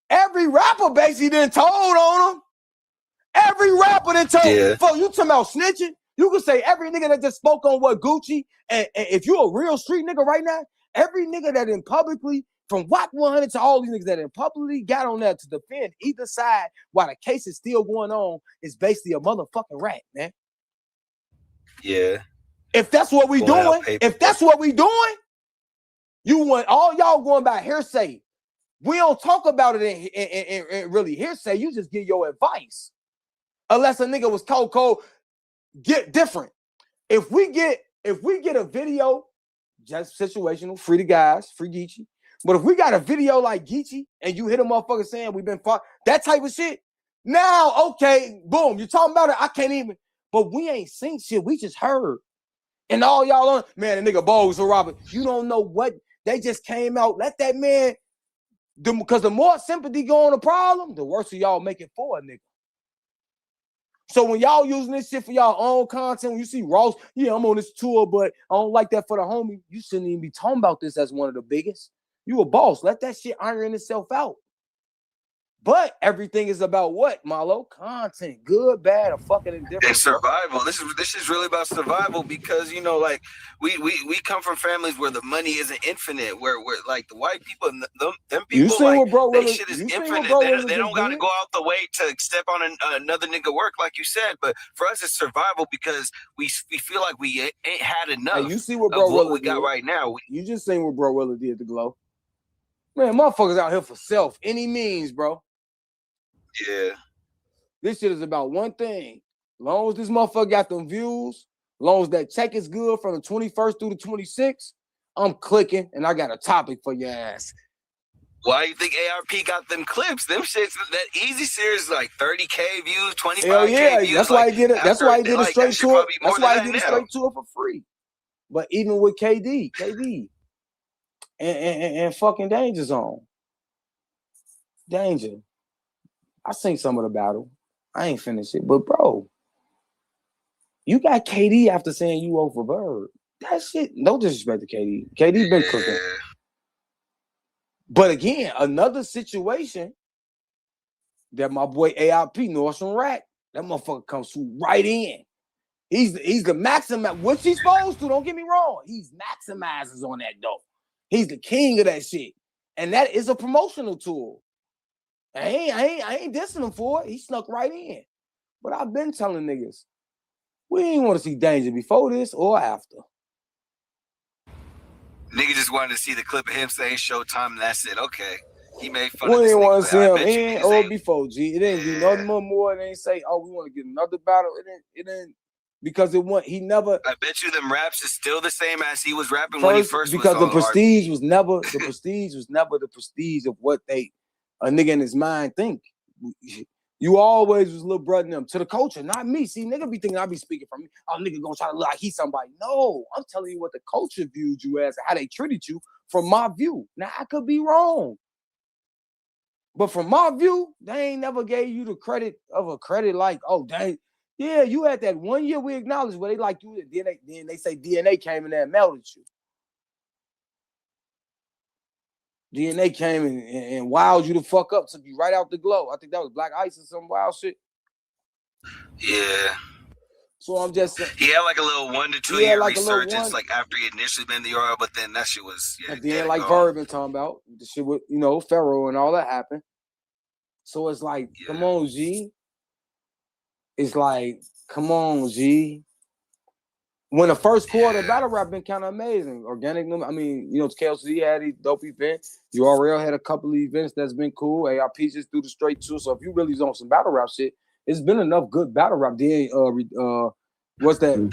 every rapper basically done told on him. Every rapper done told, folks, you talking about snitching? You can say every nigga that just spoke on what Gucci, and if you a real street nigga right now, every nigga that in publicly, from WAP 100 to all these niggas that in publicly got on there to defend either side while the case is still going on is basically a motherfucking rat, man. Yeah. If that's what we doing, you want all y'all going by hearsay. We don't talk about it in really hearsay. You just give your advice. Unless a nigga was cold, get different. If we get a video, just situational, free the guys, free Geechee. But if we got a video like Geechee and you hit a motherfucker saying we've been fought, that type of shit, now, okay, boom, you're talking about it, I can't even, but we ain't seen shit, we just heard. And all y'all on, man, the nigga bogus or Robert, you don't know what, they just came out, let that man, because the more sympathy go on the problem, the worse of y'all make it for a nigga. So when y'all using this shit for y'all own content, when you see Ross, yeah, I'm on this tour, but I don't like that for the homie, you shouldn't even be talking about this as one of the biggest. You a boss. Let that shit iron itself out. But everything is about what, Marlo? Content, good, bad, or fucking indifferent. And survival. This is really about survival because like we come from families where the money isn't infinite. Where like the white people, them people, you seen like what bro they really, shit is you seen infinite. what bro They don't got to go out the way to step on another nigga work, like you said. But for us, it's survival because we feel like we ain't had enough. Hey, you see what bro what Willa we got did right now. You just seen what bro Willa did to Glow. Man, motherfuckers out here for self, any means, bro. Yeah. This shit is about one thing. Long as this motherfucker got them views, long as that check is good from the 21st through the 26th, I'm clicking and I got a topic for your ass. Why do you think ARP got them clips? Them shits, that Eazy series is like 30K views, 25K views. That's why he did it. That's why he did it straight to it. That's why he did it straight to it for free. But even with KD and fucking Danger Zone. Danger. I seen some of the battle. I ain't finished it. But bro, you got KD after saying you over Verb. That shit, no disrespect to KD. KD been cooking. But again, another situation that my boy AIP, Nordstrom Rack, that motherfucker comes right in. He's the maximizer, which he's supposed to, don't get me wrong. He's maximizes on that dope. He's the king of that shit. And that is a promotional tool. I ain't dissing him for it. He snuck right in. But I've been telling niggas, we ain't want to see Danger before this or after. Nigga just wanted to see the clip of him saying Showtime, and that's it. Okay. He made fun we of this ain't want to see him in or before, G. It ain't be nothing more. It ain't say, oh, we want to get another battle. It ain't because he never. I bet you them raps is still the same as he was rapping when he first because was the prestige was never the prestige of what a nigga in his mind think. You always was little brother them to the culture, not me. See, nigga be thinking I be speaking from me. Oh, nigga gonna try to look like he's somebody. No, I'm telling you what the culture viewed you as and how they treated you from my view. Now I could be wrong. But from my view, they ain't never gave you the credit like, oh, dang, yeah, you had that 1 year we acknowledged where they like you, then they say DNA came in there and melted you. DNA came and wowed you the fuck up, took you right out the glow. I think that was Black Ice or some wild shit. Yeah. So I'm just saying. He had like a little 1 to 2 year resurgence, like after he initially been in the URL, but then that shit was and then like Verb been talking about the shit with Pharaoh and all that happened. So it's like, come on, G. It's like, come on, G. When the first quarter battle rap been kind of amazing. Organic, I mean, KLC had these dope events. URL had a couple of events that's been cool. ARP just threw the straight two. So if you really on some battle rap shit, it's been enough good battle rap. Then what's that?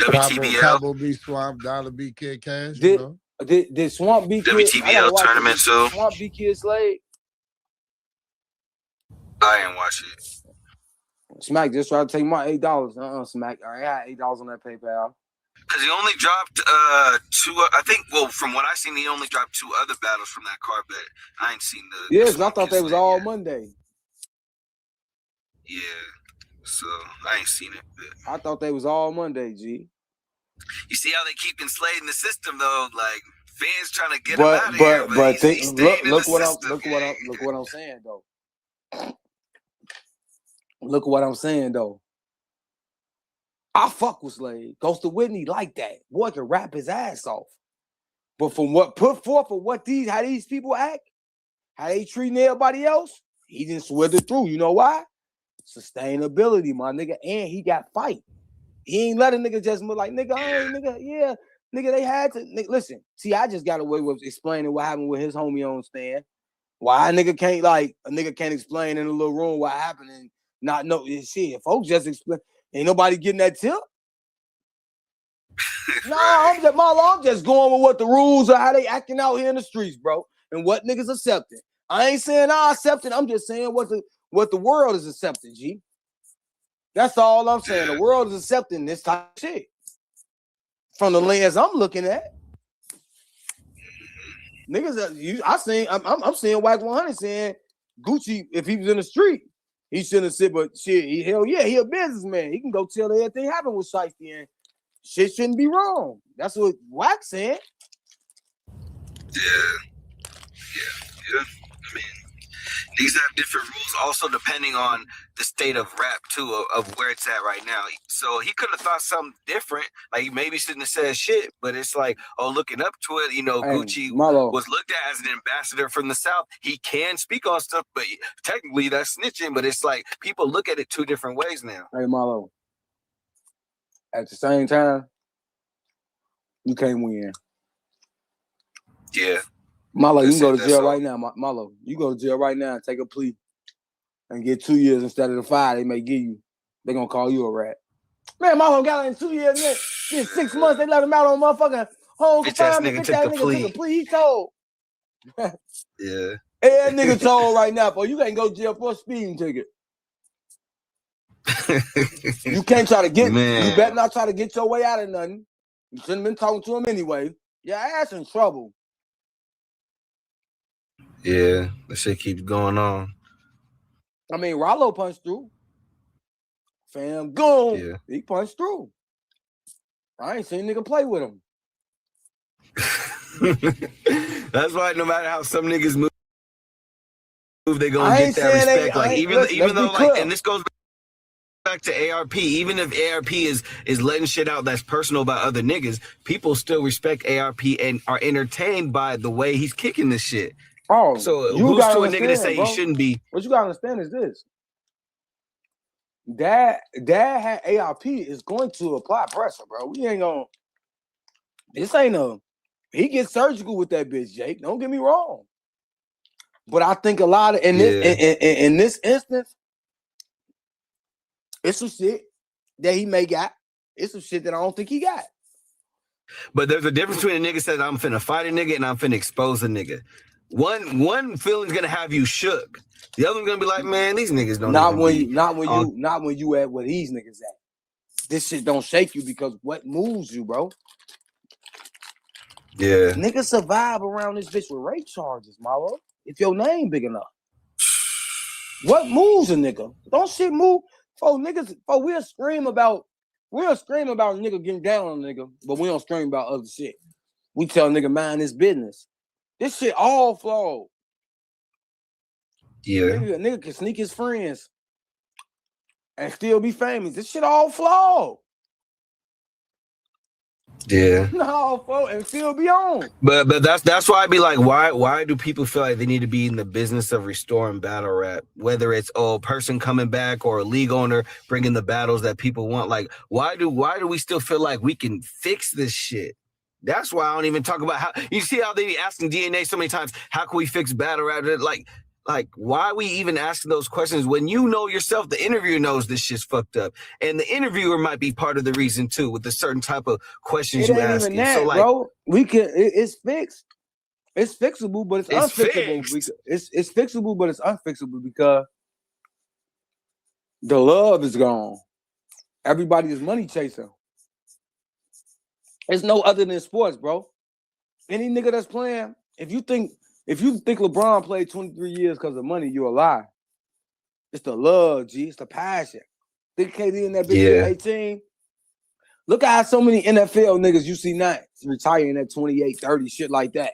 Cabo B Swamp, Dollar B Kid Cash. Did Swamp B Kid WTBL tournament too? Swamp B Kid Slade. I didn't watch it. Smack just tried to take my $8. Smack. All right, I had $8 on that PayPal. Because he only dropped 2. I think. Well, from what I seen, he only dropped 2 other battles from that card, but I ain't seen the. Yes, I thought they was all Monday. Yeah, so I ain't seen it. But I thought they was all Monday, G. You see how they keep enslaving the system, though. Like fans trying to get him out of here. But look what I'm saying, though. Look what I'm saying, though. I fuck with Slade. Ghost of Whitney like that. Boy can rap his ass off. But from what put forth for how these people act, how they treating everybody else, he didn't swither through. You know why? Sustainability, my nigga. And he got fight. He ain't let a nigga just like, nigga, nigga, they had to. Nigga, listen, see, I just got away with explaining what happened with his homie on stand. Why a nigga can't explain in a little room what happened and not know shit. Folks just explain. Ain't nobody getting that tip. I'm just going with what the rules are, how they acting out here in the streets, bro, and what niggas accepting. I ain't saying I accept it. I'm just saying what the world is accepting, G. That's all I'm saying. The world is accepting this type of shit. From the lens I'm looking at. Niggas, I'm seeing Wack 100 saying Gucci, if he was in the street, he shouldn't sit, but shit, he a businessman. He can go tell everything happened with Shiesty and shit shouldn't be wrong. That's what Wack said. Yeah. I mean, These have different rules, also depending on the state of rap too, of where it's at right now. So he could have thought something different. Like maybe shouldn't have said shit, but it's like, oh, looking up to it, Gucci was looked at as an ambassador from the South. He can speak on stuff, but technically that's snitching. But it's like people look at it two different ways now. Hey, Marlo. At the same time, you can't win. Yeah. Marlo, you can go to jail right now. Marlo, you go to jail right now and take a plea and get 2 years instead of the 5 they may give you. They're going to call you a rat. Man, Marlo got in 2 years. Get 6 months. They let him out on motherfucking home confinement. Bitch, that nigga took a plea. He told. Yeah. Hey, that nigga told right now, boy, you can't go to jail for a speeding ticket. You can't try to get, you better not try to get your way out of nothing. You shouldn't have been talking to him anyway. Your ass in trouble. Yeah, that shit keeps going on. I mean, Rollo punched through. Fam, go. Yeah. He punched through. I ain't seen nigga play with him. That's why no matter how some niggas move, they gonna get that respect. Like even though like, and this goes back to ARP. Even if ARP is letting shit out that's personal about other niggas, people still respect ARP and are entertained by the way he's kicking this shit. Oh, so who's to a nigga to say he shouldn't be? What you gotta understand is this. Dad had ARP is going to apply pressure, bro. We ain't gonna. This ain't a. He gets surgical with that bitch, Jake. Don't get me wrong. But I think a lot of in this instance, it's some shit that he may got. It's some shit that I don't think he got. But there's a difference between a nigga says I'm finna fight a nigga and I'm finna expose a nigga. One feeling's gonna have you shook. The other one's gonna be like, man, these niggas don't. Not when you at where these niggas at. This shit don't shake you because what moves you, bro? Yeah. Niggas survive around this bitch with rape charges, Marlo. If your name big enough. What moves a nigga? Don't shit move. We'll scream about a nigga getting down on a nigga, but we don't scream about other shit. We tell a nigga mind his business. This shit all flawed. Yeah. Nigga can sneak his friends and still be famous. This shit all flawed. Yeah. No, and still be on. But that's why I'd be like, why do people feel like they need to be in the business of restoring battle rap? Whether it's a person coming back or a league owner bringing the battles that people want. Like, why do we still feel like we can fix this shit? That's why I don't even talk about how you see how they be asking DNA so many times. How can we fix battle rap? Like, why are we even asking those questions when you know yourself, the interviewer knows this shit's fucked up. And the interviewer might be part of the reason too, with the certain type of questions you ask. So like, bro, we can it's fixed. It's fixable, but it's unfixable. It's fixable, but it's unfixable because the love is gone. Everybody is money chaser. It's no other than sports, bro. Any nigga that's playing, if you think LeBron played 23 years because of money, you're a lie. It's the love, G. It's the passion. Think KD in that bitch at 18? Look at how so many NFL niggas you see now retiring at 28, 30, shit like that.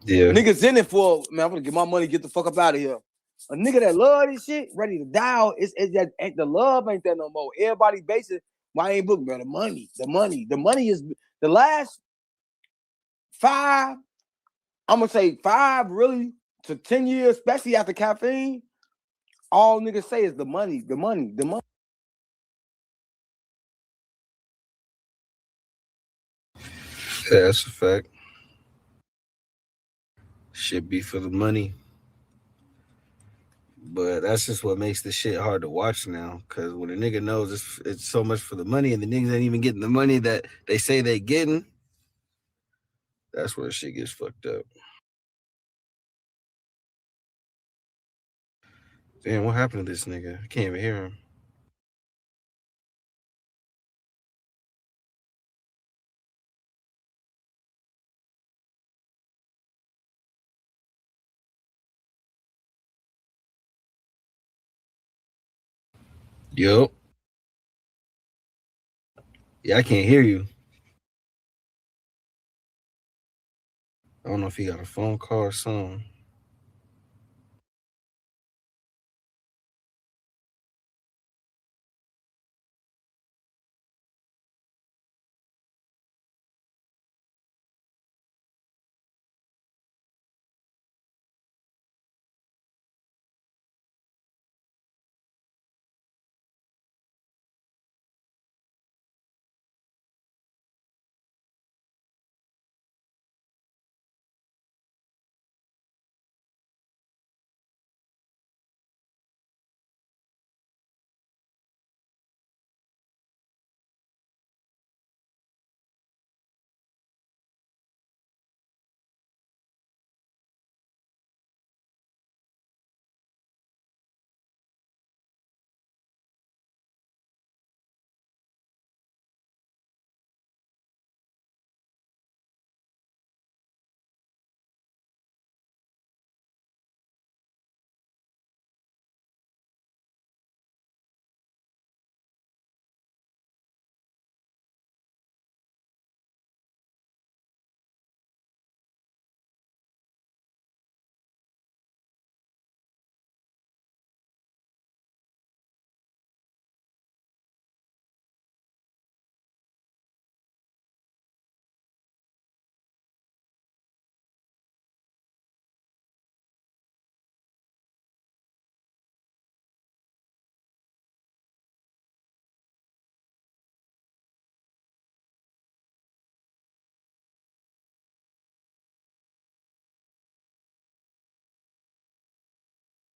Yeah. Niggas in it for, man, I'm gonna get my money, get the fuck up out of here. A nigga that love this shit, ready to die, it's that the love ain't there no more. Everybody basing, why ain't booking, man? The money is the last 5, I'm gonna say 5 really to 10 years, especially after caffeine. All niggas say is the money. Yeah, that's a fact. Should be for the money. But that's just what makes this shit hard to watch now. Because when a nigga knows it's so much for the money and the niggas ain't even getting the money that they say they getting, that's where shit gets fucked up. Damn, what happened to this nigga? I can't even hear him. Yo. Yeah, I can't hear you. I don't know if he got a phone call or something.